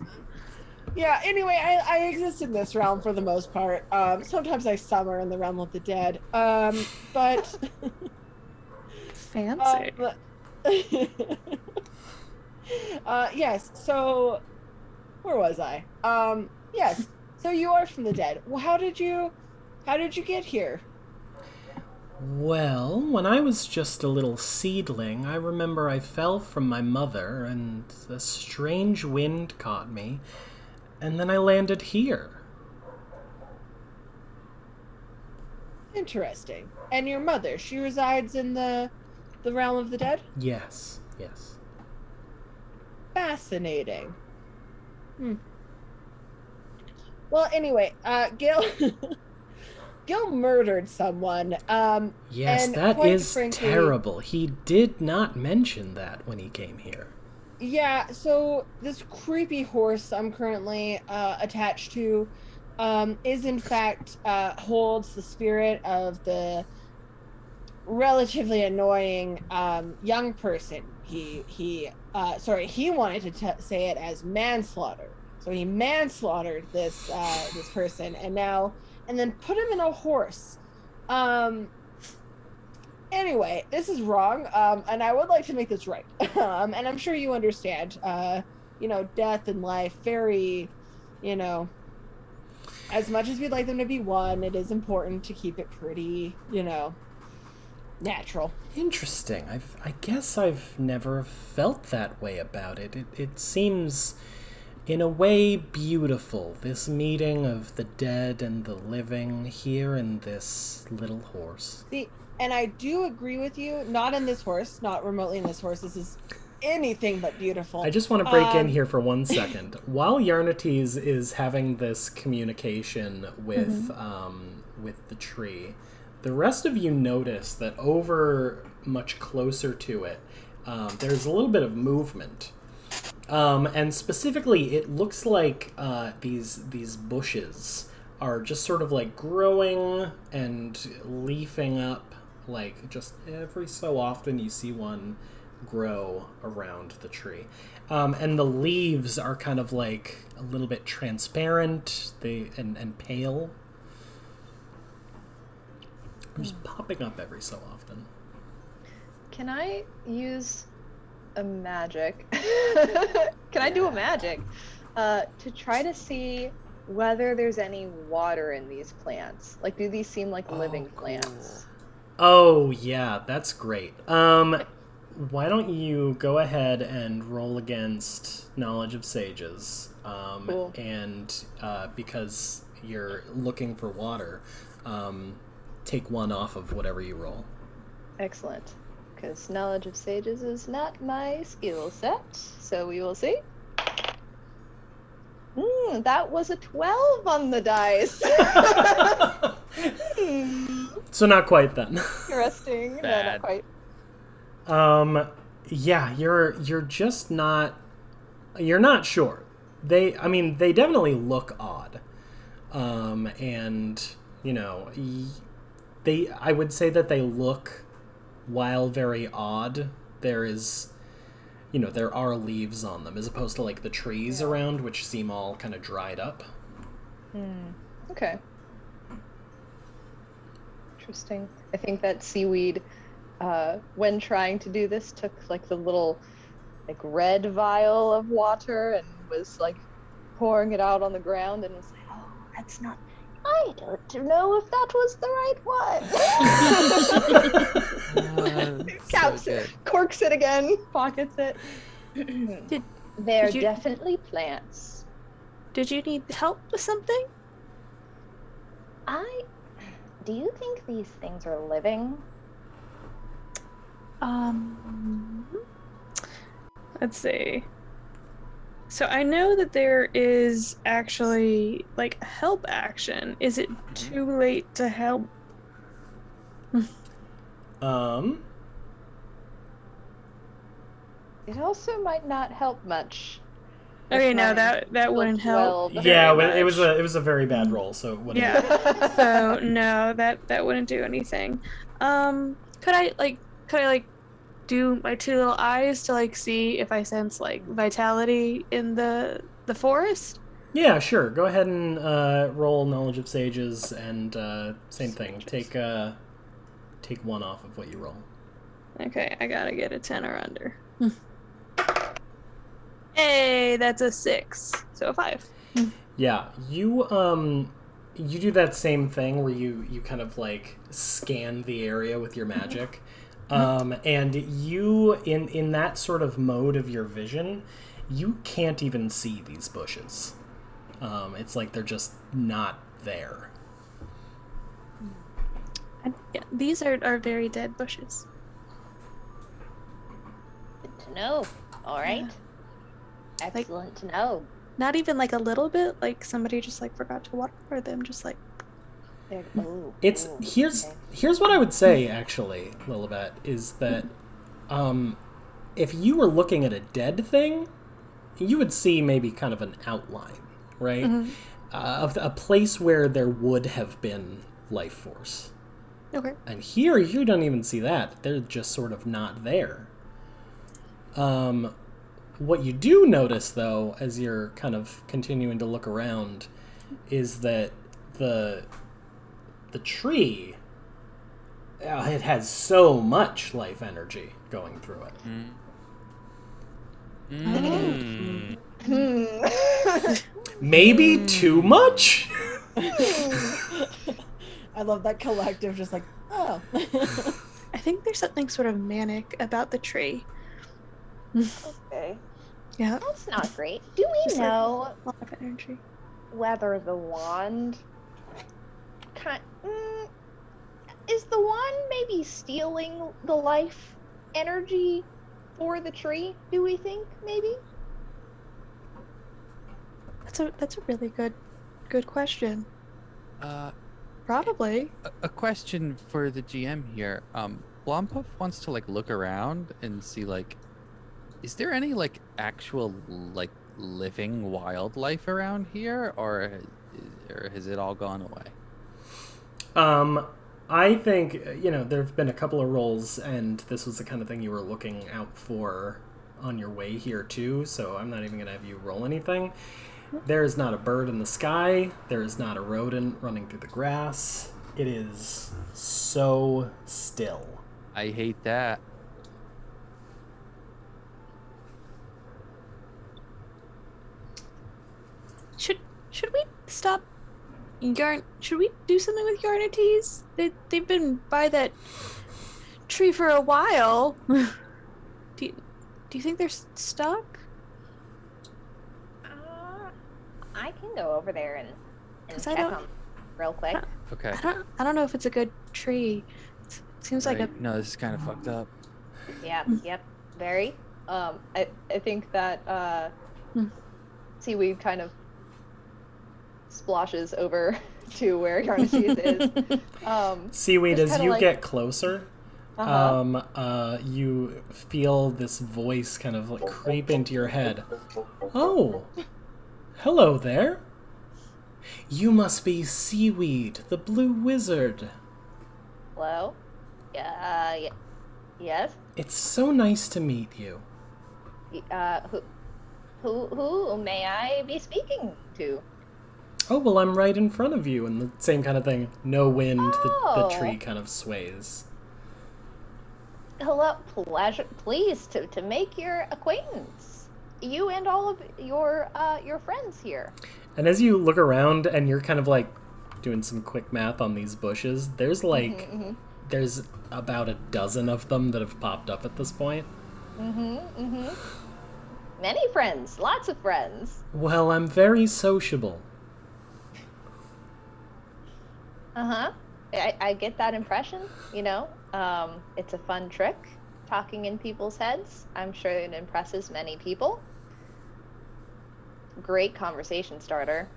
Yeah, anyway, I exist in this realm for the most part. Sometimes I summer in the realm of the dead. But Fancy. yes, so where was I? Yes. So you are from the dead. Well, how did you get here? Well, when I was just a little seedling, I remember I fell from my mother, and a strange wind caught me, and then I landed here. Interesting. And your mother, she resides in the realm of the dead? Yes, yes. Fascinating. Well, anyway, Gil Gil murdered someone. Yes, and that quite is frankly- terrible. He did not mention that when he came here. Yeah, so this creepy horse I'm currently attached to is in fact holds the spirit of the relatively annoying young person. He wanted to say it as manslaughter. So he manslaughtered this person and then put him in a horse. Anyway, this is wrong, and I would like to make this right. And I'm sure you understand, death and life, very, as much as we'd like them to be one, it is important to keep it pretty, natural. Interesting. I guess I've never felt that way about it. It seems, in a way, beautiful. This meeting of the dead and the living here in this little horse. See, and I do agree with you. Not in this horse, not remotely in this horse. This is anything but beautiful. I just want to break in here for 1 second. While Yarnates is having this communication with the tree, the rest of you notice that over much closer to it, there's a little bit of movement. And specifically, it looks like these bushes are just sort of like growing and leafing up. Like just every so often you see one grow around the tree. And the leaves are kind of like a little bit transparent and pale. Just popping up every so often. Can I use a magic? Can I do a magic to try to see whether there's any water in these plants? Like, do these seem like living plants? Oh, yeah, that's great. Why don't you go ahead and roll against Knowledge of Sages? Cool. And because you're looking for water, take 1 off of whatever you roll. Excellent. Because Knowledge of Sages is not my skill set, so we will see. That was a 12 on the dice. So not quite then. Interesting. No, Bad. not quite. Yeah, you're just not. You're not sure. They definitely look odd, and you know, I would say that they look, while very odd, there are leaves on them as opposed to like the trees around, which seem all kind of dried up. Okay. Interesting. I think that seaweed, when trying to do this, took like the little like red vial of water and was like pouring it out on the ground and was like, oh, that's not, I don't know if that was the right one. Caps it, corks it again, pockets it. They're did you- definitely plants. Did you need help with something? Do you think these things are living? Let's see. So I know that there is actually like a help action. Is it too late to help? It also might not help much. Okay, no, Mine that wouldn't looked help. well, Yeah, very it was much. a very bad roll, so it wouldn't. Yeah. So no, that wouldn't do anything. Could I do my 2 little eyes to like see if I sense like vitality in the forest? Yeah, sure. Go ahead and roll Knowledge of Sages, and same thing. Take 1 off of what you roll. Okay, I gotta get a 10 or under. Hey, that's a 6. So a 5. Yeah, you do that same thing where you kind of like scan the area with your magic, and you in that sort of mode of your vision, you can't even see these bushes. It's like they're just not there. Yeah, these are very dead bushes. Good to know. All right. Excellent to know. Not even like a little bit, like somebody just like forgot to water them, just like Ooh, It's ooh, here's okay. here's what I would say actually, Lilibet, is that if you were looking at a dead thing, you would see maybe kind of an outline, right? Of a place where there would have been life force. okay. And here you don't even see that. They're just sort of not there. What you do notice, though, as you're kind of continuing to look around, is that the tree, it has so much life energy going through it. Maybe too much? I love that collective, just like, oh. I think there's something sort of manic about the tree. Okay. Yeah, That's not great. Do we Just like- know a lot of energy. whether the wand is the wand maybe stealing the life energy for the tree? Do we think maybe? That's a really good question. Uh, Probably. a question for the GM here. Blompuff wants to like look around and see like, is there any like actual like living wildlife around here, or has it all gone away? I think, there have been a couple of rolls, and this was the kind of thing you were looking out for on your way here, too, so I'm not even going to have you roll anything. There is not a bird in the sky. There is not a rodent running through the grass. It is so still. I hate that. Should we stop should we do something with Yarnates? They've been by that tree for a while. Do you think they're stuck? I can go over there and 'Cause I check don't- them real quick. Okay. I don't know if it's a good tree. It seems like Right. No, this is kind of fucked up. Yeah, yep, very. I think that seaweed kind of splashes over to where Yarnases is. Seaweed, just as kinda you like- get closer, Uh-huh. you feel this voice kind of like creep into your head. Oh, hello there. You must be Seaweed, the blue wizard. Hello? Yes? It's so nice to meet you. Who may I be speaking to? Oh, well, I'm right in front of you, and the same kind of thing. No wind, the Oh. tree kind of sways. Hello, pleased to make your acquaintance. You and all of your friends here. And as you look around and you're kind of like doing some quick math on these bushes, there's like, there's about a dozen of them that have popped up at this point. Many friends, lots of friends. Well, I'm very sociable. I get that impression, it's a fun trick, talking in people's heads. I'm sure it impresses many people. Great conversation starter.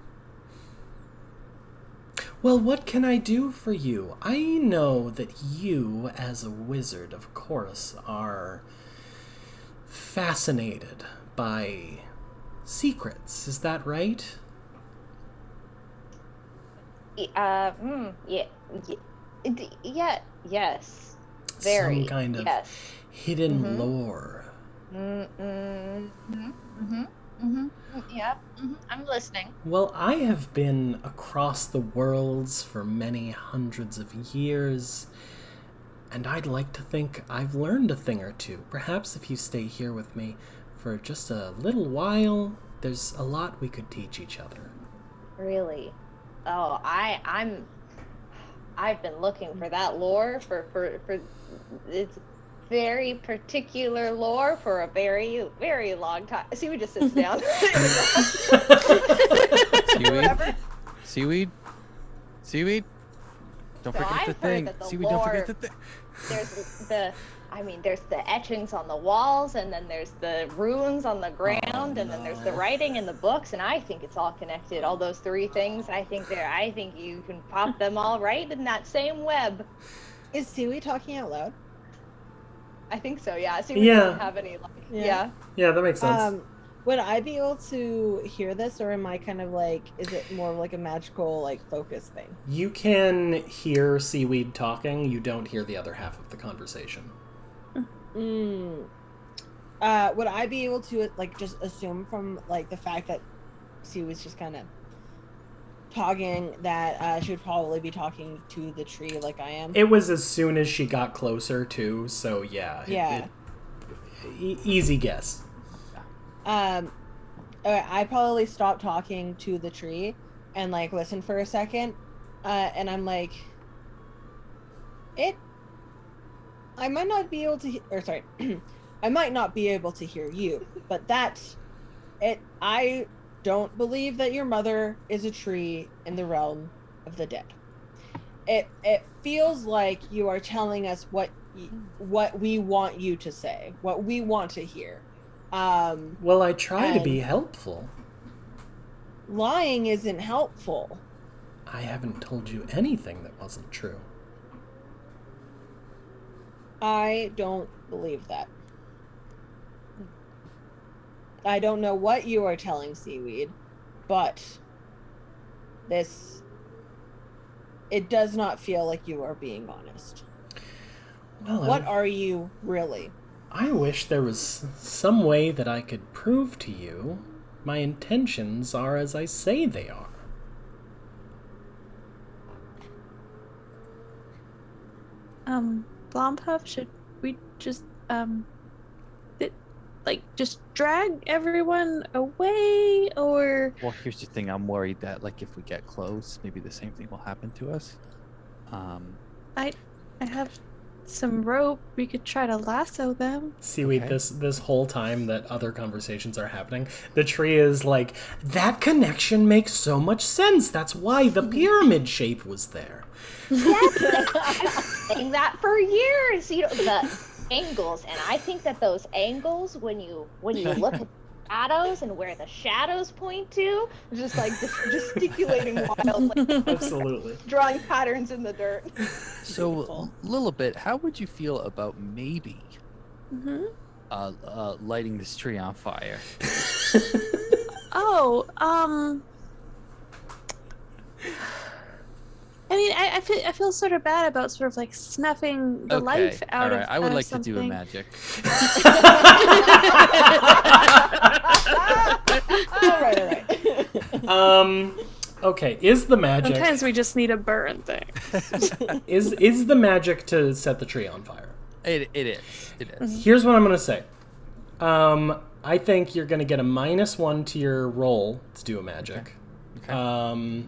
Well, what can I do for you? I know that you, as a wizard, of course, are fascinated by secrets. Is that right? Yes. Very. Some kind of yes. hidden lore. Yeah. I'm listening. Well, I have been across the worlds for many hundreds of years, and I'd like to think I've learned a thing or two. Perhaps if you stay here with me for just a little while, there's a lot we could teach each other. Really? Oh, I've been looking for that lore for it's very particular lore for a very, very long time. See, we just sits down. Seaweed? Seaweed? Don't So forget I've the heard thing. that the Seaweed, don't forget lore- the thing. there's the etchings on the walls, and then there's the runes on the ground, and then there's the writing in the books, and I think it's all connected. All those three things, I think you can pop them all right in that same web. Is Seaweed talking out loud? I think so, yeah. See, we Yeah. doesn't have any, like, yeah. Yeah, that makes sense. Would I be able to hear this, or am I kind of like, is it more of like a magical, like, focus thing? You can hear Seaweed talking. You don't hear the other half of the conversation. Would I be able to, like, just assume from, like, the fact that Seaweed's just kind of talking that she would probably be talking to the tree like I am? It was as soon as she got closer, too, so yeah. Yeah. Easy guess. Okay, I probably stop talking to the tree and like listen for a second, and I'm like, I might not be able to, I might not be able to hear you, but I don't believe that your mother is a tree in the realm of the dead. It feels like you are telling us what we want you to say, what we want to hear. Well, I try to be helpful. Lying isn't helpful. I haven't told you anything that wasn't true. I don't believe that. I don't know what you are telling Seaweed, but it does not feel like you are being honest. Well, What are you really? I wish there was some way that I could prove to you my intentions are as I say they are. Blompuff, should we just, just drag everyone away, or... Well, here's the thing. I'm worried that, like, if we get close, maybe the same thing will happen to us. I have some rope. We could try to lasso them. Seaweed, Okay. this whole time that other conversations are happening, the tree is like, that connection makes so much sense. That's why the pyramid shape was there. Yes, I've been saying that for years. You know, the angles, and I think that those angles, when you look at shadows and where the shadows point to, just like gesticulating wildly, Absolutely. drawing patterns in the dirt. So, Lilibet, how would you feel about maybe lighting this tree on fire? I mean, I feel sort of bad about sort of like snuffing the life out of I would like something. to do a magic. All right. Okay, is the magic... Sometimes we just need a burn thing. Is the magic to set the tree on fire? It is. Here's what I'm going to say. I think you're going to get a -1 to your roll to do a magic. Okay.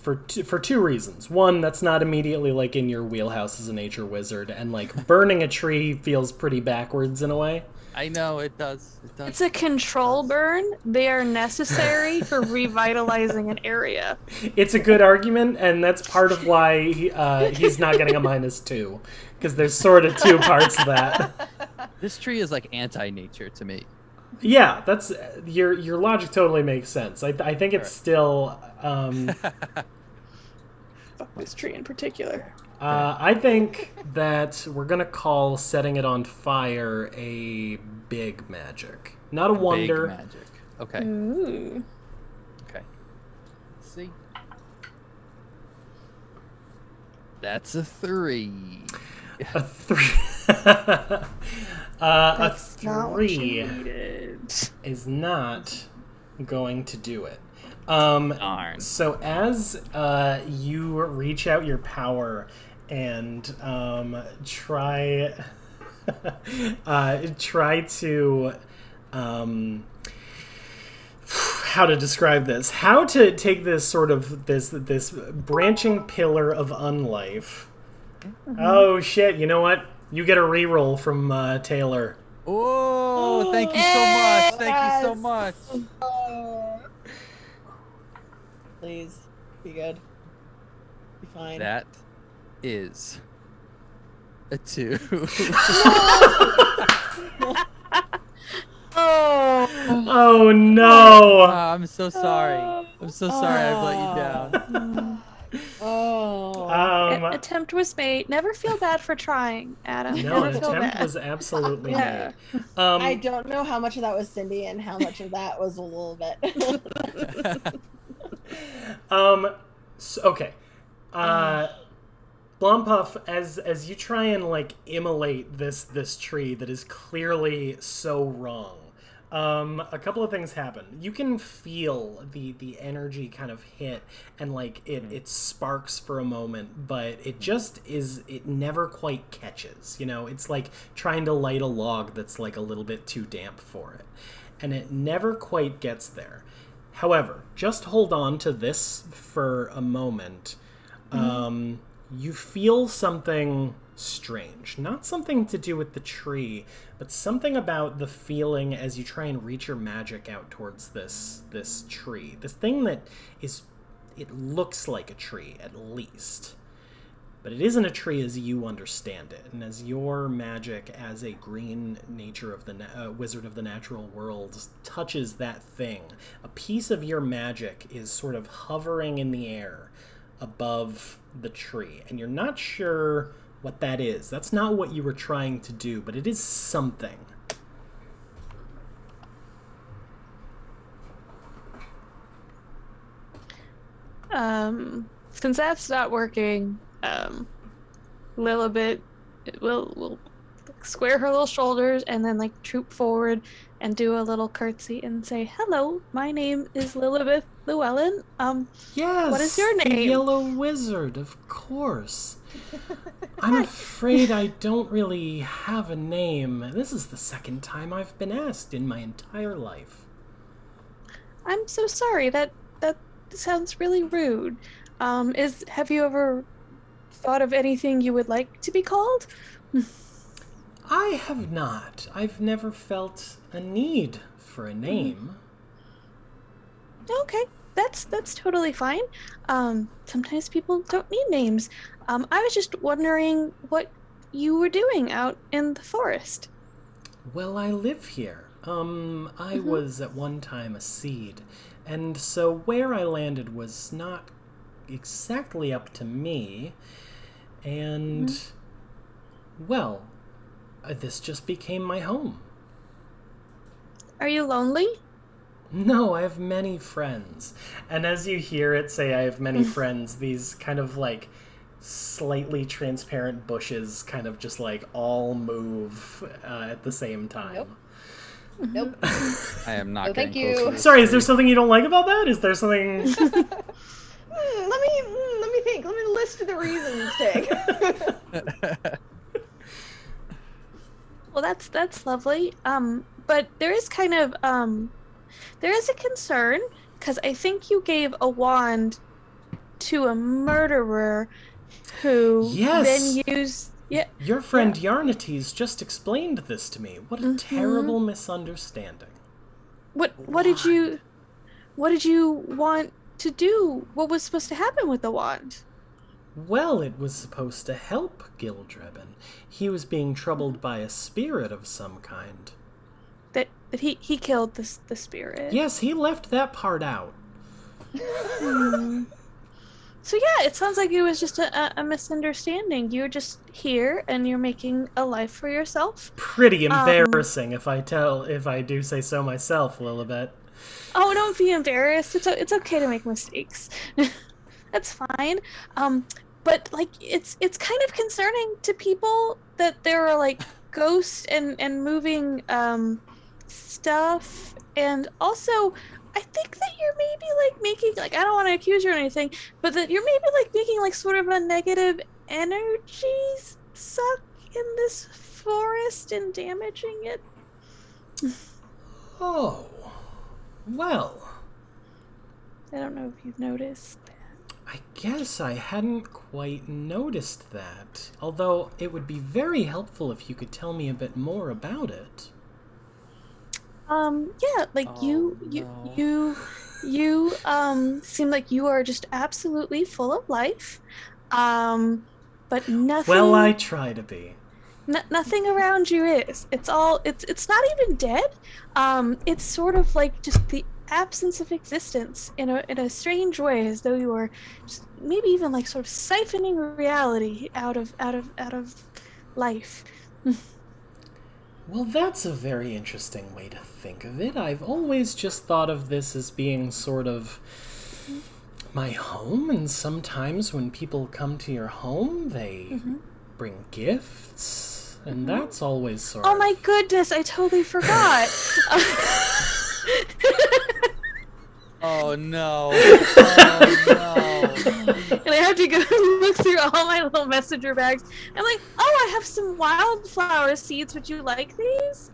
For two reasons. One, that's not immediately like in your wheelhouse as a nature wizard, and like burning a tree feels pretty backwards in a way. I know it does. It's a control burn. They are necessary for revitalizing an area. It's a good argument, and that's part of why he's not getting a -2, because there's sort of two parts to that. This tree is like anti-nature to me. Yeah, that's your logic totally makes sense. I think it's still. Fuck this tree in particular. I think that we're gonna call setting it on fire a big magic, not a wonder. Big magic. Okay. Ooh. Okay. Let's see. That's a 3. A 3. A That's not what you 3 needed. is not going to do it. Darn. So as you reach out your power and try to how to describe this? How to take this sort of this branching pillar of unlife. Oh shit! You know what? You get a reroll from Taylor. Oh, thank you so much. Thank you so much. Please be good. Be fine. That is a 2. Oh no! I'm so sorry. I'm so sorry I let you down. Attempt was made. Never feel bad for trying, Adam. No, Never an feel attempt bad. was absolutely Yeah. made. I don't know how much of that was Cindy and how much of that was a little bit. So, okay. Blompuff, as you try and like immolate this tree that is clearly so wrong, a couple of things happen. You can feel the energy kind of hit, and like it sparks for a moment, but it never quite catches. You know, it's like trying to light a log that's like a little bit too damp for it, and it never quite gets there. However, just hold on to this for a moment. you feel something strange. Not something to do with the tree, but something about the feeling as you try and reach your magic out towards this tree. This thing that is, it looks like a tree, at least. But it isn't a tree as you understand it, and as your magic as a green nature of the wizard of the natural world touches that thing, a piece of your magic is sort of hovering in the air above the tree, and you're not sure what that is. That's not what you were trying to do, but it is something. Since that's not working, Lilibet will square her little shoulders and then like troop forward and do a little curtsy and say, "Hello, my name is Lilibet Llewellyn. Yes, what is your the name?" Yellow Wizard, of course. I'm afraid I don't really have a name. This is the second time I've been asked in my entire life. I'm so sorry. That sounds really rude. Have you ever thought of anything you would like to be called? I have not. I've never felt a need for a name. Okay, that's totally fine. Sometimes people don't need names. I was just wondering what you were doing out in the forest. Well, I live here. I was at one time a seed, and so where I landed was not exactly up to me, and, well, this just became my home. Are you lonely? No, I have many friends. And as you hear it say, I have many friends, these kind of like slightly transparent bushes kind of just like all move at the same time. Nope. I am not No, getting thank you. close to this Sorry, is there tree. something you don't like about that? Is there something... Let me think. Let me list the reasons, Tig. Well, that's lovely. But there is kind of there is a concern because I think you gave a wand to a murderer who Yes! then used Your friend Yarnates just explained this to me. What a terrible misunderstanding. What did you want to do? What was supposed to happen with the wand? Well, it was supposed to help Gildrebin. He was being troubled by a spirit of some kind. That he killed the spirit. Yes, he left that part out. So yeah, it sounds like it was just a misunderstanding. You're just here and you're making a life for yourself. Pretty embarrassing, if I do say so myself, Lilibet. Oh, don't be embarrassed. It's okay to make mistakes. That's fine. But like it's kind of concerning to people that there are like ghosts and moving stuff, and also I think that you're maybe like making like, I don't want to accuse you or anything, but that you're maybe like making like sort of a negative energy suck in this forest and damaging it. Oh, well, I don't know if you've noticed. I guess I hadn't quite noticed that. Although it would be very helpful if you could tell me a bit more about it. Yeah, like you seem like you are just absolutely full of life. But nothing. Well, I try to be. Nothing around you is. It's not even dead. It's sort of like just the absence of existence in a strange way, as though you were just maybe even like sort of siphoning reality out of life. Well, that's a very interesting way to think of it. I've always just thought of this as being sort of my home, and sometimes when people come to your home, they bring gifts, and that's always sort of... Oh my goodness, I totally forgot. Oh no. Oh no. And I have to go look through all my little messenger bags. I'm like, oh, I have some wildflower seeds. Would you like these?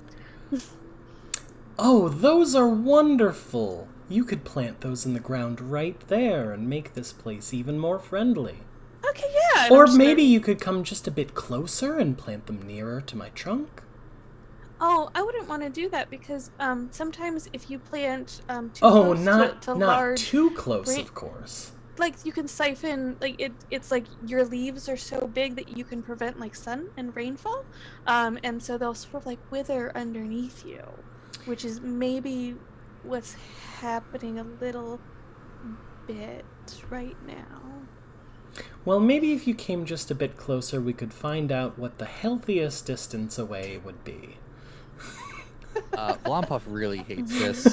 Oh, those are wonderful! You could plant those in the ground right there and make this place even more friendly. Okay, Yeah. and Or I'm just maybe gonna- you could come just a bit closer and plant them nearer to my trunk. Oh, I wouldn't want to do that because sometimes if you plant too Oh, close not to not large, too close, bran- of course. like you can siphon like it's like your leaves are so big that you can prevent like sun and rainfall, and so they'll sort of like wither underneath you, which is maybe what's happening a little bit right now. Well, maybe if you came just a bit closer, we could find out what the healthiest distance away would be. Blompuff really hates this.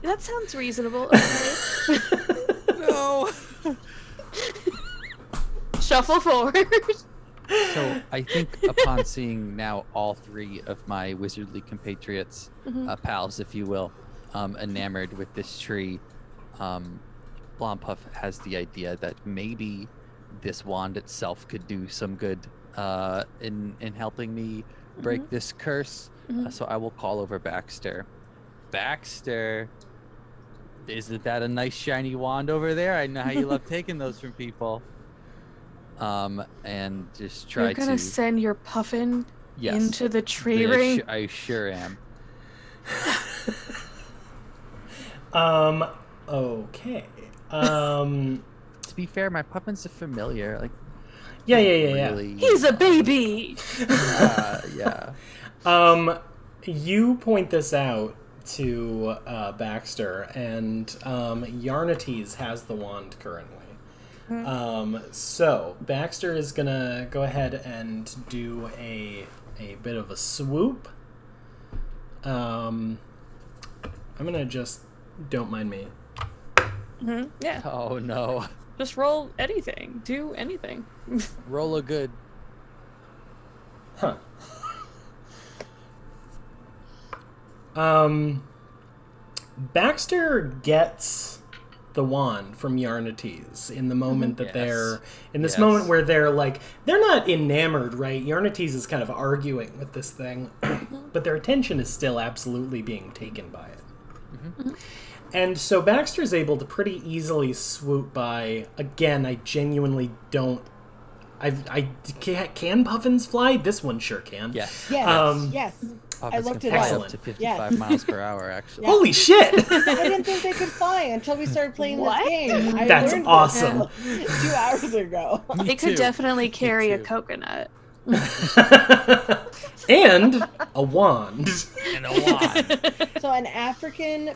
That sounds reasonable. Okay. No. Shuffle forward. So I think upon seeing now all three of my wizardly compatriots, pals, if you will, enamored with this tree, Blompuff has the idea that maybe this wand itself could do some good in helping me break this curse. So I will call over Baxter. Baxter, isn't that a nice shiny wand over there? I know how you love taking those from people. And just try You're gonna to send your puffin yes, into the tree ring. I sure am. Okay. To be fair, my puffin's a familiar. Like, Yeah. really, He's a baby. yeah. You point this out to Baxter, and Yarnates has the wand currently. So Baxter is gonna go ahead and do a bit of a swoop. I'm gonna just don't mind me. Yeah. Oh no. Just roll anything. Do anything. Roll a good. Huh. Baxter gets the wand from Yarnates in the moment that Yes. they're in this Yes. moment where they're not enamored, right? Yarnates is kind of arguing with this thing, but their attention is still absolutely being taken by it. And so Baxter's able to pretty easily swoop by. Again, I genuinely don't. Can puffins fly? This one sure can. Yes. Yes, yes. Puffins looked can it fly up. up to 55 miles per hour, actually. Holy shit! I didn't think they could fly until we started playing What? this game. I That's learned awesome. this 2 hours ago. They could too. definitely carry a too. coconut. And a wand. And a wand. So an African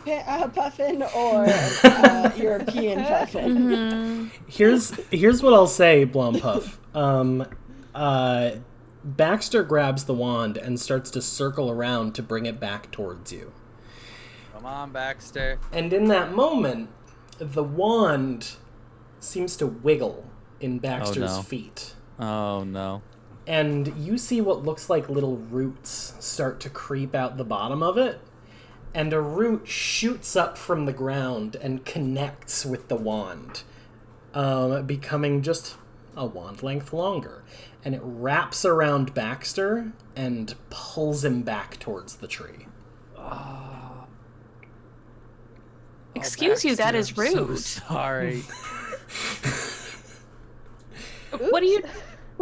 puffin or European puffin. Here's what I'll say, Blompuff. Baxter grabs the wand and starts to circle around to bring it back towards you. Come on, Baxter. And in that moment, the wand seems to wiggle in Baxter's no. feet. Oh no. And you see what looks like little roots start to creep out the bottom of it. And a root shoots up from the ground and connects with the wand, becoming just a wand length longer. And it wraps around Baxter and pulls him back towards the tree. Excuse you, that is Baxter, I'm rude. so sorry. What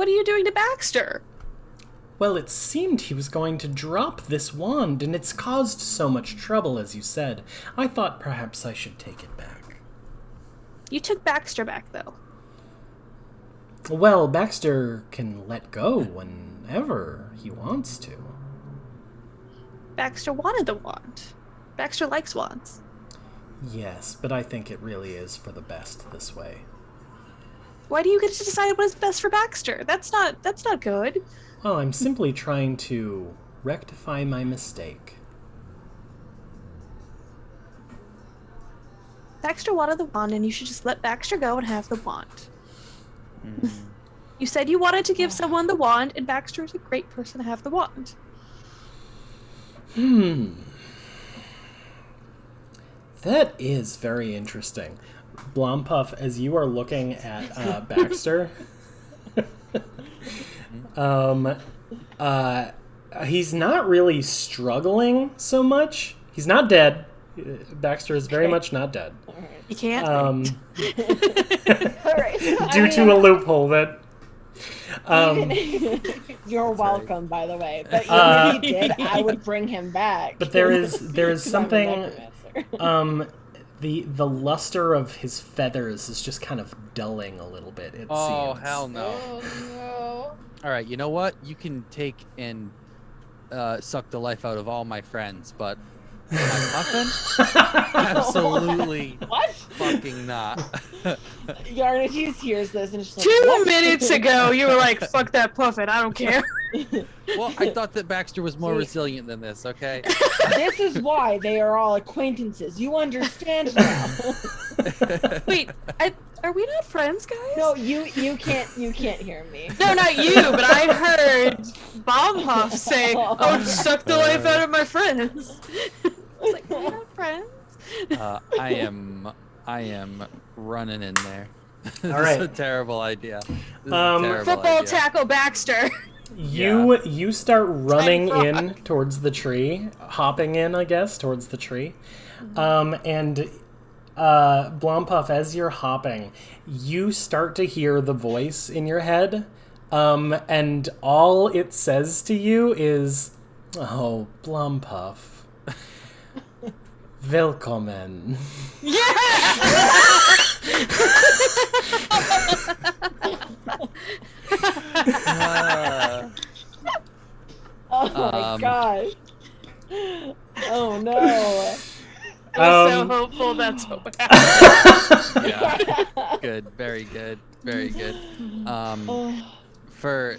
are you doing to Baxter? Well, it seemed he was going to drop this wand, and it's caused so much trouble, as you said. I thought perhaps I should take it back. You took Baxter back though. Well, Baxter can let go whenever he wants to. Baxter wanted the wand. Baxter likes wands. Yes, but I think it really is for the best this way. Why do you get to decide what is best for Baxter? That's not good. Well, I'm simply trying to rectify my mistake. Baxter wanted the wand, and you should just let Baxter go and have the wand. You said you wanted to give someone the wand, and Baxter is a great person to have the wand. That is very interesting. Blompuff, as you are looking at Baxter, he's not really struggling so much. He's not dead. Baxter is very much not dead. You can't. All right. Due to a loophole that. You're right. welcome, by the way. But even if he did, I would bring him back. But there is 'Cause I'm a something. necromancer. The luster of his feathers is just kind of dulling a little bit. It Oh, seems. hell no. Oh no. All right, you know what? You can take and suck the life out of all my friends, but my muffin? Absolutely What? fucking not. Yarnates hears this and is just like, 2 what? minutes ago, you were like, "Fuck that puffin, I don't care." Well, I thought that Baxter was more See? resilient than this, okay? This is why they are all acquaintances. You understand now. Wait, are we not friends, guys? No, you can't hear me. No, not you, but I heard Bomb Puff say, "Oh, suck the life out of my friends." I was like, "We're not friends." I am running in there. This All is a right. terrible idea. This is a Um, terrible Football idea. tackle Baxter. You start running frog. in towards the tree, hopping in, I guess, towards the tree. And Blompuff, as you're hopping, you start to hear the voice in your head, and all it says to you is, "Oh, Blompuff, willkommen." Uh, Oh my Um, gosh. Oh no. I was so Um, hopeful that's what would happen. yeah, good, very good, very good. Oh. For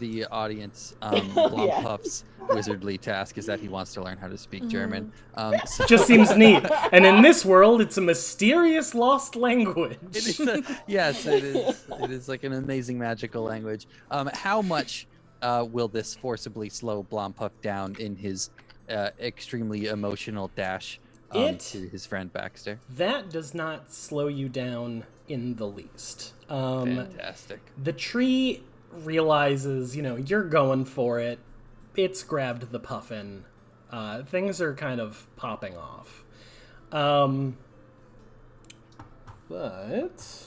the audience, Blompuff's wizardly task is that he wants to learn how to speak German. So Just seems neat. And in this world, it's a mysterious lost language. it is yes, it is. It is like an amazing magical language. How much will this forcibly slow Blompuff down in his extremely emotional dash to his friend Baxter? That does not slow you down in the least. Fantastic. The tree realizes, you're going for it. It's grabbed the puffin. Things are kind of popping off. But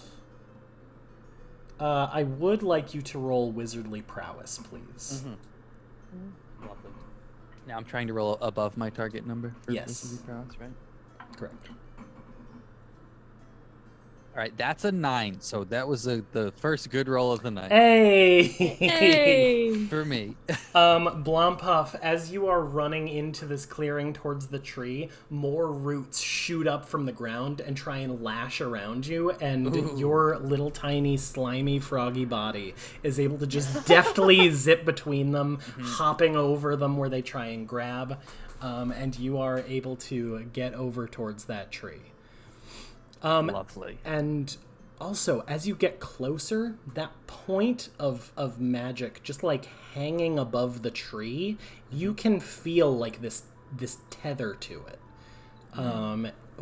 I would like you to roll wizardly prowess, please. Lovely. Now I'm trying to roll above my target number for Yes. wizardly prowess, right? Correct. All right, that's a 9. So that was the first good roll of the night Hey! Hey. for me. Blompuff, as you are running into this clearing towards the tree, more roots shoot up from the ground and try and lash around you, and your little tiny slimy froggy body is able to just deftly zip between them, hopping over them where they try and grab, and you are able to get over towards that tree. Lovely. And also, as you get closer, that point of magic just like hanging above the tree, you can feel like this tether to it.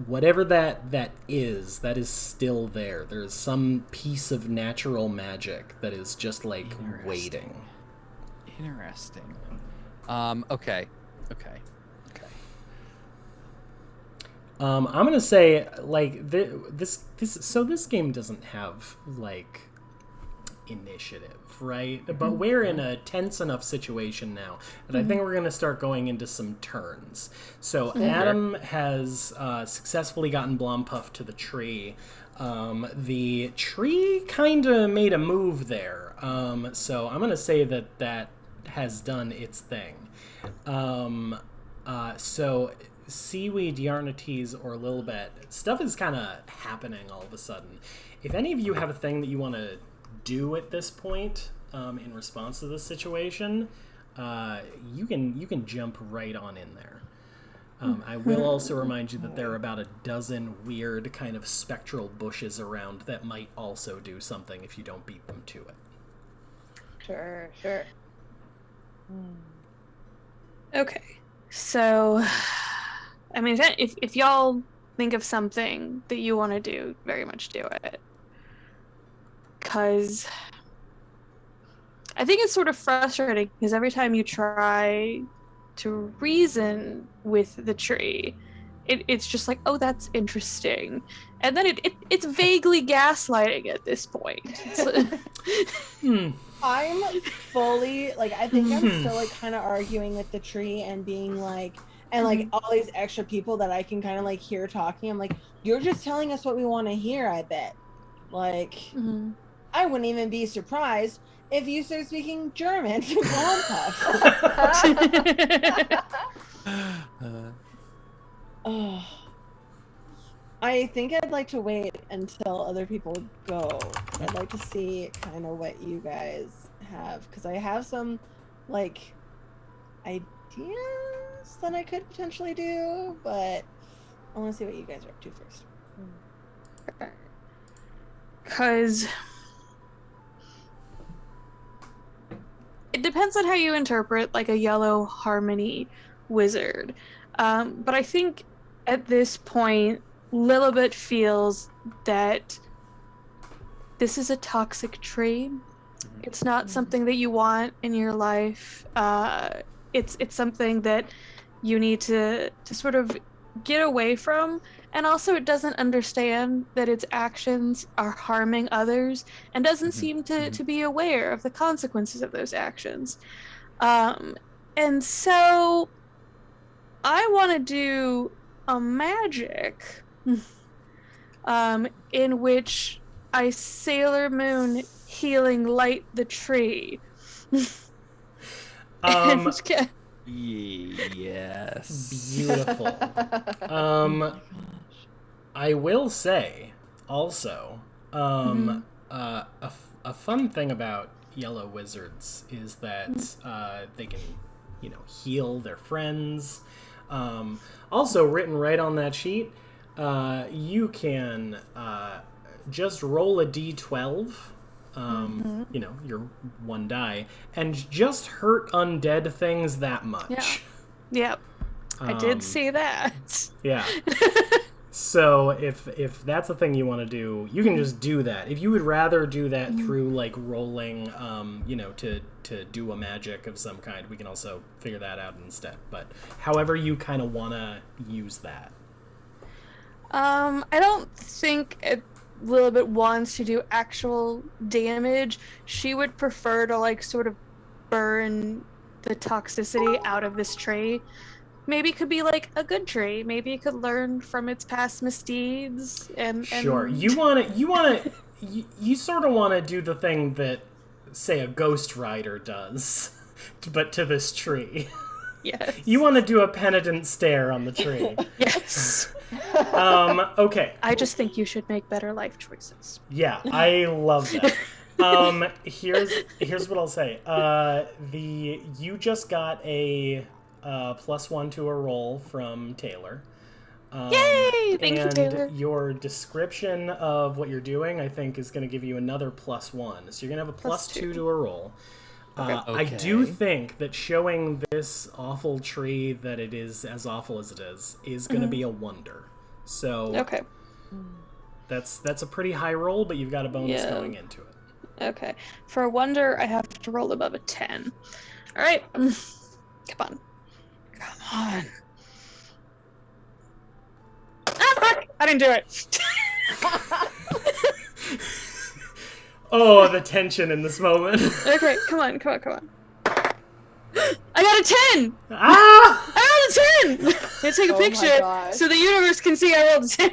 Whatever that is still there. There's some piece of natural magic that is just like waiting. Interesting. Okay. I'm gonna say like this game doesn't have like initiative, right? But we're in a tense enough situation now that I think we're gonna start going into some turns. So Adam has successfully gotten Blompuff to the tree. The tree kind of made a move there. So I'm gonna say that has done its thing. So Seaweed, Yarnates, or Lilbet, stuff is kind of happening all of a sudden. If any of you have a thing that you want to do at this point in response to this situation, you can jump right on in there. I will also remind you that there are about a dozen weird kind of spectral bushes around that might also do something if you don't beat them to it. Sure. Okay, so I mean, if y'all think of something that you want to do, very much do it. Because I think it's sort of frustrating because every time you try to reason with the tree, it's just like, oh, that's interesting, and then it's vaguely gaslighting at this point. I'm fully like, I think I'm still like kind of arguing with the tree and being like, and like all these extra people that I can kind of like hear talking. I'm like, you're just telling us what we want to hear. I bet. Like, I wouldn't even be surprised if you start speaking German to Oh, I think I'd like to wait until other people go. I'd like to see kind of what you guys have, because I have some like ideas that I could potentially do, but I want to see what you guys are up to first. Because it depends on how you interpret like a yellow harmony wizard. But I think at this point, Lilibet feels that this is a toxic tree. It's not something that you want in your life. It's something that you need to sort of get away from. And also it doesn't understand that its actions are harming others and doesn't seem to be aware of the consequences of those actions. And so I want to do a magic in which I Sailor Moon healing light the tree. Yes. Beautiful. I will say also, a fun thing about yellow wizards is that they can, heal their friends. Also, written right on that sheet, you can just roll a d12, your one die, and just hurt undead things that much. Yep. I did see that. Yeah. So if that's a thing you want to do, you can just do that. If you would rather do that through like rolling, to do a magic of some kind, we can also figure that out instead. But however you kind of want to use that. I don't think Lilibet wants to do actual damage. She would prefer to like sort of burn the toxicity out of this tree. Maybe it could be like a good tree. Maybe it could learn from its past misdeeds and Sure. You sort of want to do the thing that, say, a Ghost Rider does, but to this tree. Yes. You want to do a penitent stare on the tree. Yes. Okay. I just think you should make better life choices. Yeah, I love that. Here's what I'll say. You just got a +1 to a roll from Taylor. Yay! Thank you, Taylor. And your description of what you're doing, I think, is going to give you another +1. So you're going to have a +2 to a roll. I do think that showing this awful tree that it is as awful as it is going to be a wonder. So that's a pretty high roll, but you've got a bonus going into it. Okay. For a wonder, I have to roll above a 10. All right. Come on. Ah, fuck! I didn't do it. Oh, the tension in this moment. Okay, come on. I got a 10! Ah! I rolled a 10! I take a picture so the universe can see I rolled a 10.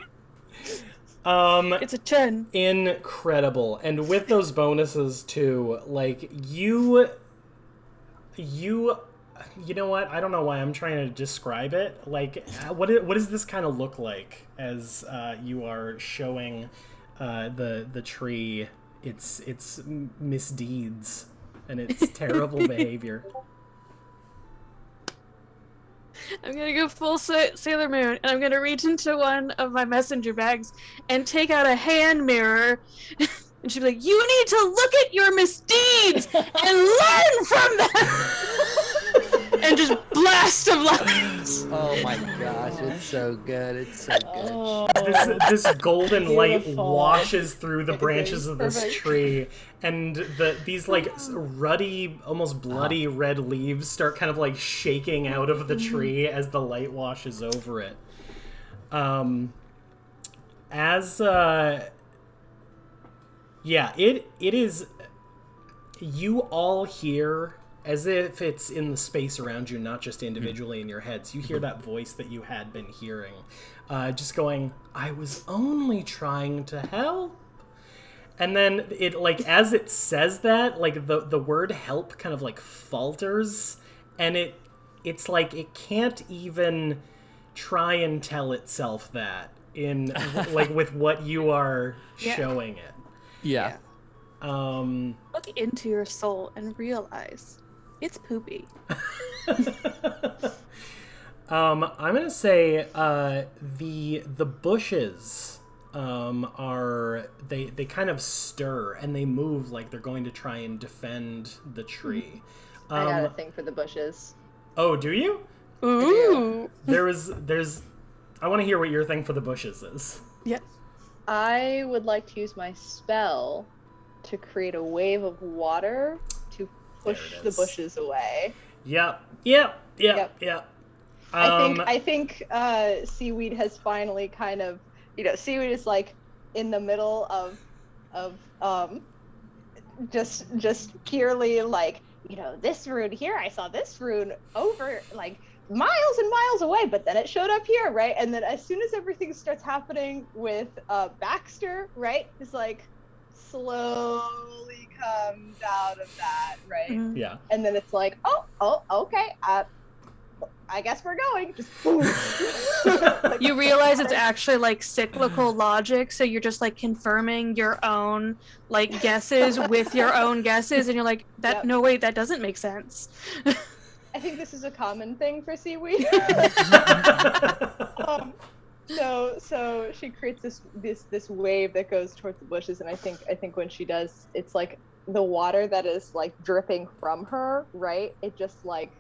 It's a 10. Incredible. And with those bonuses too, like you know what? I don't know why I'm trying to describe it. Like, what does this kind of look like as you are showing the tree its misdeeds and its terrible behavior? I'm gonna go full Sailor Moon, and I'm gonna reach into one of my messenger bags and take out a hand mirror. And she'd be like, "You need to look at your misdeeds and learn from them!" And just blast of lights. Oh my gosh, it's so good. It's so good. Oh, This golden light beautiful. washes through the branches of this tree, and these like ruddy, almost bloody red leaves start kind of like shaking out of the tree as the light washes over it. As yeah, it is. You all hear, as if it's in the space around you, not just individually in your heads. You hear that voice that you had been hearing, just going, "I was only trying to help." And then it, like, as it says that, like, the word help kind of like falters, and it's like it can't even try and tell itself that in like with what you are showing it. Yeah. Look into your soul and realize it's poopy. I'm gonna say the bushes are they kind of stir and they move like they're going to try and defend the tree. I got a thing for the bushes. Oh, do you? Ooh. There's I want to hear what your thing for the bushes is. Yes. I would like to use my spell to create a wave of water to push the bushes away. Yep. I think seaweed has finally kind of, seaweed is like in the middle of just purely like, this rune here, I saw this rune over like miles and miles away, but then it showed up here, right? And then as soon as everything starts happening with Baxter, right, it's like slowly comes out of that, right? Mm-hmm. Yeah. And then it's like, oh, okay, I guess we're going. Just boom. You realize it's actually like cyclical logic, so you're just like confirming your own like guesses with your own guesses, and you're like, that Yep. no wait, that doesn't make sense. I think this is a common thing for seaweed. So she creates this wave that goes towards the bushes, and I think when she does, it's like the water that is like dripping from her, right? It just like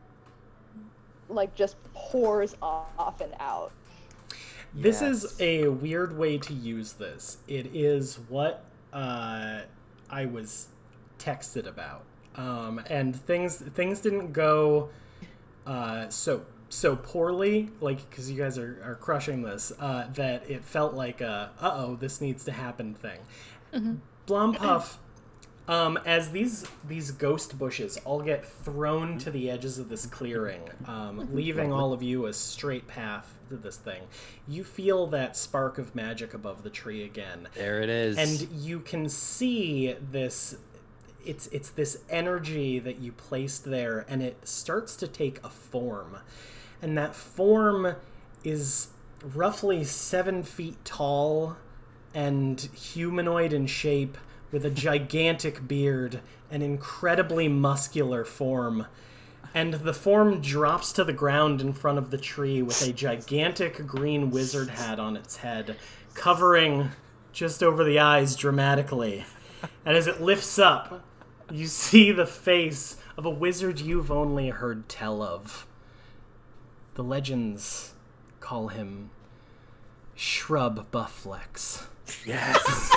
just pours off and out. This is a weird way to use this. It is what I was texted about, and things didn't go so poorly, like, because you guys are crushing this, that it felt like a this needs to happen thing. Mm-hmm. Blompuff, as these ghost bushes all get thrown to the edges of this clearing, leaving all of you a straight path to this thing, you feel that spark of magic above the tree again. There it is. And you can see this, it's this energy that you placed there, and it starts to take a form. And that form is roughly 7 feet tall and humanoid in shape, with a gigantic beard, an incredibly muscular form. And the form drops to the ground in front of the tree with a gigantic green wizard hat on its head, covering just over the eyes dramatically. And as it lifts up, you see the face of a wizard you've only heard tell of. The legends call him Shrub Bufflex. Yes.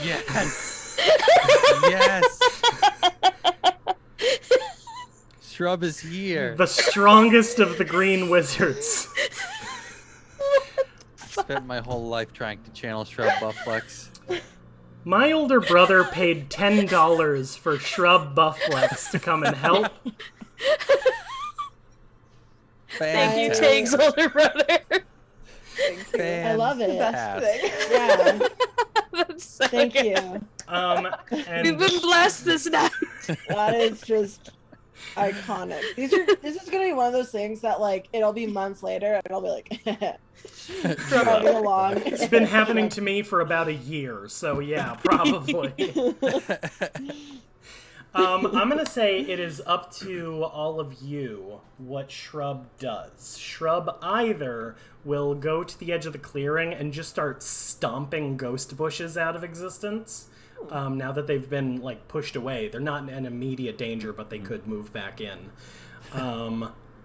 Yes. Yes. Shrub is here. The strongest of the green wizards. Spent my whole life trying to channel Shrub Bufflex. My older brother paid $10 for Shrub Bufflex to come and help. Thank you, Taig's older brother. I love it. Best thing. Yeah. That's so Thank good. you. We've And been blessed this night. That is just iconic. This is gonna be one of those things that like it'll be months later and I'll be like driving along. it's been happening to me for about a year, so yeah, probably. I'm gonna say it is up to all of you what Shrub does. Shrub either will go to the edge of the clearing and just start stomping ghost bushes out of existence. Now that they've been like pushed away, they're not in immediate danger, but they could move back in.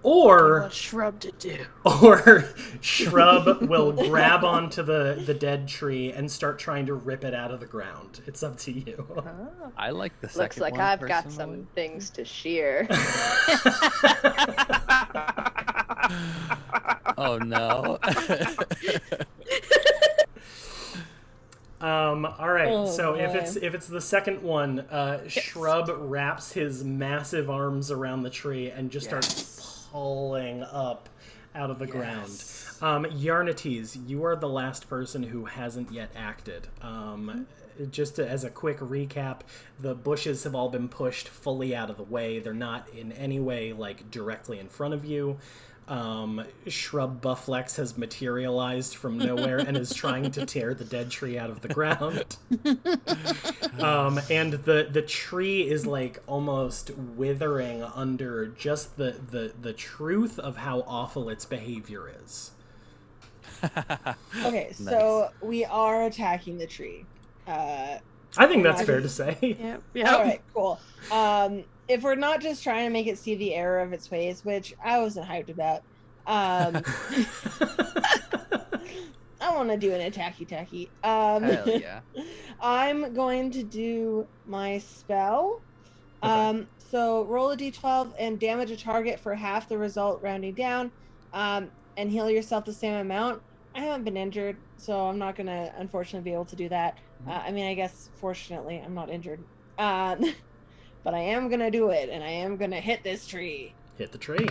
Or What Shrub to do? Or Shrub will grab onto the dead tree and start trying to rip it out of the ground. It's up to you. I like the second Looks like one, I've got personally. some things to shear. Oh no. All right. Oh, So if boy. it's the second one, Shrub wraps his massive arms around the tree and just starts pulling up out of the ground. Yarnites, you are the last person who hasn't yet acted. Just as a quick recap, the bushes have all been pushed fully out of the way. They're not in any way like directly in front of you. Shrub Bufflex has materialized from nowhere and is trying to tear the dead tree out of the ground. And the tree is like almost withering under just the truth of how awful its behavior is. Okay, so we are attacking the tree. I think that's fair to say. Yep. Yep. All right, cool. If we're not just trying to make it see the error of its ways, which I wasn't hyped about, I want to do an attacky. Hell yeah. I'm going to do my spell. Okay. So roll a d12 and damage a target for half the result, rounding down, and heal yourself the same amount. I haven't been injured, so I'm not gonna unfortunately be able to do that. I mean, I guess fortunately I'm not injured. But I am gonna do it, and I am gonna hit this tree. Hit the tree.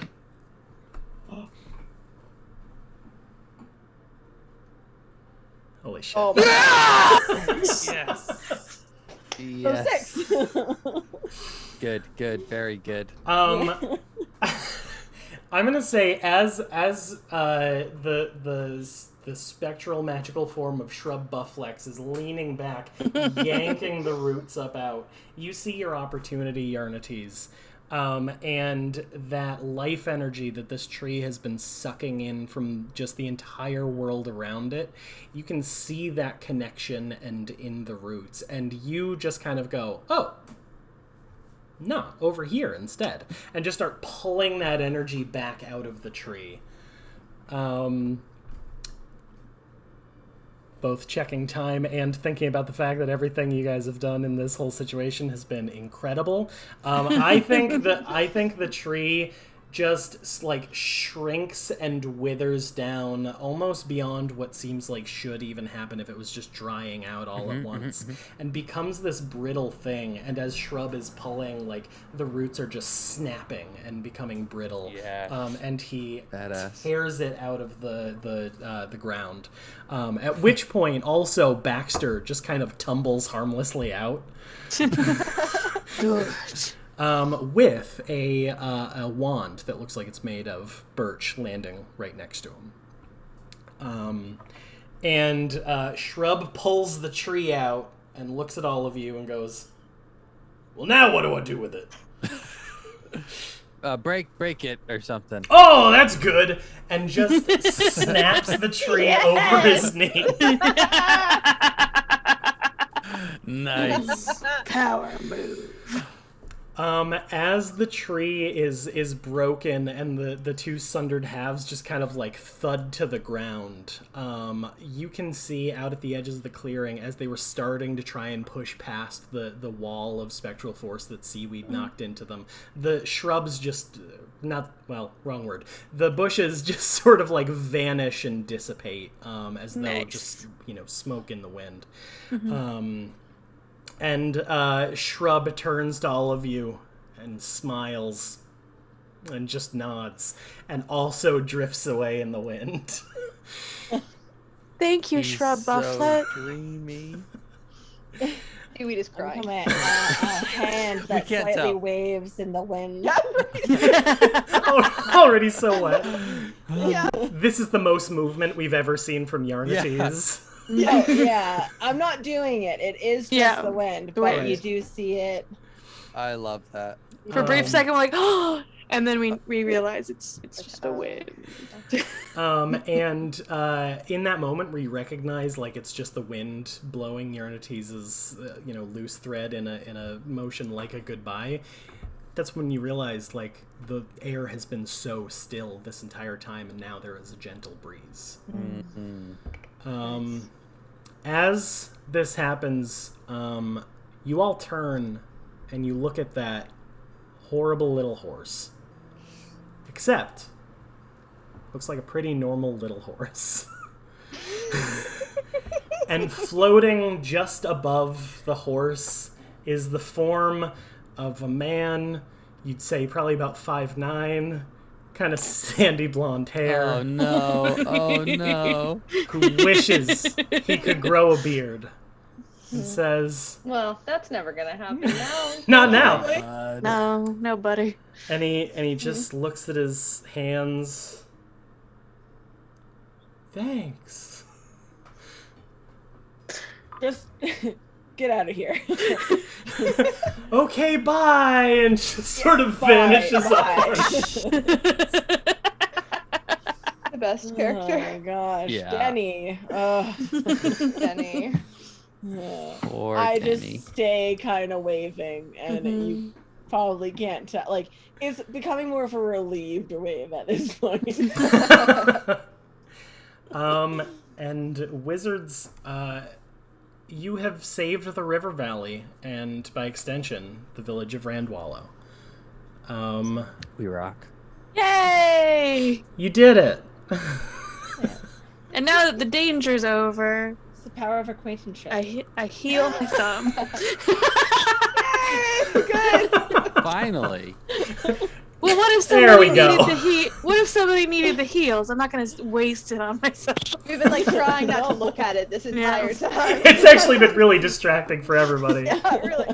Holy shit. Oh my Yes. So Yes. 6. Good. Very good. I'm gonna say as the spectral magical form of Shrub Bufflex is leaning back, yanking the roots up out, you see your opportunity, Yarnites. And that life energy that this tree has been sucking in from just the entire world around it, you can see that connection and in the roots. And you just kind of go, oh, no, over here instead. And just start pulling that energy back out of the tree. Both checking time and thinking about the fact that everything you guys have done in this whole situation has been incredible. I think the tree just like shrinks and withers down almost beyond what seems like should even happen if it was just drying out all at once, and becomes this brittle thing. And as Shrub is pulling, like the roots are just snapping and becoming brittle. And he Badass. tears it out of the ground. At which point, also Baxter just kind of tumbles harmlessly out. Good. With a wand that looks like it's made of birch landing right next to him. And Shrub pulls the tree out and looks at all of you and goes, well, now what do I do with it? Break it or something. Oh, that's good! And just snaps the tree over his knee. Nice. Power move. As the tree is broken and the two sundered halves just kind of like thud to the ground, you can see out at the edges of the clearing as they were starting to try and push past the wall of spectral force that seaweed knocked into them. The shrubs just, wrong word. The bushes just sort of like vanish and dissipate as though just, smoke in the wind. And Shrub turns to all of you and smiles and just nods and also drifts away in the wind. Thank you, Shrub Bufflet. So dreamy. Seaweed is crying. Come at a hand that can't slightly tell. waves in the wind. Already so wet. Yeah. This is the most movement we've ever seen from Yarnites. Oh, yeah, I'm not doing it. It is just the wind, but wind. you do see it. I love that. For a brief second, we're like, oh, and then we realize it's just a wind. And in that moment where you recognize like it's just the wind blowing Yarnites' loose thread in a motion like a goodbye, that's when you realize like the air has been so still this entire time, and now there is a gentle breeze. As this happens, you all turn and you look at that horrible little horse. Except Looks like a pretty normal little horse. And floating just above the horse is the form of a man, you'd say probably about 5'9", kind of sandy blonde hair. Oh no! Oh no! Who wishes he could grow a beard. And says, Well, that's never gonna happen now. not now. No, buddy. And he just looks at his hands. Thanks. Just get out of here. Okay, bye, and just sort of Bye, vanishes bye. The best Oh character. my gosh, Yeah. Denny. Denny. Poor I Denny. just stay kind of waving, and you probably can't tell. Like, it's becoming more of a relieved wave at this point. And wizards, you have saved the river valley, and by extension, the village of Randwallow. We rock. Yay! You did it. And now that the danger's over, It's the power of acquaintanceship. I heal my thumb. Finally. Well, what if There we somebody go. needed the What if somebody needed the heals? I'm not gonna waste it on myself. We've been like trying not to look at it this entire time. It's actually been really distracting for everybody. Yeah, really.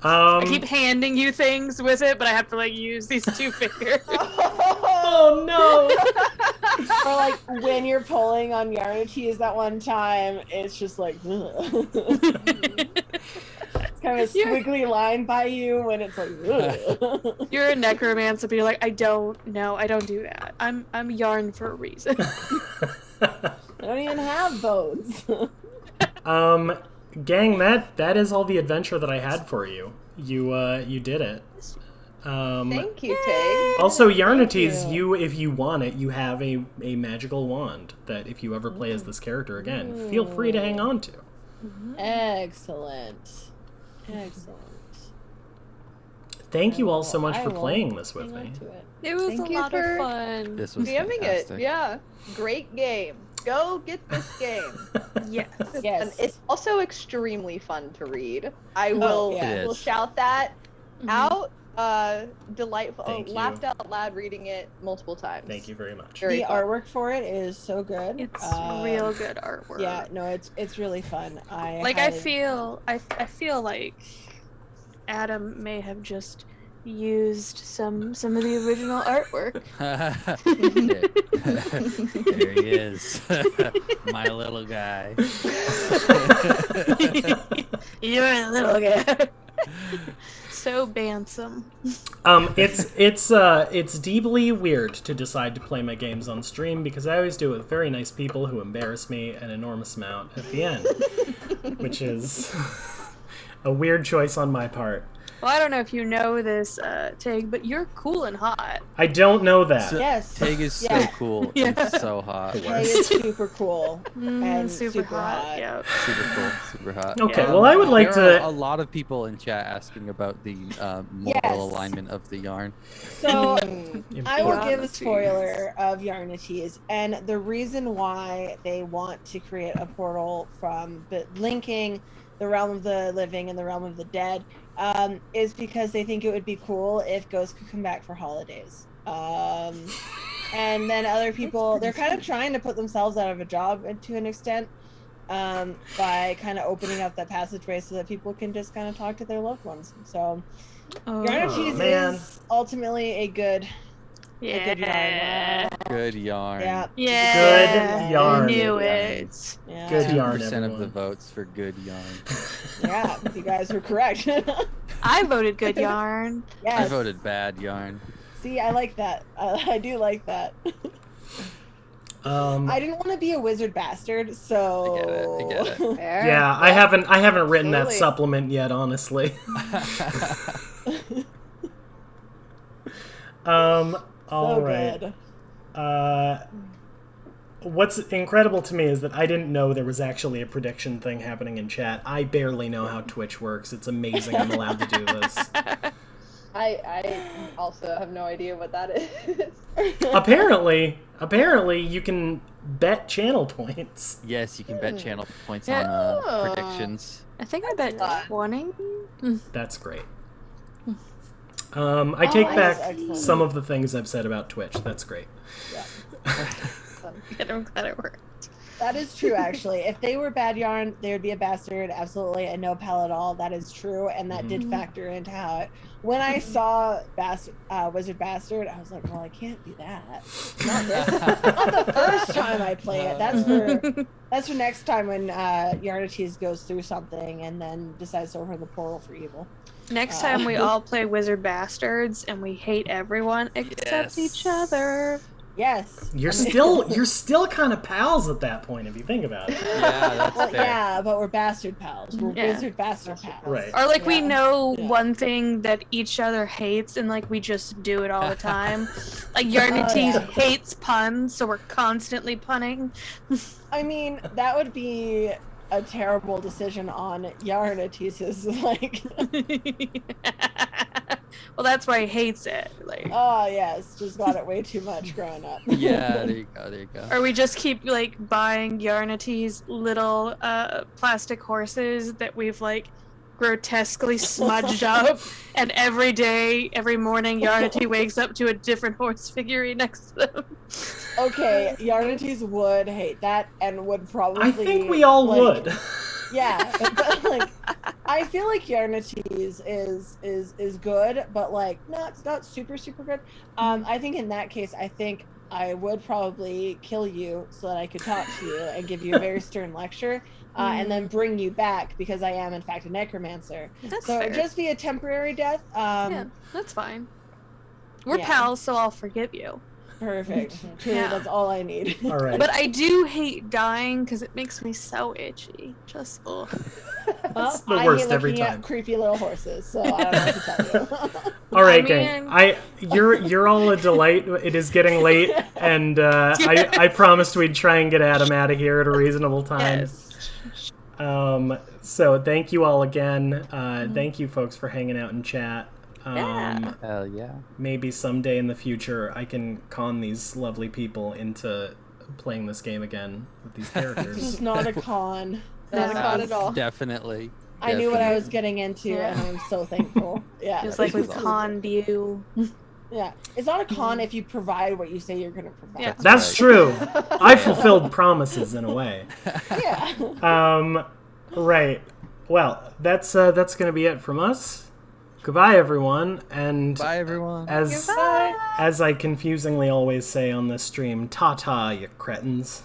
I keep handing you things with it, but I have to like use these two fingers. Oh no! Or like when you're pulling on Yarnities that one time, it's just like ugh. It's kind of a squiggly line by you when it's like ugh. You're a necromancer, but you're like, I don't do that. I'm yarn for a reason. I don't even have bones. Gang, that is all the adventure that I had for you. You did it. Thank you, Tay. Also, Yarnities, Thank you, if you want it, you have a magical wand that if you ever play as this character again, feel free to hang on to. Excellent. Excellent. Thank you all so much I for will playing this with hang on me. to it. It was Thank a you lot for- of fun. This was DMing it, fantastic. yeah. Great game. Go get this game. Yes. Yes. And it's also extremely fun to read. I will yeah. It will is. shout that out. Delightful. Thank you. Laughed out loud reading it multiple times. Thank you very much. Very The fun. artwork for it is so good. It's Um, real good artwork. Yeah, no, it's really fun. I I feel like Adam may have just used some of the original artwork. There he is. My little guy. You're a little guy. So bandsome. It's deeply weird to decide to play my games on stream because I always do it with very nice people who embarrass me an enormous amount at the end, which is a weird choice on my part. Well, I don't know if you know this, Tig, but you're cool and hot. I don't know that. Yes. Tig is so Yeah. cool Yeah. and so hot. Hey, it's super cool and Super hot. Yeah. Super cool, super hot. Okay, Yeah. well, I would like there to. are a lot of people in chat asking about the moral Yes. alignment of the yarn. So I will Yeah, give a that's spoiler of Yarnities, and the reason why they want to create a portal from linking the realm of the living and the realm of the dead is because they think it would be cool if ghosts could come back for holidays. And then other people, they're kind of trying to put themselves out of a job to an extent by kind of opening up that passageway so that people can just kind of talk to their loved ones. So Oh, Yarnities man. is ultimately a good yeah. yarn. Good yarn. Yeah. Yeah. Good yarn. I knew Good yarn. it. Yeah. Good yarn, 2% of the everyone. votes for good yarn. Yeah, you guys were correct. I voted good yarn. Yes. I voted bad yarn. See, I like that. I do like that. I didn't want to be a wizard bastard, so. I get it. Fair. Yeah, I haven't written that Totally. supplement yet, honestly. All So right. good. What's incredible to me is that I didn't know there was actually a prediction thing happening in chat. I barely know how Twitch works. It's amazing I'm allowed to do this. I also have no idea what that is. Apparently, you can bet channel points. Yes, you can bet channel points Yeah. on predictions. I think I bet 20. That's great. I take that back is excellent. some of the things I've said about Twitch. That's great. I'm glad it worked. That is true, actually. If they were bad yarn, they would be a bastard, absolutely, and no pal at all. That is true, and that did factor into how it. When I saw Wizard Bastard, I was like, well, I can't be that. Not this. Not the first time I play it. That's for next time when Yarnates goes through something and then decides to open the portal for evil. Next time we all play Wizard Bastards and we hate everyone except each other. Yes. You're still kind of pals at that point if you think about it. Yeah, that's Well, fair. yeah, but we're bastard pals. We're Yeah. Wizard Bastard pals. Right. Or like we Yeah. know Yeah. one thing that each other hates and like we just do it all the time. Like Yarnates yeah. hates puns, so we're constantly punning. I mean, that would be a terrible decision on Yarnates' like. Well, that's why he hates it. Like, Oh yes, just got it way too much growing up. Yeah, there you go. There you go. or we just keep like buying Yarnates little plastic horses that we've like grotesquely smudged up, and every day, every morning, Yarnate wakes up to a different horse figurine next to them. Okay, Yarnates would hate that and would probably. I think we all like, would. Yeah, but like, I feel like Yarnates is good, but like not super good. I think in that case, I think I would probably kill you so that I could talk to you and give you a very stern lecture, and then bring you back because I am in fact a necromancer. That's So fair. it'd just be a temporary death. Yeah, that's fine. We're yeah. pals, so I'll forgive you. Perfect. Truly, Yeah. that's all I need. All right. But I do hate dying because it makes me so itchy. Just ugh. Well, the I worst hate every looking time. at creepy little horses, so I don't know what to tell you. All right, I gang. mean- You're all a delight. It is getting late, and I promised we'd try and get Adam out of here at a reasonable time. Yes. So thank you all again. Thank you, folks, for hanging out in chat. Yeah. Hell yeah. Maybe someday in the future I can con these lovely people into playing this game again with these This characters. is not a con. Not a con at all. Definitely. I knew what I was Definitely. getting into, Yeah. and I'm so thankful. Yeah. Just like we It's- conned you. Yeah. It's not a con if you provide what you say you're going to provide. Yeah. That's right. true. I fulfilled promises in a way. Yeah. Right. Well, that's gonna be it from us. Goodbye, everyone. And Bye, everyone. as Goodbye. as I confusingly always say on this stream, ta-ta, you cretins.